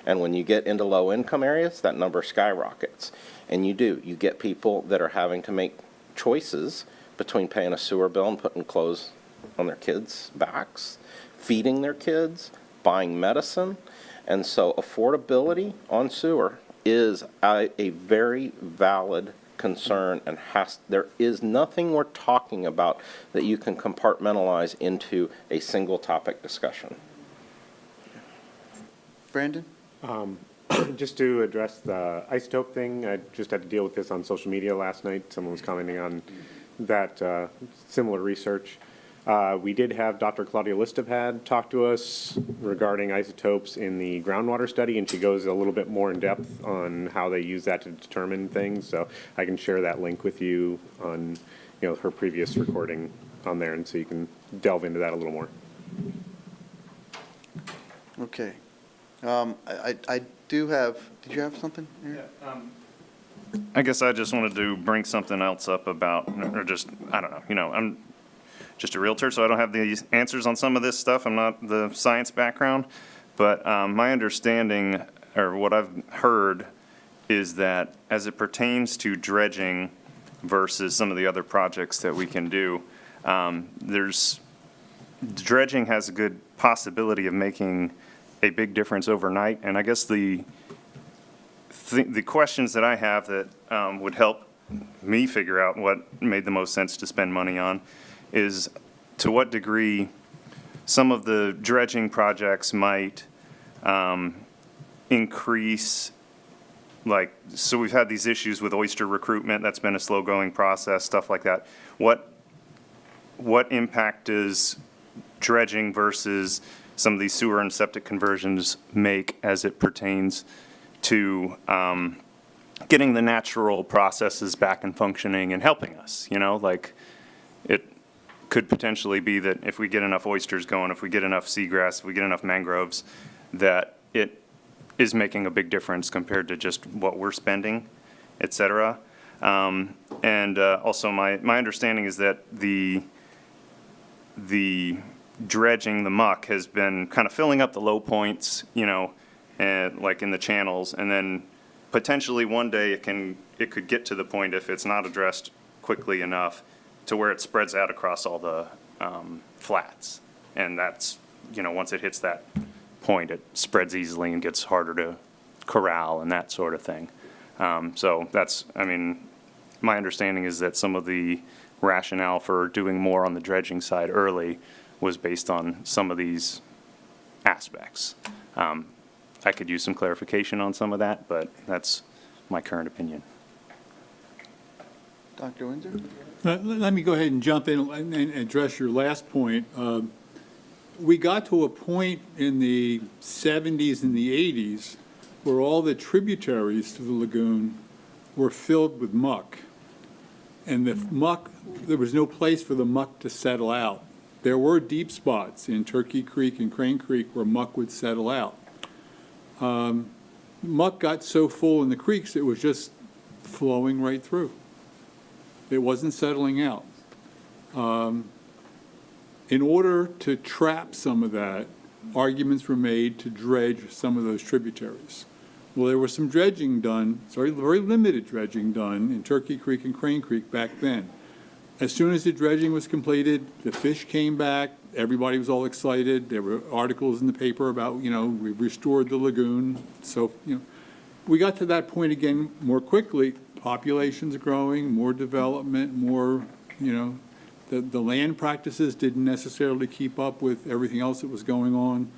And when you get into low-income areas, that number skyrockets. And you get people that are having to make choices between paying a sewer bill and putting clothes on their kids' backs, feeding their kids, buying medicine. And so affordability on sewer is a very valid concern, and there is nothing we're talking about that you can compartmentalize into a single topic discussion. Brandon? Just to address the isotope thing, I just had to deal with this on social media last night. Someone was commenting on that similar research. We did have Dr. Claudia Listapad talk to us regarding isotopes in the groundwater study, and she goes a little bit more in depth on how they use that to determine things. So I can share that link with you on, her previous recording on there, and so you can delve into that a little more. Okay. I do have, did you have something here? Yeah, I guess I just wanted to bring something else up about, or just, I don't know, I'm just a realtor, so I don't have the answers on some of this stuff. I'm not the science background, but my understanding, or what I've heard, is that as it pertains to dredging versus some of the other projects that we can do, dredging has a good possibility of making a big difference overnight. And I guess the questions that I have that would help me figure out what made the most sense to spend money on is to what degree some of the dredging projects might increase, so we've had these issues with oyster recruitment. That's been a slow-going process, stuff like that. What impact does dredging versus some of these sewer and septic conversions make as it pertains to getting the natural processes back and functioning and helping us? It could potentially be that if we get enough oysters going, if we get enough seagrass, if we get enough mangroves, that it is making a big difference compared to just what we're spending, et cetera. And also my understanding is that the dredging, the muck, has been kind of filling up the low points, like in the channels, and then potentially one day it could get to the point, if it's not addressed quickly enough, to where it spreads out across all the flats. And that's, once it hits that point, it spreads easily and gets harder to corral and that sort of thing. So that's, my understanding is that some of the rationale for doing more on the dredging side early was based on some of these aspects. I could use some clarification on some of that, but that's my current opinion. Dr. Windsor? Let me go ahead and jump in and address your last point. We got to a point in the 70s and the 80s where all the tributaries to the lagoon were filled with muck. And the muck, there was no place for the muck to settle out. There were deep spots in Turkey Creek and Crane Creek where muck would settle out. Muck got so full in the creeks, it was just flowing right through. It wasn't settling out. In order to trap some of that, arguments were made to dredge some of those tributaries. Well, there was some dredging done, very limited dredging done in Turkey Creek and Crane Creek back then. As soon as the dredging was completed, the fish came back, everybody was all excited. There were articles in the paper about, we restored the lagoon. So, we got to that point again more quickly. Population's growing, more development, more, the land practices didn't necessarily keep up with everything else that was going on.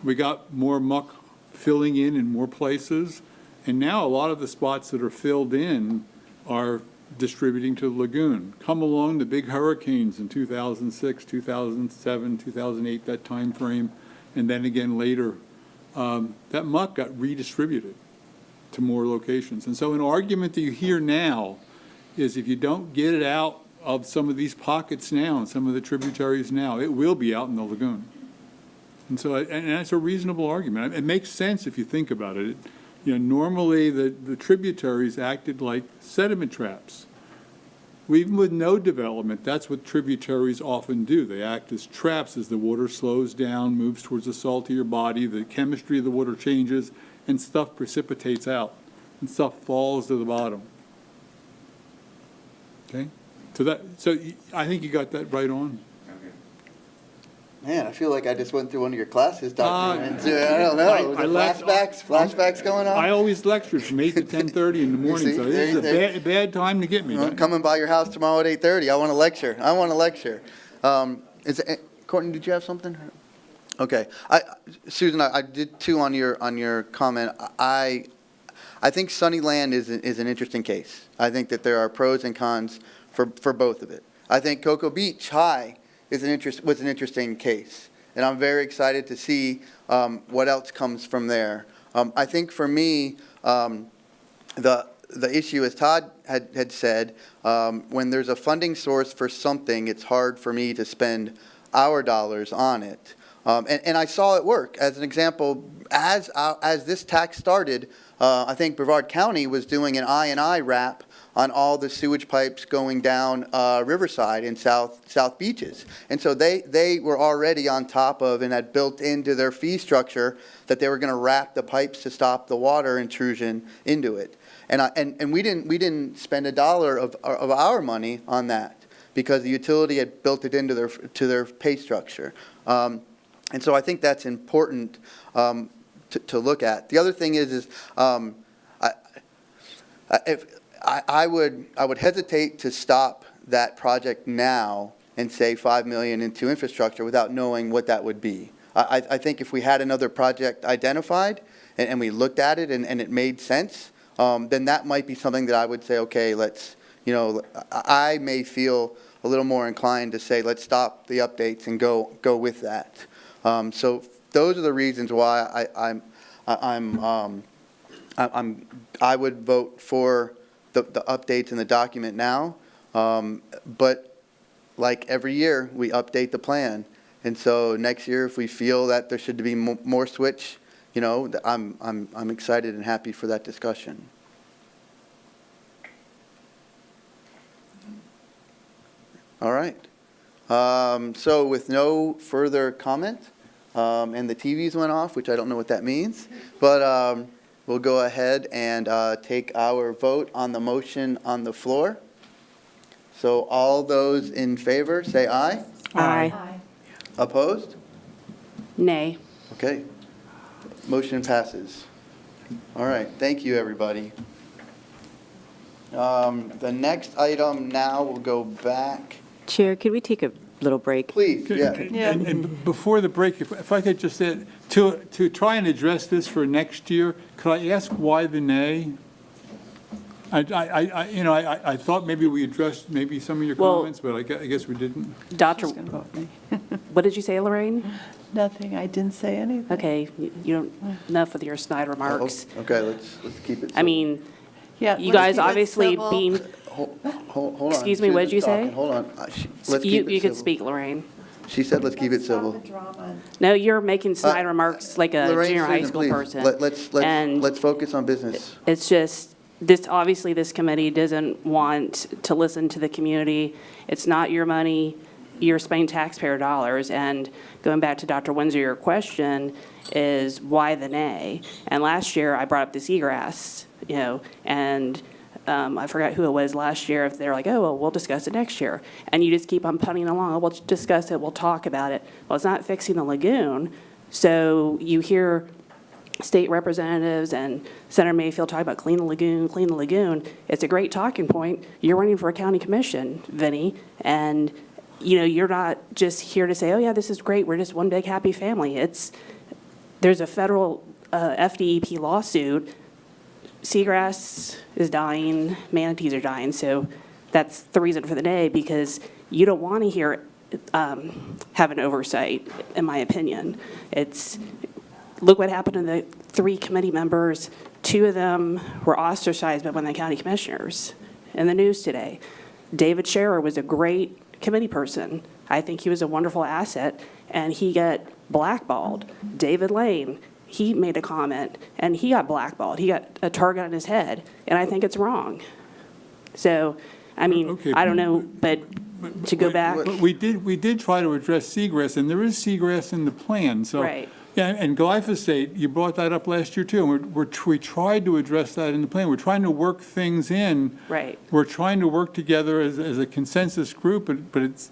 We got more muck filling in more places, and now a lot of the spots that are filled in are distributing to the lagoon. Come along the big hurricanes in 2006, 2007, 2008, that time frame, and then again later, that muck got redistributed to more locations. And so an argument that you hear now is if you don't get it out of some of these pockets now and some of the tributaries now, it will be out in the lagoon. And so, and that's a reasonable argument. It makes sense if you think about it. Normally the tributaries acted like sediment traps. Even with no development, that's what tributaries often do. They act as traps as the water slows down, moves towards the saltier body, the chemistry of the water changes, and stuff precipitates out, and stuff falls to the bottom. Okay? So I think you got that right on. Man, I feel like I just went through one of your classes, Dr. Windsor. I don't know. Flashbacks going on? I always lectured from 8 to 10:30 in the morning, so this is a bad time to get me. I'm coming by your house tomorrow at 8:30. I want to lecture. Courtney, did you have something? Okay. Susan, I did too on your comment. I think Sunnyland is an interesting case. I think that there are pros and cons for both of it. I think Cocoa Beach High was an interesting case, and I'm very excited to see what else comes from there. I think for me, the issue, as Todd had said, when there's a funding source for something, it's hard for me to spend our dollars on it. And I saw it work. As an example, as this tax started, I think Brevard County was doing an I&I wrap on all the sewage pipes going down Riverside and South Beaches. And so they were already on top of and had built into their fee structure that they were going to wrap the pipes to stop the water intrusion into it. And we didn't spend a dollar of our money on that because the utility had built it into their pay structure. And so I think that's important to look at. The other thing is I would hesitate to stop that project now and say $5 million into infrastructure without knowing what that would be. I think if we had another project identified and we looked at it and it made sense, then that might be something that I would say, okay, let's, I may feel a little more inclined to say, let's stop the updates and go with that. So those are the reasons why I would vote for the updates in the document now. But like every year, we update the plan. And so next year, if we feel that there should be more switch, I'm excited and happy for that discussion. All right. So with no further comment, and the TVs went off, which I don't know what that means, but we'll go ahead and take our vote on the motion on the floor. So all those in favor, say aye. Aye. Opposed? Nay. Okay. Motion passes. All right. Thank you, everybody. The next item now will go back. Chair, could we take a little break? Please, yeah. And before the break, if I could just add, to try and address this for next year, could I ask why the nay? I thought maybe we addressed maybe some of your Well- comments, but I guess we didn't. Dr., She's gonna vote nay. what did you say, Lorraine? Nothing, I didn't say anything. Okay, you don't, enough with your snide remarks. Okay, let's keep it. I mean, Yeah, you let's guys keep it obviously civil. being, Hold on. Excuse me, what did you Susan's say? talking. Hold on. Let's you keep it you could civil. speak, Lorraine. She said, let's keep it Let's stop civil. the drama. No, you're making snide remarks like a Lorraine, junior high Susan, school please, person. And let's focus on business. it's just, obviously, this committee doesn't want to listen to the community. It's not your money. You're spending taxpayer dollars. And going back to Dr. Windsor, your question is why the nay? And last year, I brought up the Seagrass, and I forgot who it was last year. If they're like, oh, well, we'll discuss it next year. And you just keep on punting along. Oh, we'll discuss it. We'll talk about it. Well, it's not fixing the lagoon. So you hear state representatives and Senator Mayfield talk about clean the lagoon, clean the lagoon. It's a great talking point. You're running for a county commission, Vinny, and you're not just here to say, oh yeah, this is great. We're just one big happy family. There's a federal FDEP lawsuit. Seagrass is dying, manatees are dying. So that's the reason for the day, because you don't want to hear have an oversight, in my opinion. Look what happened to the 3 committee members. 2 of them were ostracized by one of the county commissioners in the news today. David Scherer was a great committee person. I think he was a wonderful asset, and he got blackballed. David Lane, he made a comment, and he got blackballed. He got a target on his head, and I think it's wrong. So, I mean, Okay. I don't know, but to go back. But we did try to address seagrass, and there is seagrass in the plan, so. Right. Yeah, and glyphosate, you brought that up last year too, and we tried to address that in the plan. We're trying to work things in. Right. We're trying to work together as a consensus group, but it's,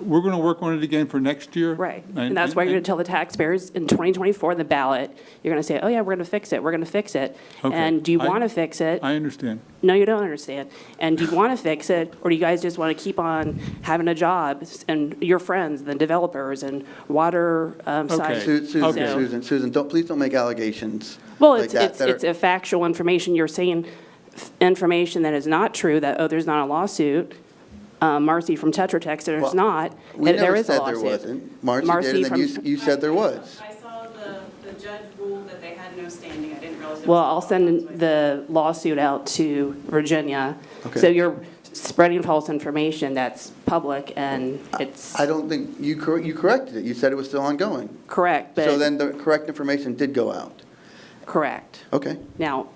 we're going to work on it again for next year. Right, and that's why you're going to tell the taxpayers in 2024, the ballot, you're going to say, oh yeah, we're going to fix it, we're going to fix it. Okay. And do you want to fix it? I understand. No, you don't understand. And do you want to fix it, or do you guys just want to keep on having a job and your friends, the developers and water side? Susan, please don't make allegations Well, like that. it's a factual information. You're saying information that is not true, that, oh, there's not a lawsuit. Marcy from Tetra texted, there's not. We There never is a said there lawsuit. wasn't. Marcy did, and then you said there was. I saw the judge ruled that they had no standing. I didn't realize. Well, I'll send the lawsuit out to Virginia. Okay. So you're spreading false information that's public, and it's I don't think, you corrected it. You said it was still ongoing. correct, but. So then the correct information did go out. Correct. Okay. Now,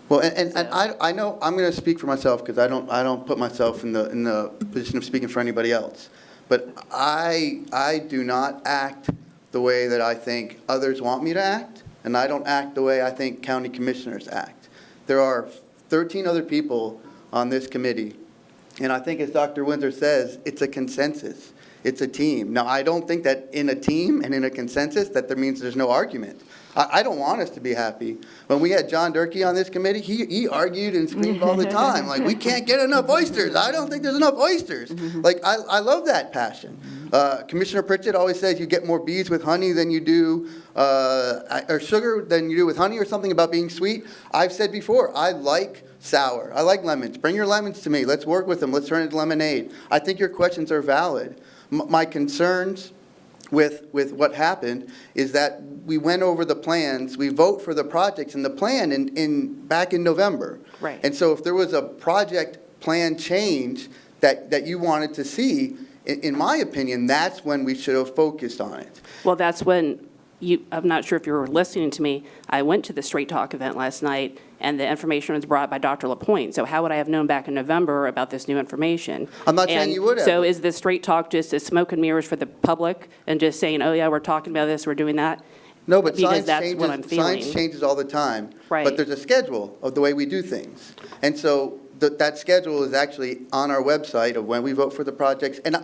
Well, and I know, I'm going to speak for myself because I don't put myself in the position of speaking for anybody else. But I do not act the way that I think others want me to act, and I don't act the way I think county commissioners act. There are 13 other people on this committee, and I think as Dr. Windsor says, it's a consensus. It's a team. Now, I don't think that in a team and in a consensus that means there's no argument. I don't want us to be happy. When we had John Durkee on this committee, he argued and screamed all the time, like, we can't get enough oysters. I don't think there's enough oysters. Like, I love that passion. Commissioner Pritchett always says you get more bees with honey than you do, or sugar than you do with honey, or something about being sweet. I've said before, I like sour. I like lemons. Bring your lemons to me. Let's work with them. Let's turn it into lemonade. I think your questions are valid. My concerns with what happened is that we went over the plans, we vote for the projects in the plan back in November. Right. And so if there was a project plan change that you wanted to see, in my opinion, that's when we should have focused on it. well, that's when I'm not sure if you were listening to me. I went to the Straight Talk event last night, and the information was brought by Dr. LaPointe. So how would I have known back in November about this new information? I'm not saying And you would have. So is the Straight Talk just a smoke and mirrors for the public and just saying, oh yeah, we're talking about this, we're doing that? No, but Because science that's what I'm feeling. changes all the time. Right. But there's a schedule of the way we do things. And so that schedule is actually on our website of when we vote for the projects. And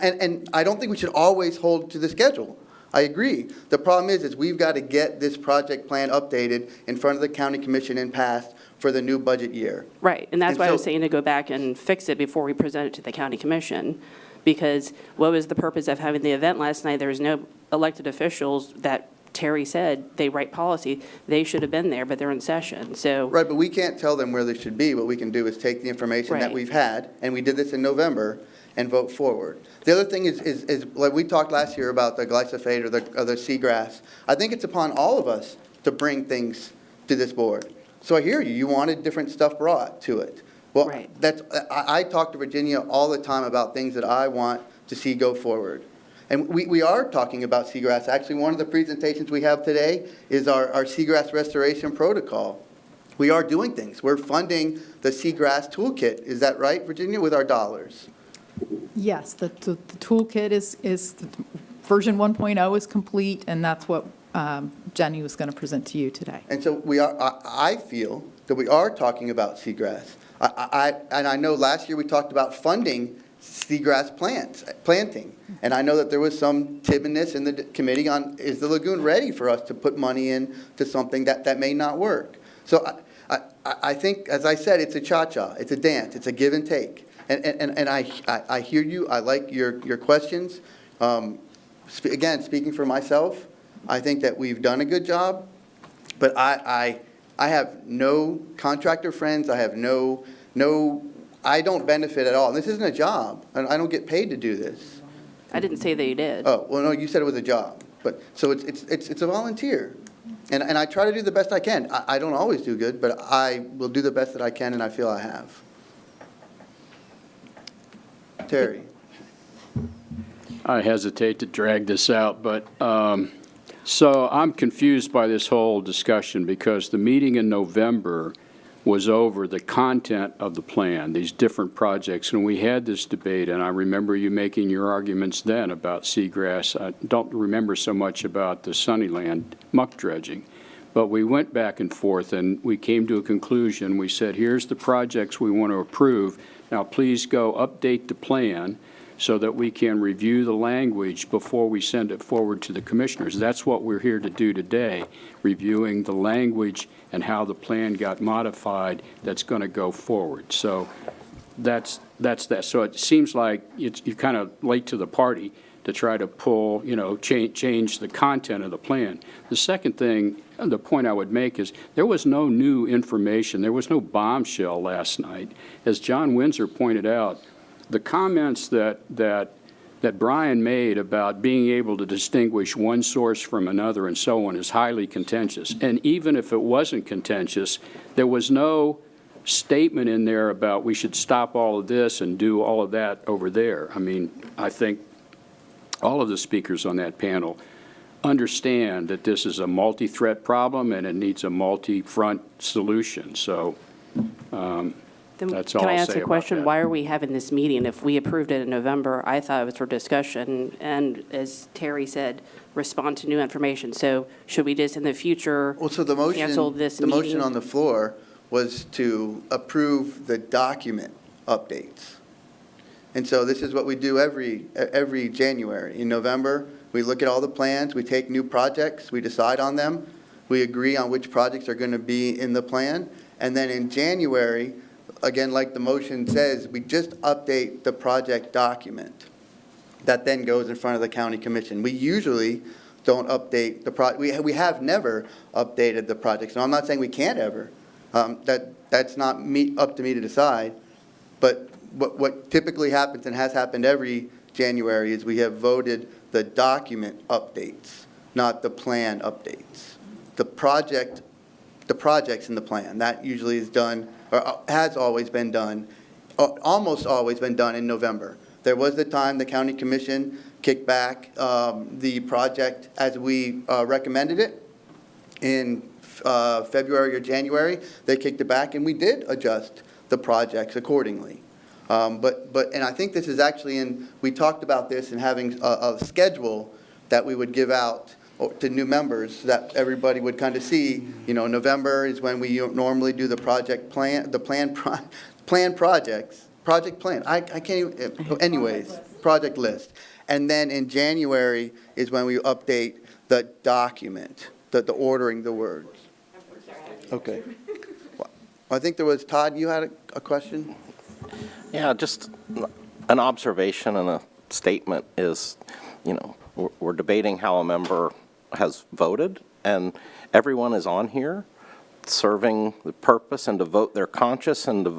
I don't think we should always hold to the schedule. I agree. The problem is we've got to get this project plan updated in front of the county commission and passed for the new budget year. Right, and that's And why I was so- saying to go back and fix it before we present it to the county commission. Because what was the purpose of having the event last night? There was no elected officials that Terry said they write policy. They should have been there, but they're in session, so. Right, but we can't tell them where they should be. What we can do is take the information that Right. we've had, and we did this in November, and vote forward. The other thing is like we talked last year about the glyphosate or the seagrass. I think it's upon all of us to bring things to this board. So I hear you. You wanted different stuff brought to it. Well, Right. I talk to Virginia all the time about things that I want to see go forward. And we are talking about seagrass. Actually, one of the presentations we have today is our seagrass restoration protocol. We are doing things. We're funding the seagrass toolkit. Is that right, Virginia, with our dollars? Yes, the toolkit is, version 1.0 is complete, and that's what Jenny was going to present to you today. And so I feel that we are talking about seagrass. And I know last year we talked about funding seagrass planting. And I know that there was some timidness in the committee on, is the lagoon ready for us to put money in to something that may not work? So I think, as I said, it's a cha-cha, it's a dance, it's a give and take. And I hear you, I like your questions. Again, speaking for myself, I think that we've done a good job, but I have no contractor friends, I have I don't benefit at all. And this isn't a job, and I don't get paid to do this. I didn't say that you did. Oh, well, no, you said it was a job, but, so it's a volunteer. And I try to do the best I can. I don't always do good, but I will do the best that I can, and I feel I have. Terry. I hesitate to drag this out, but, so I'm confused by this whole discussion because the meeting in November was over the content of the plan, these different projects, and we had this debate, and I remember you making your arguments then about seagrass. I don't remember so much about the Sunnyland muck dredging, but we went back and forth, and we came to a conclusion. We said, here's the projects we want to approve. Now, please go update the plan so that we can review the language before we send it forward to the commissioners. That's what we're here to do today, reviewing the language and how the plan got modified that's going to go forward. So that's that. So it seems like you're kind of late to the party to try to pull, change the content of the plan. The second thing, the point I would make is there was no new information. There was no bombshell last night. As John Windsor pointed out, the comments that Brian made about being able to distinguish one source from another and so on is highly contentious. And even if it wasn't contentious, there was no statement in there about we should stop all of this and do all of that over there. I mean, I think all of the speakers on that panel understand that this is a multi-threat problem and it needs a multi-front solution. So that's all Can I I'll ask say a about question? that. Why are we having this meeting? If we approved it in November, I thought it was for discussion, and as Terry said, respond to new information. So should we just in the future Well, so the cancel this motion meeting? on the floor was to approve the document updates. And so this is what we do every January. In November, we look at all the plans, we take new projects, we decide on them, we agree on which projects are going to be in the plan, and then in January, again, like the motion says, we just update the project document that then goes in front of the county commission. We usually don't update the we have never updated the projects. Now, I'm not saying we can't ever. That's not up to me to decide. But what typically happens and has happened every January is we have voted the document updates, not the plan updates. The projects in the plan, that usually is done, or has always been done, almost always been done in November. There was the time the county commission kicked back the project as we recommended it in February or January. They kicked it back, and we did adjust the projects accordingly. And I think this is actually we talked about this and having a schedule that we would give out to new members so that everybody would kind of see, November is when we normally do the project plan, project plan. I can't even, anyways, project list. And then in January is when we update the document, the ordering the words. Okay. Well, I think there was, Todd, you had a question? Yeah, just an observation and a statement is, you know, we're debating how a member has voted, and everyone is on here serving the purpose and to vote their conscience and to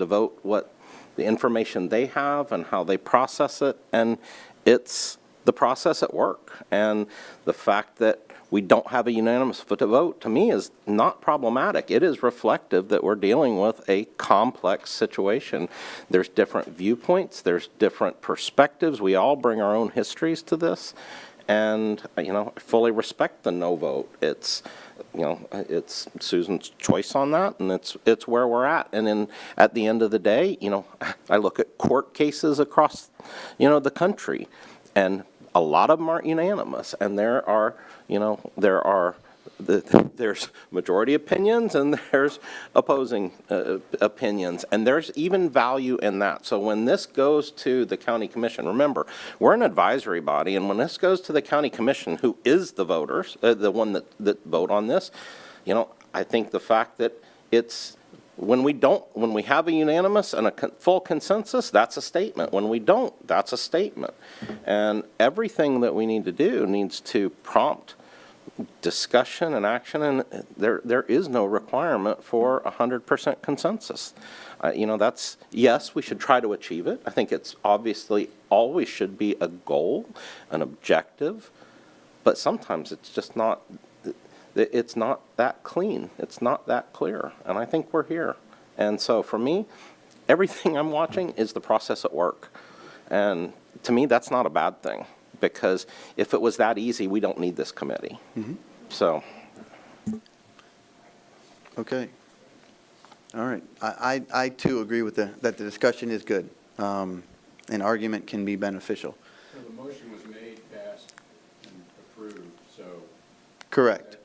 vote what the information they have and how they process it, and it's the process at work. And the fact that we don't have a unanimous vote, to me, is not problematic. It is reflective that we're dealing with a complex situation. There's different viewpoints, there's different perspectives. We all bring our own histories to this, and, you know, I fully respect the no vote. It's, you know, it's Susan's choice on that, and it's where we're at. And then at the end of the day, you know, I look at court cases across, you know, the country, and a lot of them are unanimous, and there are, you know, there's majority opinions and there's opposing opinions, and there's even value in that. So when this goes to the county commission, remember, we're an advisory body, and when this goes to the county commission, who is the voters, the one that vote on this, you know, I think the fact that it's, when we have a unanimous and a full consensus, that's a statement. When we don't, that's a statement. And everything that we need to do needs to prompt discussion and action, and there is no requirement for 100% consensus. You know, that's, yes, we should try to achieve it. I think it's obviously always should be a goal, an objective, but sometimes it's just not. It's not that clean. It's not that clear. And I think we're here. And so for me, everything I'm watching is the process at work. And to me, that's not a bad thing, because if it was that easy, we don't need this committee. Mm-hmm. So. Okay. All right. I too agree with that the discussion is good. An argument can be beneficial. So the motion was made, passed, and approved, so. Correct.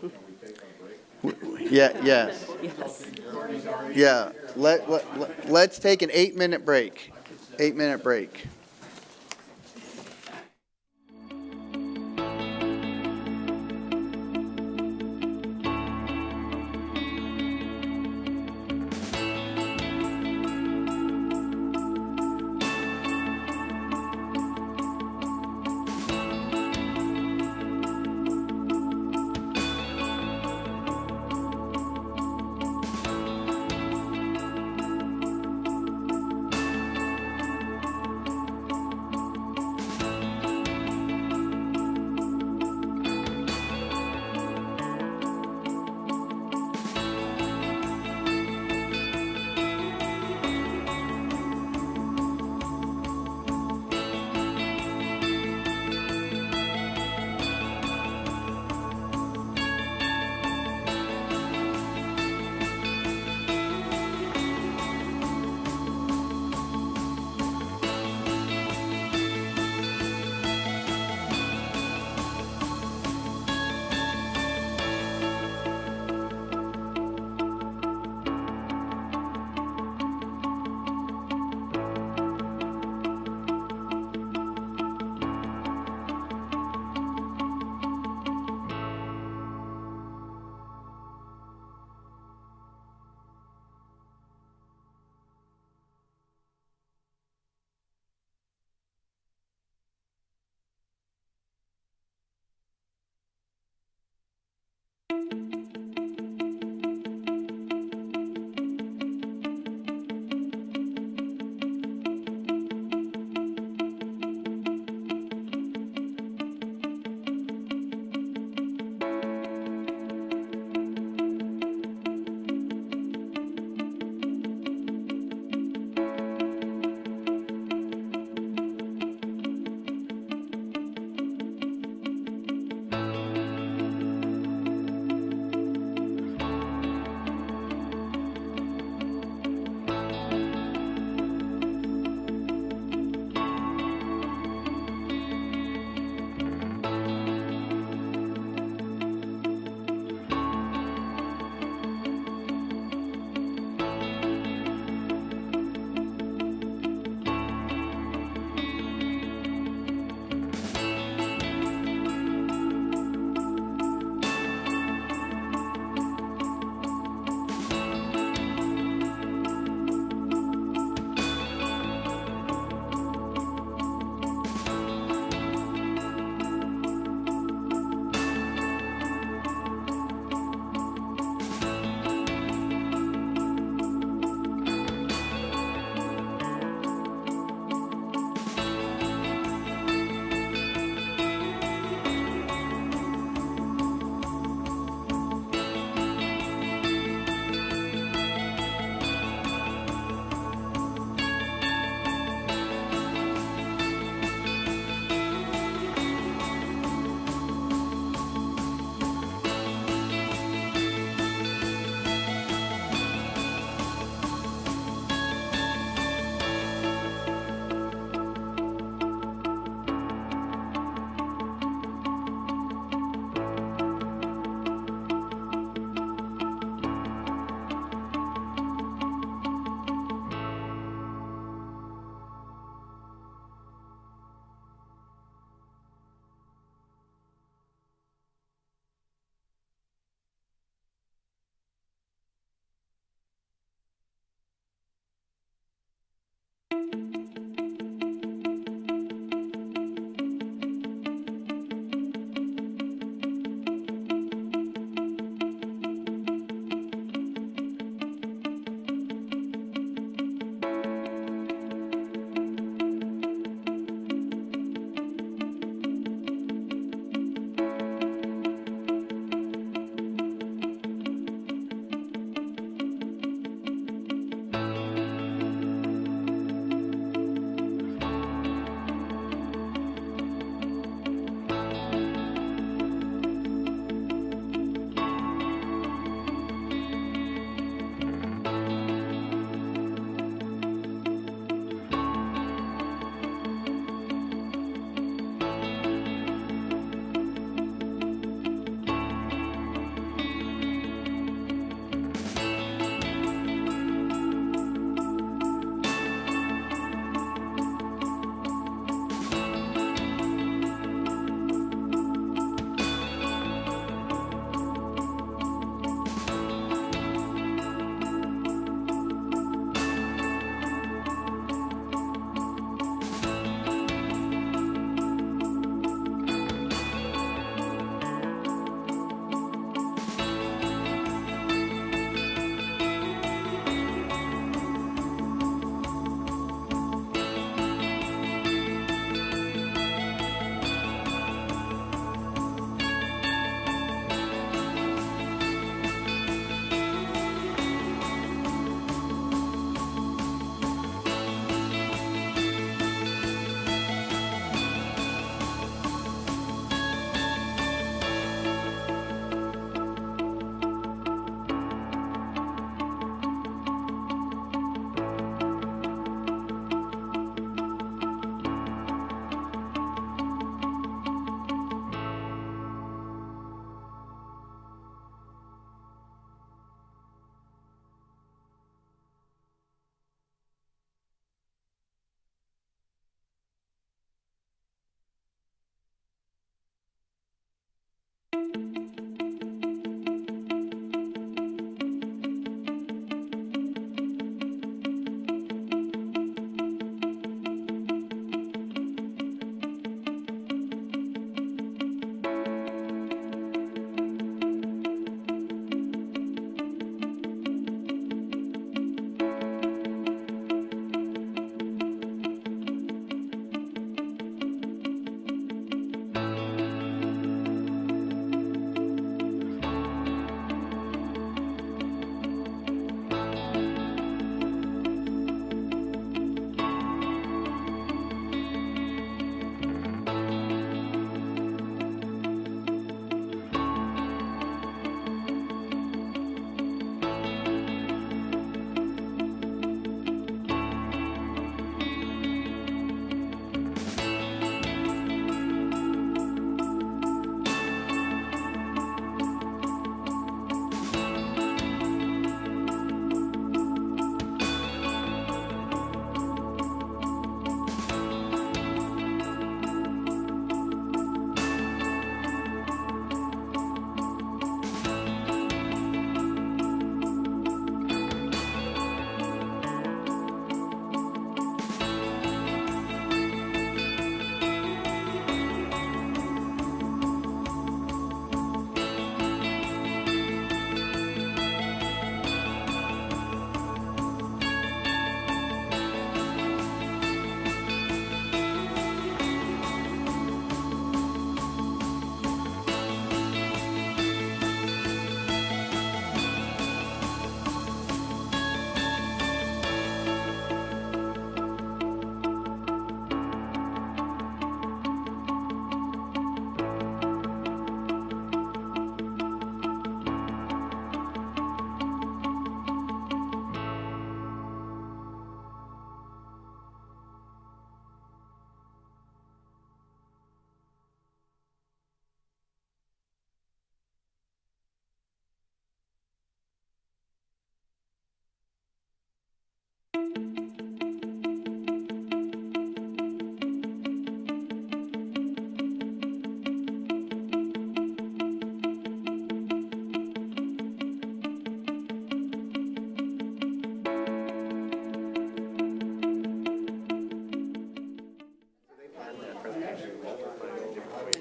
So can we take a break? Yeah, yes. Yeah, let's take an 8-minute break. 8-minute break.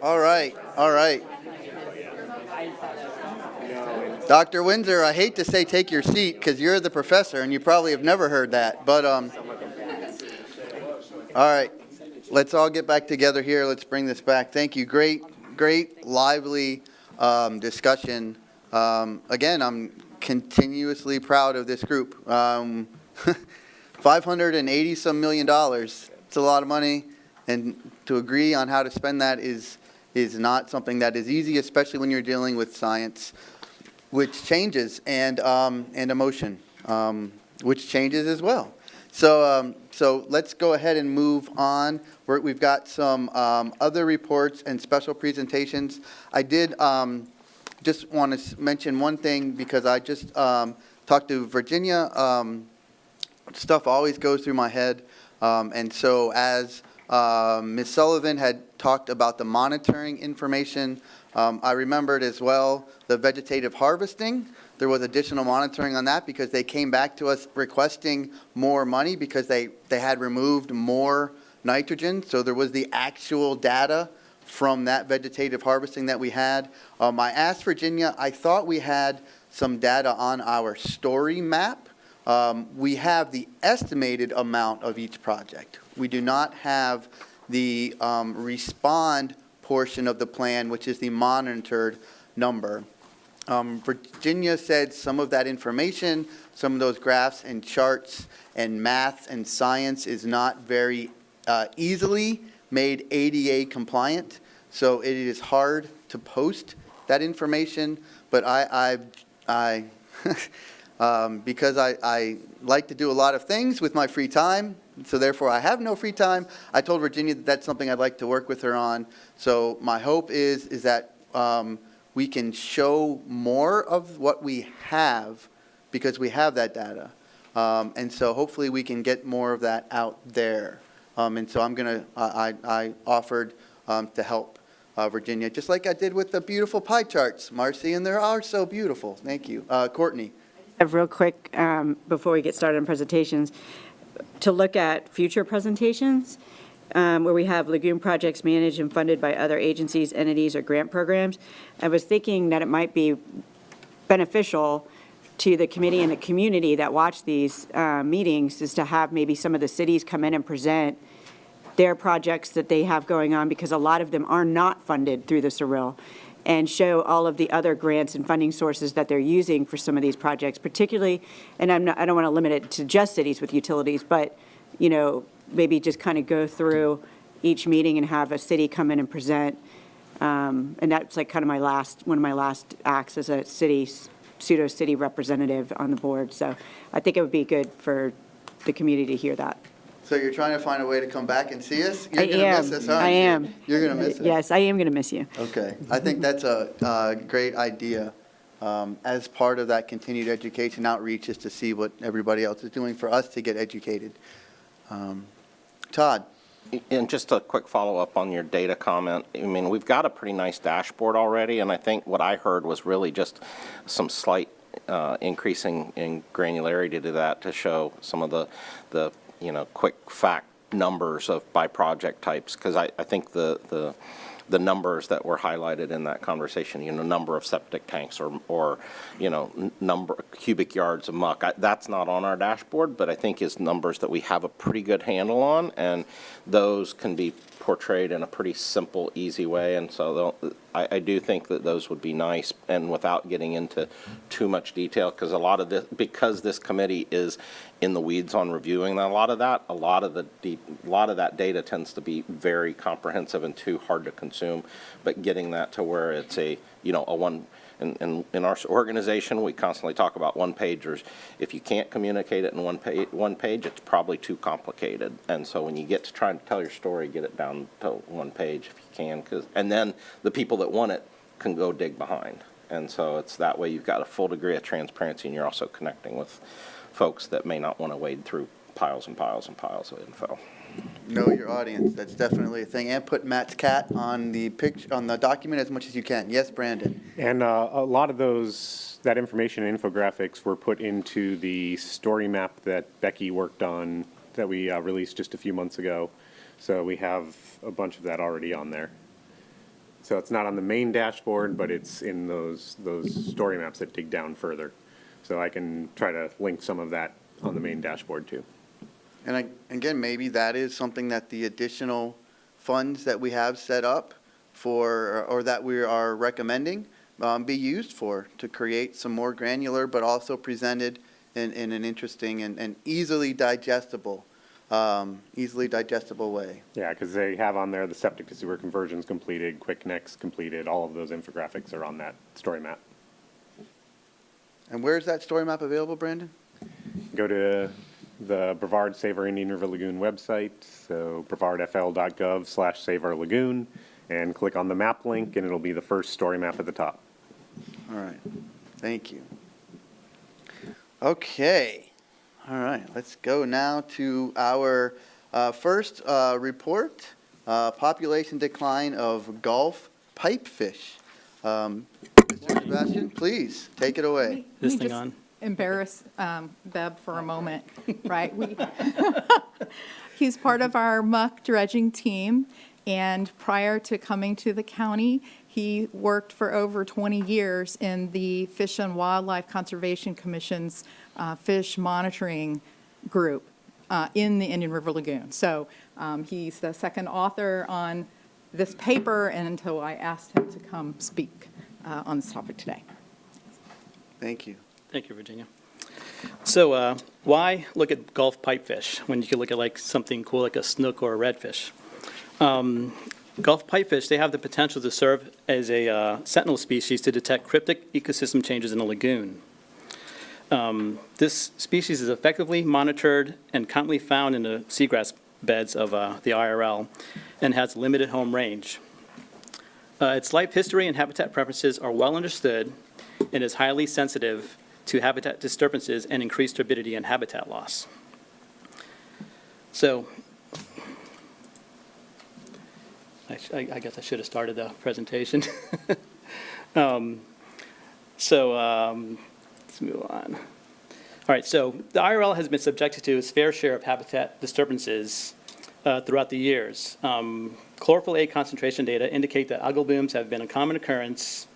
All right, all right. Dr. Windsor, I hate to say take your seat because you're the professor and you probably have never heard that, but all right, let's all get back together here. Let's bring this back. Thank you. Great, lively discussion. Again, I'm continuously proud of this group. $580-some million. It's a lot of money, and to agree on how to spend that is not something that is easy, especially when you're dealing with science, which changes, and emotion, which changes as well. So let's go ahead and move on. We've got some other reports and special presentations. I did just want to mention one thing because I just talked to Virginia. Stuff always goes through my head. And so as Ms. Sullivan had talked about the monitoring information, I remembered as well the vegetative harvesting. There was additional monitoring on that because they came back to us requesting more money because they had removed more nitrogen. So there was the actual data from that vegetative harvesting that we had. I asked Virginia, I thought we had some data on our story map. We have the estimated amount of each project. We do not have the respond portion of the plan, which is the monitored number. Virginia said some of that information, some of those graphs and charts and math and science is not very easily made ADA compliant, so it is hard to post that information, but because I like to do a lot of things with my free time, so therefore I have no free time, I told Virginia that that's something I'd like to work with her on. So my hope is that we can show more of what we have because we have that data. And so hopefully we can get more of that out there. And so I offered to help Virginia, just like I did with the beautiful pie charts, Marcy, and they are so beautiful. Thank you. Courtney. Real quick, before we get started on presentations, to look at future presentations where we have lagoon projects managed and funded by other agencies, entities, or grant programs. I was thinking that it might be beneficial to the committee and the community that watch these meetings is to have maybe some of the cities come in and present their projects that they have going on, because a lot of them are not funded through the SORIL, and show all of the other grants and funding sources that they're using for some of these projects, particularly, and I don't want to limit it to just cities with utilities, but, you know, maybe just kind of go through each meeting and have a city come in and present. And that's like kind of one of my last acts as a pseudo-city representative on the board. So I think it would be good for the community to hear that. So you're trying to find a way to come back and see us? You're going to miss us, aren't you? I am. You're going to miss us? Yes, I am going to miss you. Okay. I think that's a great idea. As part of that continued education outreach is to see what everybody else is doing for us to get educated. Todd. And just a quick follow-up on your data comment. I mean, we've got a pretty nice dashboard already, and I think what I heard was really just some slight increasing in granularity to that to show some of the quick fact numbers by project types, because I think the numbers that were highlighted in that conversation, number of septic tanks or number of cubic yards of muck, that's not on our dashboard, but I think is numbers that we have a pretty good handle on, and those can be portrayed in a pretty simple, easy way, and so I do think that those would be nice, and without getting into too much detail, because this committee is in the weeds on reviewing a lot of that data tends to be very comprehensive and too hard to consume, but getting that to where it's a one. In our organization, we constantly talk about one-pagers. If you can't communicate it in one page, it's probably too complicated. And so when you get to try to tell your story, get it down to one page if you can, and then the people that want it can go dig behind. And so it's that way you've got a full degree of transparency, and you're also connecting with folks that may not want to wade through piles and piles and piles of info. Know your audience. That's definitely a thing. And put Matt's cat on the picture, on the document as much as you can. Yes, Brandon. And a lot of that information and infographics were put into the story map that Becky worked on that we released just a few months ago. So we have a bunch of that already on there. So it's not on the main dashboard, but it's in those story maps that dig down further. So I can try to link some of that on the main dashboard too. And again, maybe that is something that the additional funds that we have set up for, or that we are recommending, be used for, to create some more granular, but also presented in an interesting and easily digestible way. Yeah, because they have on there the septic to sewer conversions completed, quick connects completed, all of those infographics are on that story map. And where is that story map available, Brandon? Go to the Brevard Save Our Indian River Lagoon website, so brevardfl.gov/Save Our Lagoon, and click on the map link, and it'll be the first story map at the top. All right, thank you. Okay, all right, let's go now to our first report, population decline of Gulf pipefish. Mr. Sebastian, please, take it away. This thing on? Embarrass Beb for a moment, right? He's part of our muck dredging team, and prior to coming to the county, he worked for over 20 years in the Fish and Wildlife Conservation Commission's fish monitoring group in the Indian River Lagoon. So he's the second author on this paper, and until I asked him to come speak on this topic today. Thank you. Thank you, Virginia. So why look at Gulf pipefish when you could look at like something cool like a snook or a redfish? Gulf pipefish, they have the potential to serve as a sentinel species to detect cryptic ecosystem changes in a lagoon. This species is effectively monitored and commonly found in the seagrass beds of the IRL and has limited home range. Its life history and habitat preferences are well understood and is highly sensitive to habitat disturbances and increased turbidity and habitat loss. So, I guess I should have started the presentation. Let's move on. All right, so the IRL has been subjected to its fair share of habitat disturbances throughout the years. Chlorophyll A concentration data indicate that algal blooms have been a common occurrence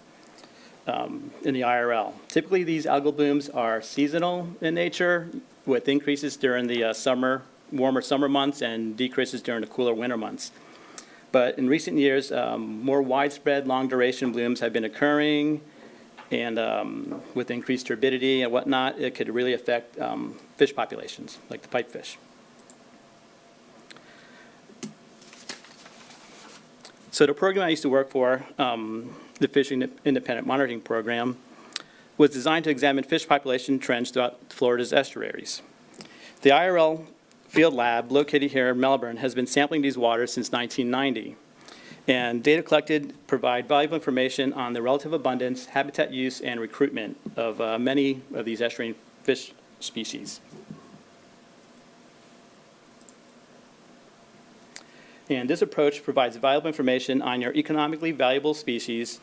in the IRL. Typically, these algal blooms are seasonal in nature, with increases during the warmer summer months and decreases during the cooler winter months. But in recent years, more widespread long-duration blooms have been occurring, and with increased turbidity and whatnot, it could really affect fish populations, like the pipefish. So the program I used to work for, the Fishing Independent Monitoring Program, was designed to examine fish population trends throughout Florida's estuaries. The IRL Field Lab, located here in Melbourne, has been sampling these waters since 1990. And data collected provide valuable information on the relative abundance, habitat use, and recruitment of many of these estuarine fish species. And this approach provides valuable information on your economically valuable species,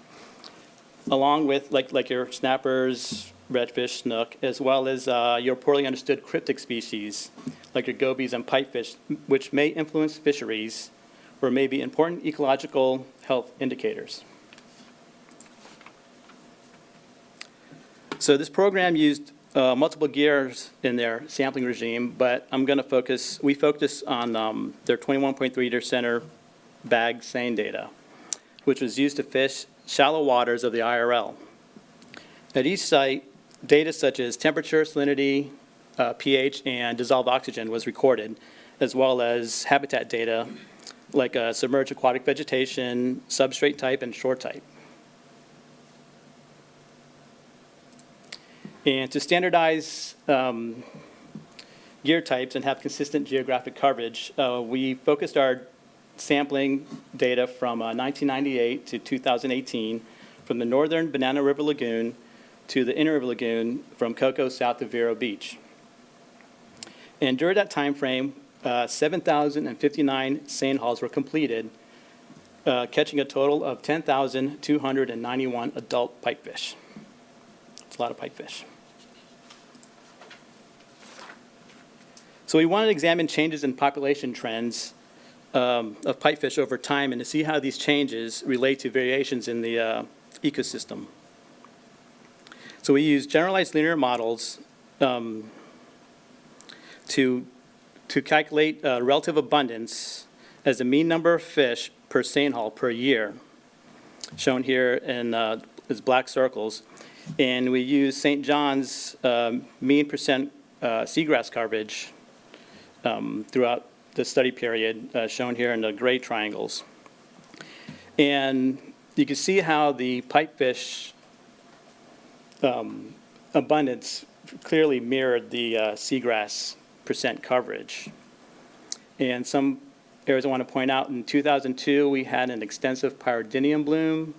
along with like your snappers, redfish, snook, as well as your poorly understood cryptic species, like your gobies and pipefish, which may influence fisheries or may be important ecological health indicators. So this program used multiple gears in their sampling regime, but we focus on their 21.3 liter center bag seine data, which was used to fish shallow waters of the IRL. At each site, data such as temperature, salinity, pH, and dissolved oxygen was recorded, as well as habitat data like submerged aquatic vegetation, substrate type, and shore type. And to standardize gear types and have consistent geographic coverage, we focused our sampling data from 1998 to 2018 from the northern Banana River Lagoon to the Inner River Lagoon from Cocoa south of Vero Beach. And during that time frame, 7,059 seine hauls were completed, catching a total of 10,291 adult pipefish. It's a lot of pipefish. So we wanted to examine changes in population trends of pipefish over time and to see how these changes relate to variations in the ecosystem. So we use generalized linear models to calculate relative abundance as the mean number of fish per seine haul per year, shown here in as black circles. And we use St. John's mean percent seagrass coverage throughout the study period, shown here in the gray triangles. And you can see how the pipefish abundance clearly mirrored the seagrass percent coverage. And some areas I want to point out, in 2002, we had an extensive pyridinium bloom,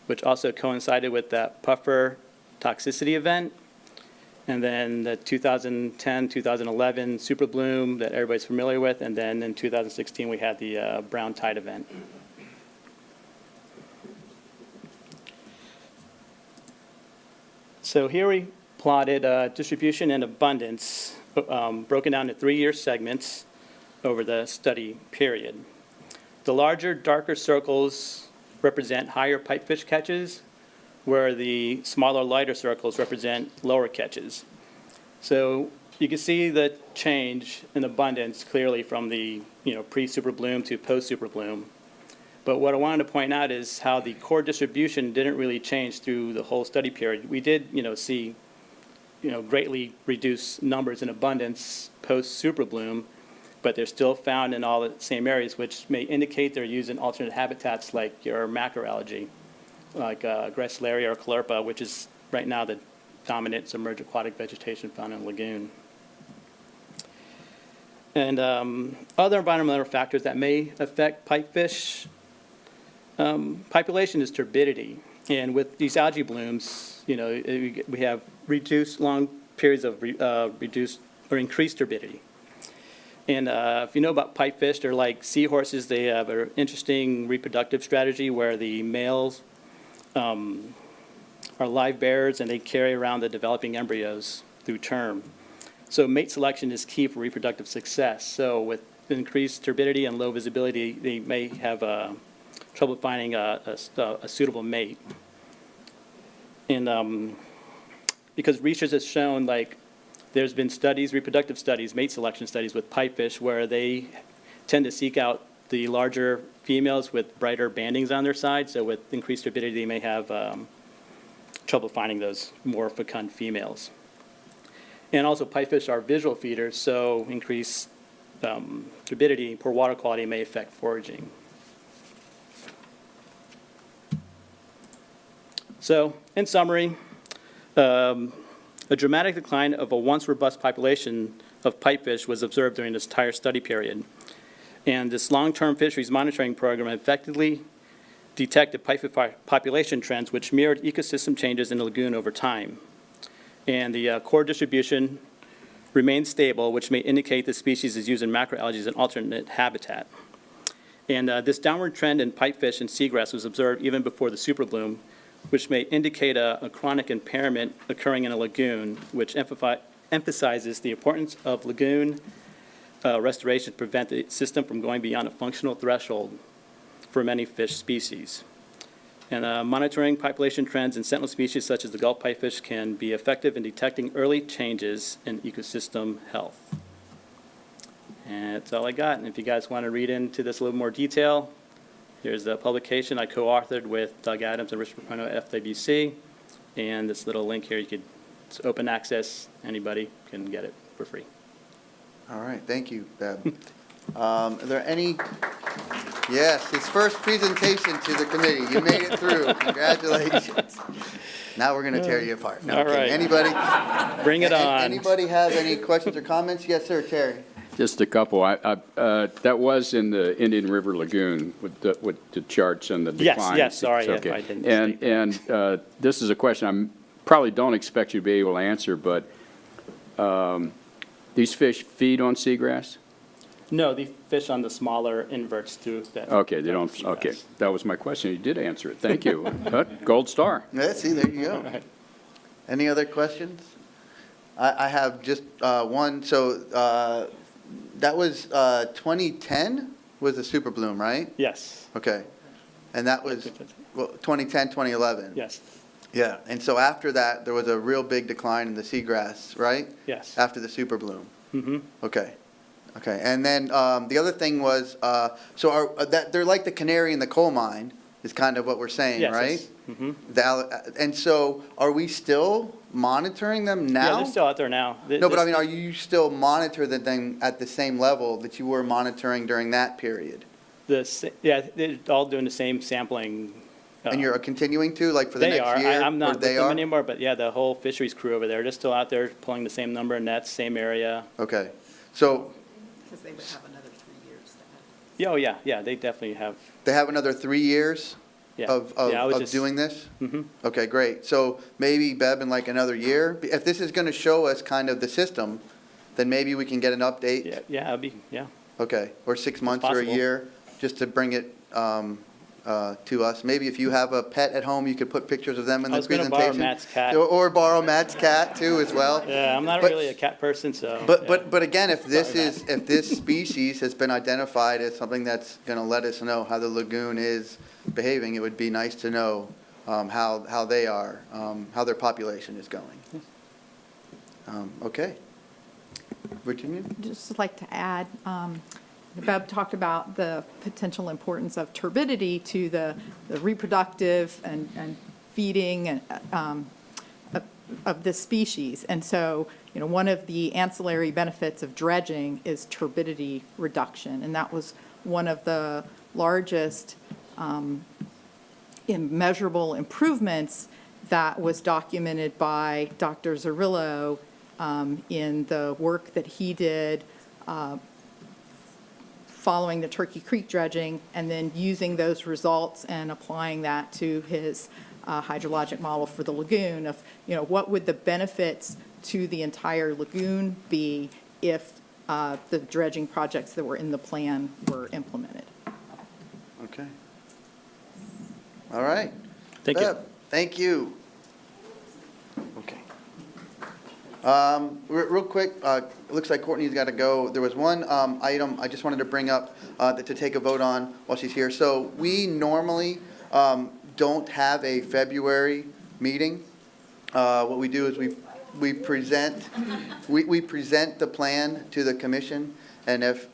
which also coincided with that puffer toxicity event. And then the 2010, 2011 super bloom that everybody's familiar with. And then in 2016, we had the brown tide event. So here we plotted distribution and abundance broken down into 3-year segments over the study period. The larger, darker circles represent higher pipefish catches, where the smaller, lighter circles represent lower catches. So you can see the change in abundance clearly from the pre-super bloom to post-super bloom. But what I wanted to point out is how the core distribution didn't really change through the whole study period. We did see greatly reduced numbers in abundance post-super bloom, but they're still found in all the same areas, which may indicate they're used in alternate habitats like your macroalgae, like Gracilaria or Clerpa, which is right now the dominant submerged aquatic vegetation found in Lagoon. And other environmental factors that may affect pipefish population is turbidity. And with these algae blooms, we have reduced long periods of reduced or increased turbidity. And if you know about pipefish, they're like seahorses. They have an interesting reproductive strategy where the males are live bearers and they carry around the developing embryos through term. So mate selection is key for reproductive success. So with increased turbidity and low visibility, they may have trouble finding a suitable mate. And because research has shown, there's been studies, reproductive studies, mate selection studies with pipefish where they tend to seek out the larger females with brighter bandings on their side. So with increased turbidity, they may have trouble finding those more fecund females. And also pipefish are visual feeders, so increased turbidity, poor water quality may affect foraging. So in summary, a dramatic decline of a once robust population of pipefish was observed during this entire study period. And this long-term fisheries monitoring program effectively detected pipefish population trends which mirrored ecosystem changes in the lagoon over time. And the core distribution remained stable, which may indicate the species is used in macroalgae as an alternate habitat. And this downward trend in pipefish and seagrass was observed even before the superbloom, which may indicate a chronic impairment occurring in a lagoon, which emphasizes the importance of lagoon restoration to prevent the system from going beyond a functional threshold for many fish species. And monitoring population trends in sentinel species such as the Gulf pipefish can be effective in detecting early changes in ecosystem health. And that's all I got. And if you guys want to read into this a little more detail, here's the publication I co-authored with Doug Adams and Rich Propono at FWC. And this little link here, it's open access. Anybody can get it for free. All right, thank you, Beb. Are there any? Yes, his first presentation to the committee. You made it through. Congratulations. Now we're going to tear you apart. No, all right. Anybody? Bring it on. Anybody have any questions or comments? Yes, sir, Terry. Just a couple. That was in the Indian River Lagoon with the charts and the declines. Yes, sorry if okay. I didn't And this is a question I probably don't expect you to be able to answer, but these fish feed on seagrass? No, they fish on the smaller inverts through that. Okay, they don't. Okay, that was my question. You did answer it. Thank you. Gold star. Yeah, see, there you go. Right. Any other questions? I have just one. So that was 2010 was the super bloom, right? Yes, Okay. And that was, well, 2010, 2011? yes, Yeah, and so after that, there was a real big decline in the seagrass, right? yes. After the super bloom? Mm-hmm. Okay, okay. And then the other thing was, that they're like the canary in the coal mine, is kind of what we're saying, Yes, right? yes. Mm-hmm. And so are we still monitoring them now? Yeah, they're still out there now. No, but I mean, are you still monitor them at the same level that you were monitoring during that period? Yeah, they're all doing the same sampling. And you're continuing to, like for the They next are. year? I'm or not with they them are? anymore, but yeah, the whole fisheries crew over there, they're still out there pulling the same number of nets, same area. Okay, so Because they would have another 3 years to Yeah, oh, yeah, they definitely have, they have another 3 years yeah. of Yeah, I was of just- doing this? Mhm. Okay, great. So maybe, Beb, in like another year, if this is going to show us kind of the system, then maybe we can get an update? Yeah, yeah. Okay, or 6 months or a possible. year, just to bring it to us. Maybe if you have a pet at home, you could put pictures of them in I the was gonna presentation. borrow Matt's cat. Or borrow Matt's cat too as well. Yeah, I'm not But- really a cat person, so. But again, if this species has been identified as something that's going to let us know how the lagoon is behaving, it would be nice to know how they are, how their population is going. Okay. Virginia? Just like to add, Beb talked about the potential importance of turbidity to the reproductive and feeding and, of this species. And so, one of the ancillary benefits of dredging is turbidity reduction. And that was one of the largest immeasurable improvements that was documented by Dr. Zerillo in the work that he did following the Turkey Creek dredging, and then using those results and applying that to his hydrologic model for the lagoon of, what would the benefits to the entire lagoon be if the dredging projects that were in the plan were implemented. Okay. All right. Thank you. Beb, thank you. Okay. Real quick, it looks like Courtney's got to go. There was one item I just wanted to bring up to take a vote on while she's here. So we normally don't have a February meeting. What we do is we present the plan to the commission, and if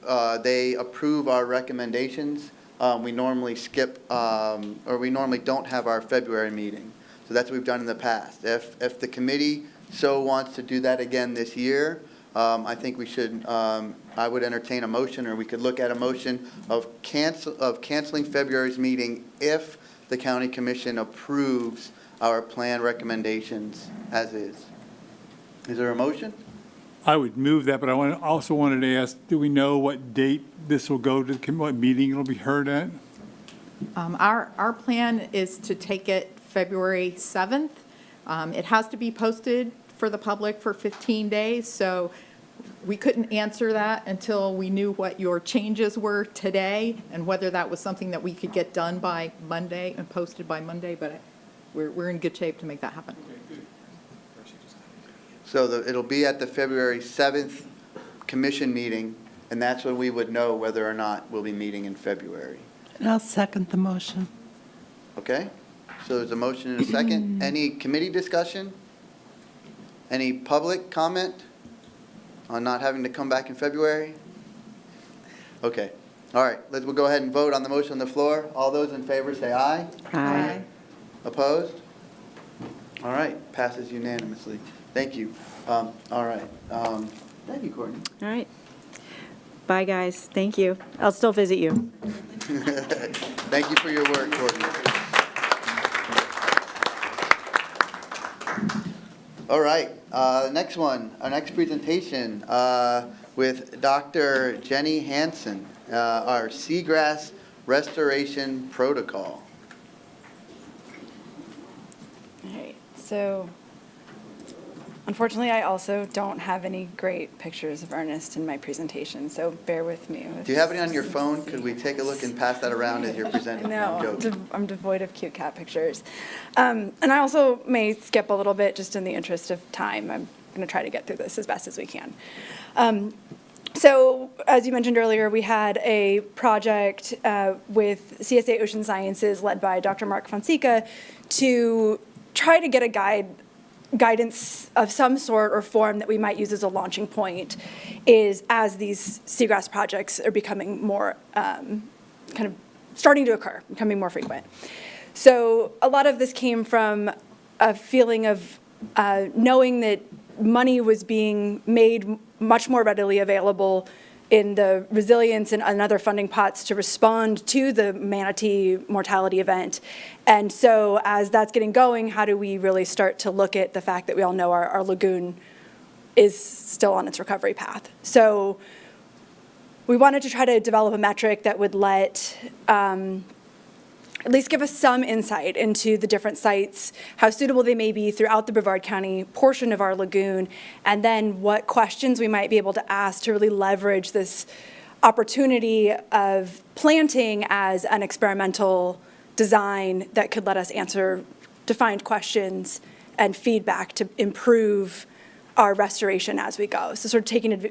they approve our recommendations, we normally skip or we normally don't have our February meeting. So that's what we've done in the past. If the committee so wants to do that again this year, I think we should, I would entertain a motion, or we could look at a motion of canceling February's meeting if the county commission approves our plan recommendations as is. Is there a motion? I would move that, but I also wanted to ask, do we know what date this will go to, what meeting it'll be heard at? Our plan is to take it February 7th. It has to be posted for the public for 15 days, so we couldn't answer that until we knew what your changes were today and whether that was something that we could get done by Monday and posted by Monday, but we're in good shape to make that happen. So it'll be at the February 7th commission meeting, and that's when we would know whether or not we'll be meeting in February. And I'll second the motion. Okay? So there's a motion and a second. Any committee discussion? Any public comment on not having to come back in February? Okay. All right, we'll go ahead and vote on the motion on the floor. All those in favor say aye. Aye. Opposed? All right, passes unanimously. Thank you. All right. Thank you, Courtney. All right. Bye, guys. Thank you. I'll still visit you. Thank you for your work, Courtney. All right, next one, our next presentation with Dr. Jenny Hansen, our Seagrass Restoration Protocol. All right, so unfortunately, I also don't have any great pictures of Ernest in my presentation, so bear with me. Do you have any on your phone? Could we take a look and pass that around as you're presenting? No, I'm devoid of cute cat pictures. And I also may skip a little bit just in the interest of time. I'm going to try to get through this as best as we can. So, as you mentioned earlier, we had a project with CSA Ocean Sciences led by Dr. Mark Fonseca to try to get a guidance of some sort or form that we might use as a launching point is as these seagrass projects are becoming more kind of starting to occur, becoming more frequent. So a lot of this came from a feeling of knowing that money was being made much more readily available in the resilience and other funding pots to respond to the manatee mortality event. And so as that's getting going, how do we really start to look at the fact that we all know our lagoon is still on its recovery path? So we wanted to try to develop a metric that would let at least give us some insight into the different sites, how suitable they may be throughout the Brevard County portion of our lagoon, and then what questions we might be able to ask to really leverage this opportunity of planting as an experimental design that could let us answer defined questions and feedback to improve our restoration as we go. So sort of taking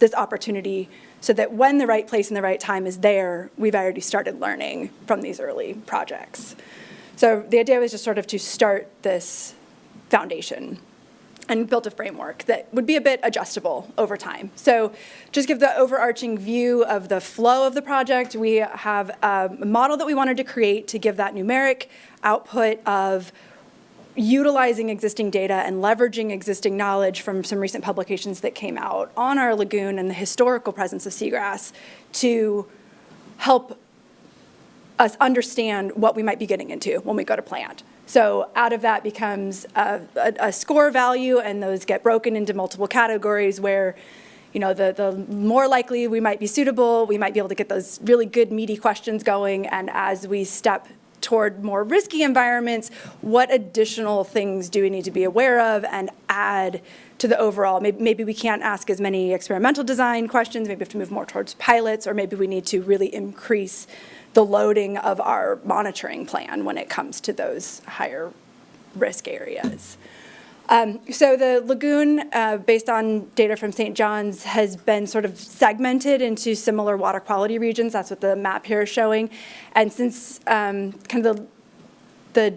this opportunity so that when the right place and the right time is there, we've already started learning from these early projects. So the idea was just sort of to start this foundation and built a framework that would be a bit adjustable over time. So just give the overarching view of the flow of the project. We have a model that we wanted to create to give that numeric output of utilizing existing data and leveraging existing knowledge from some recent publications that came out on our lagoon and the historical presence of seagrass to help us understand what we might be getting into when we go to plant. So out of that becomes a score value, and those get broken into multiple categories where, you know, the more likely we might be suitable, we might be able to get those really good meaty questions going, and as we step toward more risky environments, what additional things do we need to be aware of and add to the overall? Maybe we can't ask as many experimental design questions, maybe we have to move more towards pilots, or maybe we need to really increase the loading of our monitoring plan when it comes to those higher risk areas. So the lagoon, based on data from St. John's, has been sort of segmented into similar water quality regions. That's what the map here is showing. And since kind of the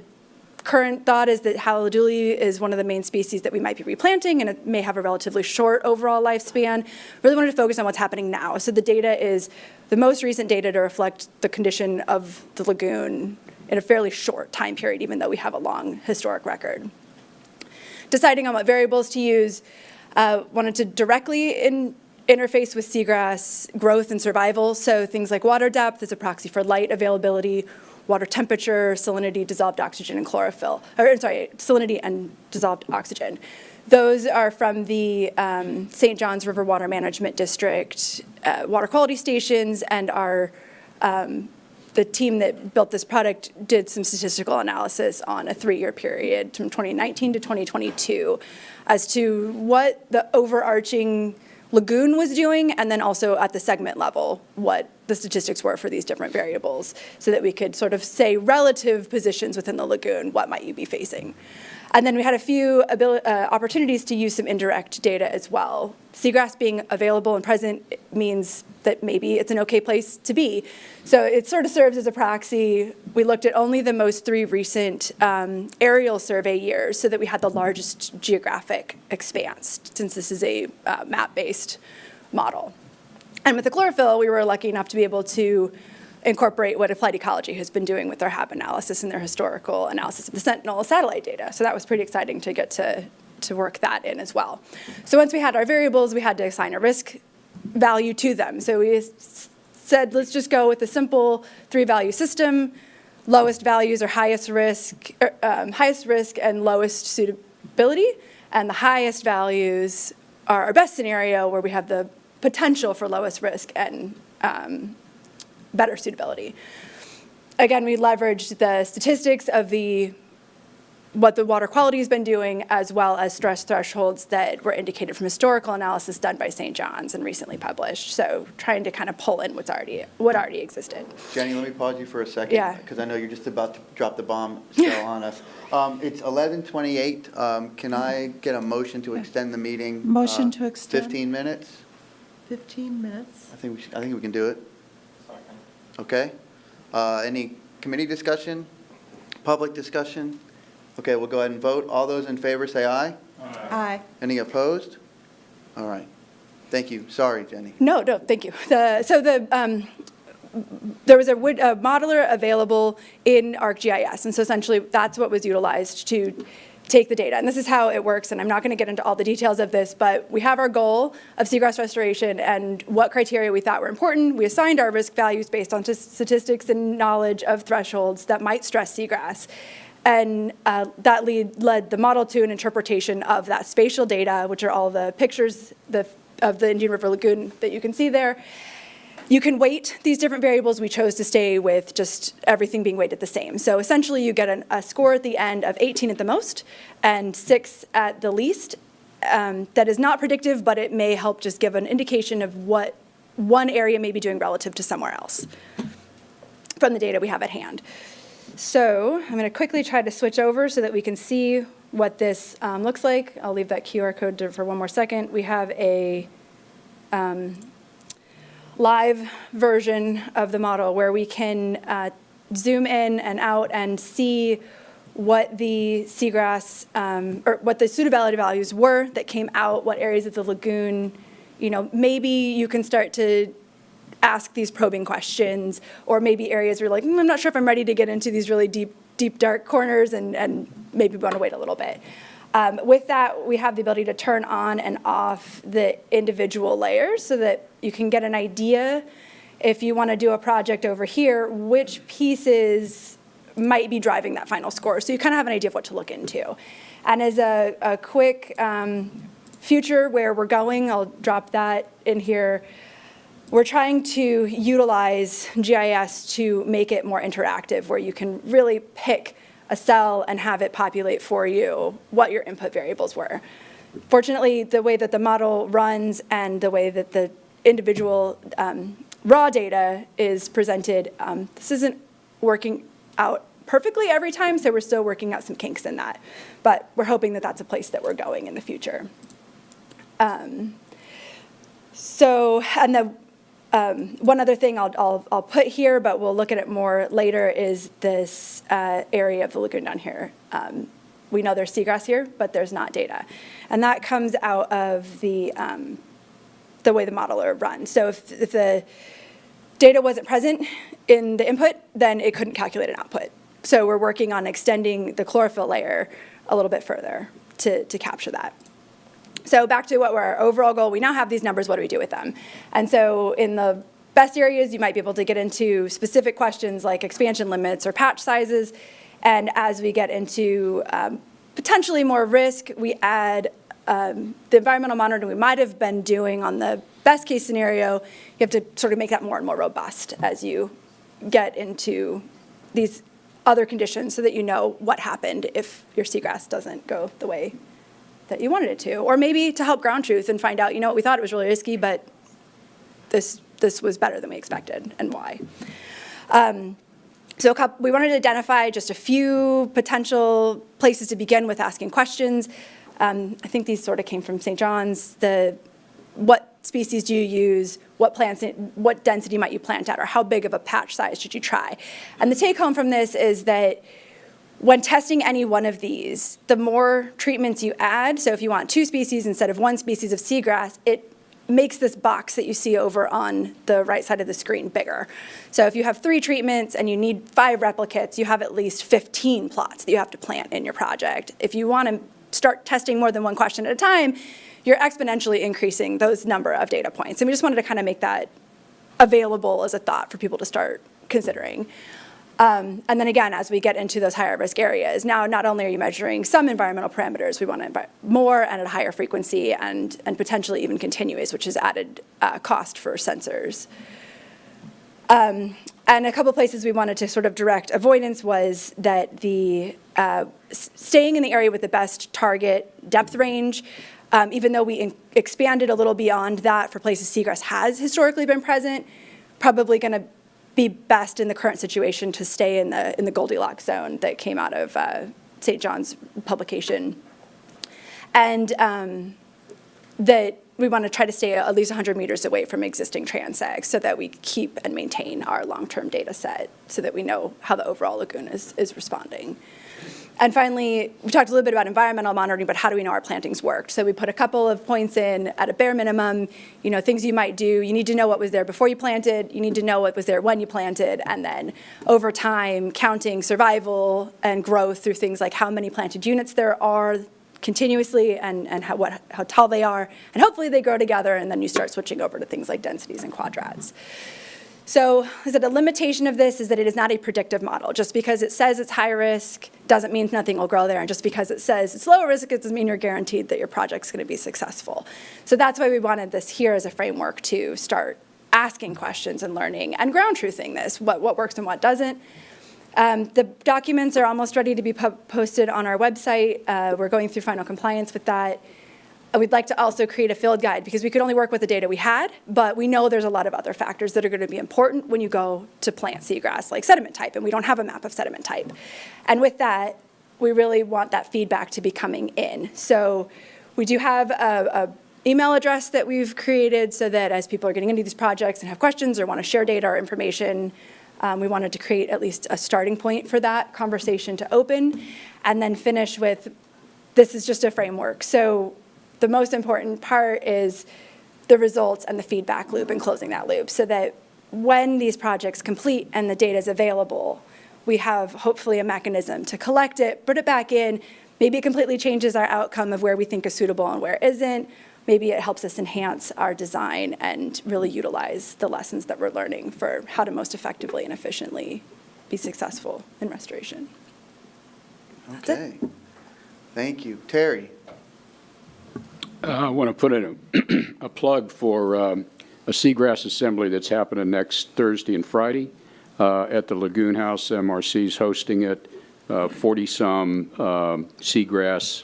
current thought is that Haliduli is one of the main species that we might be replanting, and it may have a relatively short overall lifespan, really wanted to focus on what's happening now. So the data is the most recent data to reflect the condition of the lagoon in a fairly short time period, even though we have a long historic record. Deciding on what variables to use, wanted to directly interface with seagrass growth and survival. So things like water depth is a proxy for light availability, water temperature, salinity, dissolved oxygen, and chlorophyll. Salinity and dissolved oxygen. Those are from the St. John's River Water Management District water quality stations, and our the team that built this product did some statistical analysis on a 3-year period from 2019 to 2022 as to what the overarching lagoon was doing, and then also at the segment level, what the statistics were for these different variables, so that we could sort of say relative positions within the lagoon, what might you be facing. And then we had a few opportunities to use some indirect data as well. Seagrass being available and present means that maybe it's an okay place to be. So it sort of serves as a proxy. We looked at only the most 3 recent aerial survey years so that we had the largest geographic expanse, since this is a map-based model. And with the chlorophyll, we were lucky enough to be able to incorporate what Applied Ecology has been doing with their HAB analysis and their historical analysis of the Sentinel satellite data. So that was pretty exciting to get to work that in as well. So once we had our variables, we had to assign a risk value to them. So we said, let's just go with a simple 3-value system. Lowest values are highest risk and lowest suitability, and the highest values are our best scenario, where we have the potential for lowest risk and better suitability. Again, we leveraged the statistics of what the water quality has been doing, as well as stress thresholds that were indicated from historical analysis done by St. John's and recently published. So trying to kind of pull in what already existed. Jenny, let me pause you for a second. Yeah. Because I know you're just about to drop the bomb still on us. It's 11:28. Can I get a motion to extend the meeting? Motion to extend. 15 minutes? 15 minutes. I think we can do it. Okay. Any committee discussion? Public discussion? Okay, we'll go ahead and vote. All those in favor say aye. Aye. Any opposed? All right. Thank you. Sorry, Jenny. No, thank you. There was a modeler available in ArcGIS, and so essentially that's what was utilized to take the data. And this is how it works, and I'm not going to get into all the details of this, but we have our goal of seagrass restoration and what criteria we thought were important. We assigned our risk values based on statistics and knowledge of thresholds that might stress seagrass. And that led the model to an interpretation of that spatial data, which are all the pictures of the Indian River Lagoon that you can see there. You can weight these different variables. We chose to stay with just everything being weighted the same. So essentially you get a score at the end of 18 at the most and 6 at the least. That is not predictive, but it may help just give an indication of what one area may be doing relative to somewhere else from the data we have at hand. So I'm going to quickly try to switch over so that we can see what this looks like. I'll leave that QR code for one more second. We have a live version of the model where we can zoom in and out and see what the seagrass, or what the suitability values were that came out, what areas of the lagoon, maybe you can start to ask these probing questions, or maybe areas where you're like, I'm not sure if I'm ready to get into these really deep, dark corners, and maybe want to wait a little bit. With that, we have the ability to turn on and off the individual layers so that you can get an idea, if you want to do a project over here, which pieces might be driving that final score. So you kind of have an idea of what to look into. And as a quick future where we're going, I'll drop that in here. We're trying to utilize GIS to make it more interactive, where you can really pick a cell and have it populate for you what your input variables were. Fortunately, the way that the model runs and the way that the individual raw data is presented, this isn't working out perfectly every time, so we're still working out some kinks in that. But we're hoping that that's a place that we're going in the future. One other thing I'll put here, but we'll look at it more later, is this area of the lagoon down here. We know there's seagrass here, but there's not data. And that comes out of the way the modeler runs. So if the data wasn't present in the input, then it couldn't calculate an output. So we're working on extending the chlorophyll layer a little bit further to capture that. So back to what were our overall goal, we now have these numbers, what do we do with them? And so in the best areas, you might be able to get into specific questions like expansion limits or patch sizes. And as we get into potentially more risk, we add the environmental monitoring we might have been doing on the best case scenario. You have to sort of make that more and more robust as you get into these other conditions so that you know what happened if your seagrass doesn't go the way that you wanted it to. Or maybe to help ground truth and find out, we thought it was really risky, but this was better than we expected, and why. So we wanted to identify just a few potential places to begin with asking questions. I think these sort of came from St. John's. What species do you use? What density might you plant at? Or how big of a patch size should you try? And the take home from this is that when testing any one of these, the more treatments you add, so if you want 2 species instead of 1 species of seagrass, it makes this box that you see over on the right side of the screen bigger. So if you have 3 treatments and you need 5 replicates, you have at least 15 plots that you have to plant in your project. If you want to start testing more than one question at a time, you're exponentially increasing those number of data points. And we just wanted to kind of make that available as a thought for people to start considering. And then again, as we get into those higher risk areas, now not only are you measuring some environmental parameters, we want to more and at a higher frequency and potentially even continuous, which is added cost for sensors. And a couple places we wanted to sort of direct avoidance was that the staying in the area with the best target depth range, even though we expanded a little beyond that for places seagrass has historically been present, probably going to be best in the current situation to stay in the Goldilocks zone that came out of St. John's publication. And that we want to try to stay at least 100 meters away from existing transects so that we keep and maintain our long-term data set so that we know how the overall lagoon is responding. And finally, we talked a little bit about environmental monitoring, but how do we know our plantings worked? So we put a couple of points in at a bare minimum, things you might do. You need to know what was there before you planted. You need to know what was there when you planted. And then over time, counting survival and growth through things like how many planted units there are continuously and how tall they are. And hopefully they grow together, and then you start switching over to things like densities and quadrats. So is that a limitation of this is that it is not a predictive model. Just because it says it's high risk doesn't mean nothing will grow there. And just because it says it's low risk, it doesn't mean you're guaranteed that your project's going to be successful. So that's why we wanted this here as a framework to start asking questions and learning and ground truthing this, what works and what doesn't. The documents are almost ready to be posted on our website. We're going through final compliance with that. We'd like to also create a field guide because we could only work with the data we had, but we know there's a lot of other factors that are going to be important when you go to plant seagrass, like sediment type, and we don't have a map of sediment type. And with that, we really want that feedback to be coming in. So we do have a email address that we've created so that as people are getting into these projects and have questions or want to share data or information, we wanted to create at least a starting point for that conversation to open, and then finish with, this is just a framework. So the most important part is the results and the feedback loop and closing that loop so that when these projects complete and the data is available, we have hopefully a mechanism to collect it, put it back in. Maybe it completely changes our outcome of where we think is suitable and where isn't. Maybe it helps us enhance our design and really utilize the lessons that we're learning for how to most effectively and efficiently be successful in restoration. That's it. Okay. Thank you. Terry? I want to put in a plug for a seagrass assembly that's happening next Thursday and Friday at the Lagoon House. MRC's hosting it. 40-some seagrass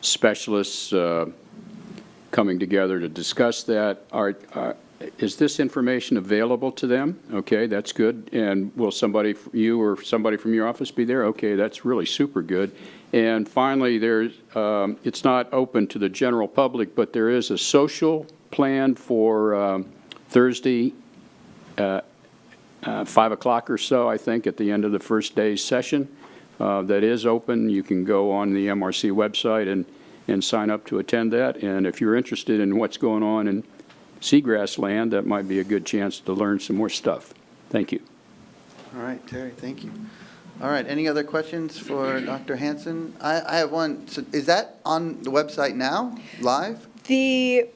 specialists coming together to discuss that. Is this information available to them? Okay, that's good. And will somebody, you or somebody from your office be there? Okay, that's really super good. And finally, it's not open to the general public, but there is a social plan for Thursday, 5 o'clock or so, I think, at the end of the first day's session. That is open. You can go on the MRC website and sign up to attend that. And if you're interested in what's going on in seagrass land, that might be a good chance to learn some more stuff. Thank you. All right, Terry, thank you. All right, any other questions for Dr. Hansen? I have one. So is that on the website now, live? The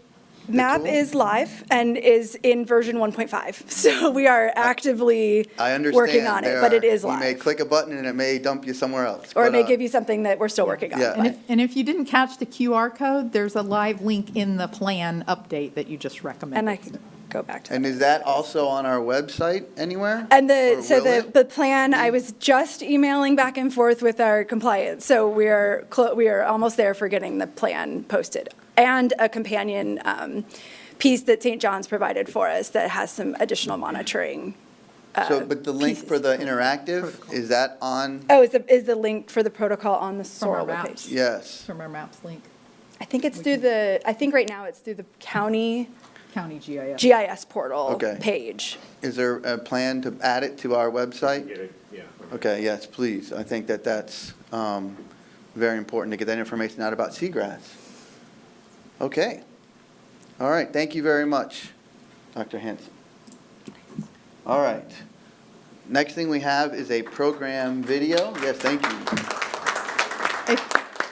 map tool? is live and is in version 1.5. So we are actively I understand. working on it, but it is You may live. click a button and it may dump you somewhere else. Or it but, may give you something that we're still working on. yeah. but- And if you didn't catch the QR code, there's a live link in the plan update that you just recommended. And I can go back to And is that also on our website anywhere? And Or will it? the plan, I was just emailing back and forth with our compliance, so we are almost there for getting the plan posted. And a companion piece that St. John's provided for us that has some additional monitoring. But the link for the interactive, is that on? Oh, is the link for the protocol on the From our SOAR maps. webpage? Yes. From our maps link, I think it's through I think right now it's through the county county GIS. GIS portal Okay. page. Is there a plan to add it to our website? Get it, yeah. Okay, yes, please. I think that's very important to get that information out about seagrass. Okay. All right, thank you very much, Dr. Hansen. All right. Next thing we have is a program video. Yes, thank you.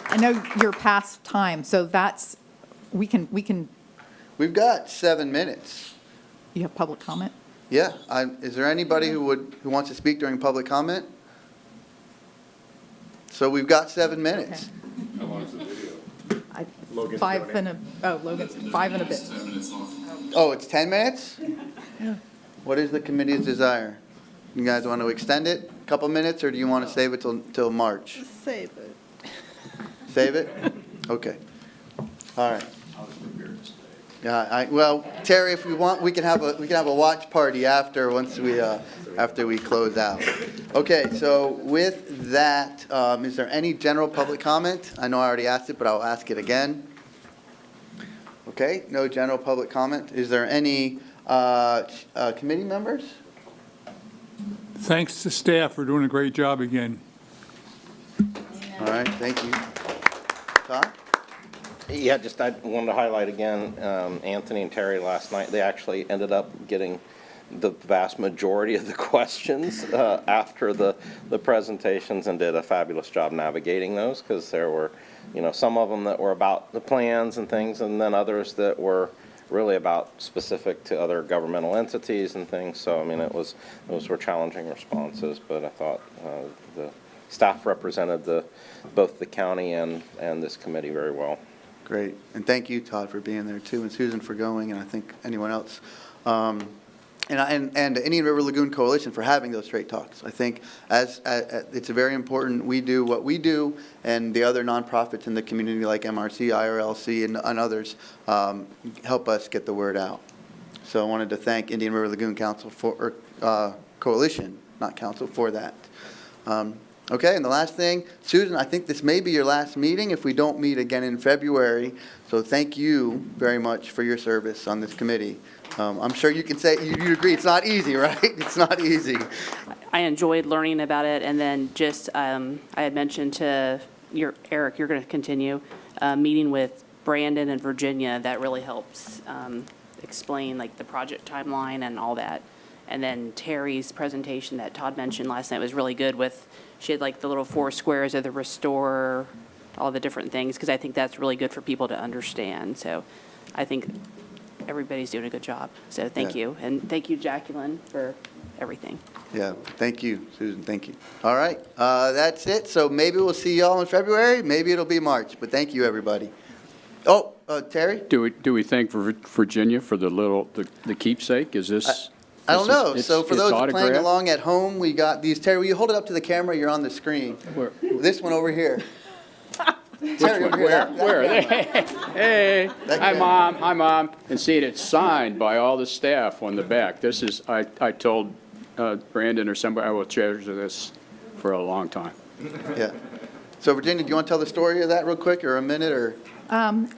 I know you're past time, so that's, we can, We've got 7 minutes. you have public comment? Yeah, is there anybody who wants to speak during public comment? So we've got 7 minutes. How long is the video? Logan's Five doing and Logan's 5 and a bit. Oh, it's 10 minutes? What is the committee's desire? You guys want to extend it a couple minutes, or do you want to save it till March? Save it. Save it? Okay. All right. Yeah, well, Terry, if we want, we can have a watch party after we close out. Okay, so with that, is there any general public comment? I know I already asked it, but I'll ask it again. Okay, no general public comment. Is there any committee members? Thanks to staff for doing a great job again. All right, thank you. Todd? Yeah, just I wanted to highlight again, Anthony and Terry last night, they actually ended up getting the vast majority of the questions after the presentations and did a fabulous job navigating those, because there were, some of them that were about the plans and things, and then others that were really about specific to other governmental entities and things. So, I mean, those were challenging responses, but I thought the staff represented both the county and this committee very well. Great. And thank you, Todd, for being there too, and Susan for going, and I think anyone else. And the Indian River Lagoon Coalition for having those straight talks. I think it's a very important, we do what we do, and the other nonprofits in the community like MRC, IRLC, and others help us get the word out. So I wanted to thank Indian River Lagoon Council for, Coalition, not Council, for that. Okay, and the last thing, Susan, I think this may be your last meeting if we don't meet again in February. So thank you very much for your service on this committee. I'm sure you can say, you agree, it's not easy, right? It's not easy. I enjoyed learning about it, and then just, I had mentioned to Eric, you're going to continue, meeting with Brandon and Virginia, that really helps explain like the project timeline and all that. And then Terry's presentation that Todd mentioned last night was really good with, she had like the little 4 squares of the restore, all the different things, because I think that's really good for people to understand. So I think everybody's doing a good job. So thank you. And thank you, Jacqueline, for everything. Yeah, thank you, Susan, thank you. All right, that's it. So maybe we'll see y'all in February, maybe it'll be March, but thank you, everybody. Oh, Terry? Do we thank Virginia for the keepsake? Is this? I don't know. It's So for those playing autographed? along at home, we got these. Terry, will you hold it up to the camera? You're on the screen. Where? This one over here. Terry, over here. Where? Hey, hi, Mom. Hi, Mom. And see, it's signed by all the staff on the back. This is, I told Brandon or somebody, I will treasure this for a long time. Yeah. So Virginia, do you want to tell the story of that real quick, or a minute, or?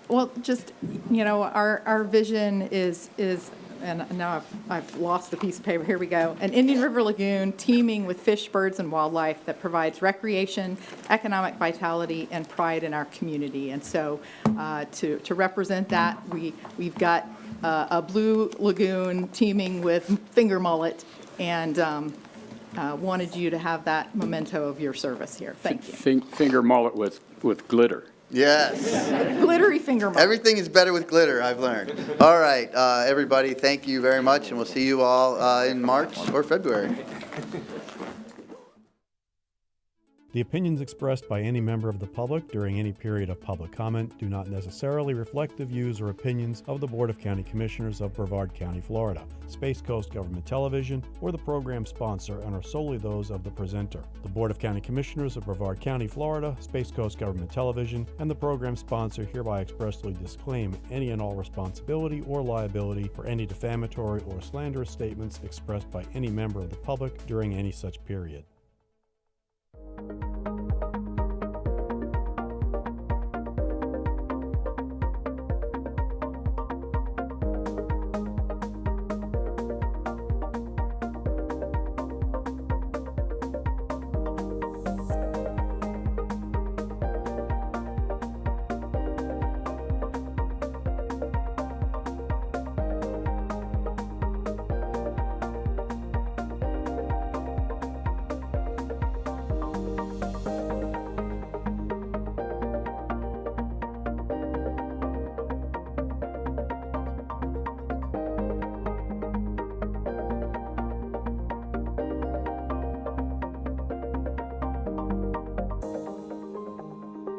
Well, just, our vision is, and now I've lost the piece of paper, here we go. An Indian River Lagoon teeming with fish, birds, and wildlife that provides recreation, economic vitality, and pride in our community. And so to represent that, we've got a blue lagoon teeming with finger mullet, and wanted you to have that memento of your service here. Thank you. Finger mullet with glitter. Yes. Glittery finger mullet. Everything is better with glitter, I've learned. All right, everybody, thank you very much, and we'll see you all in March or February. The opinions expressed by any member of the public during any period of public comment do not necessarily reflect the views or opinions of the Board of County Commissioners of Brevard County, Florida, Space Coast Government Television, or the program sponsor, and are solely those of the presenter. The Board of County Commissioners of Brevard County, Florida, Space Coast Government Television, and the program sponsor hereby expressly disclaim any and all responsibility or liability for any defamatory or slanderous statements expressed by any member of the public during any such period.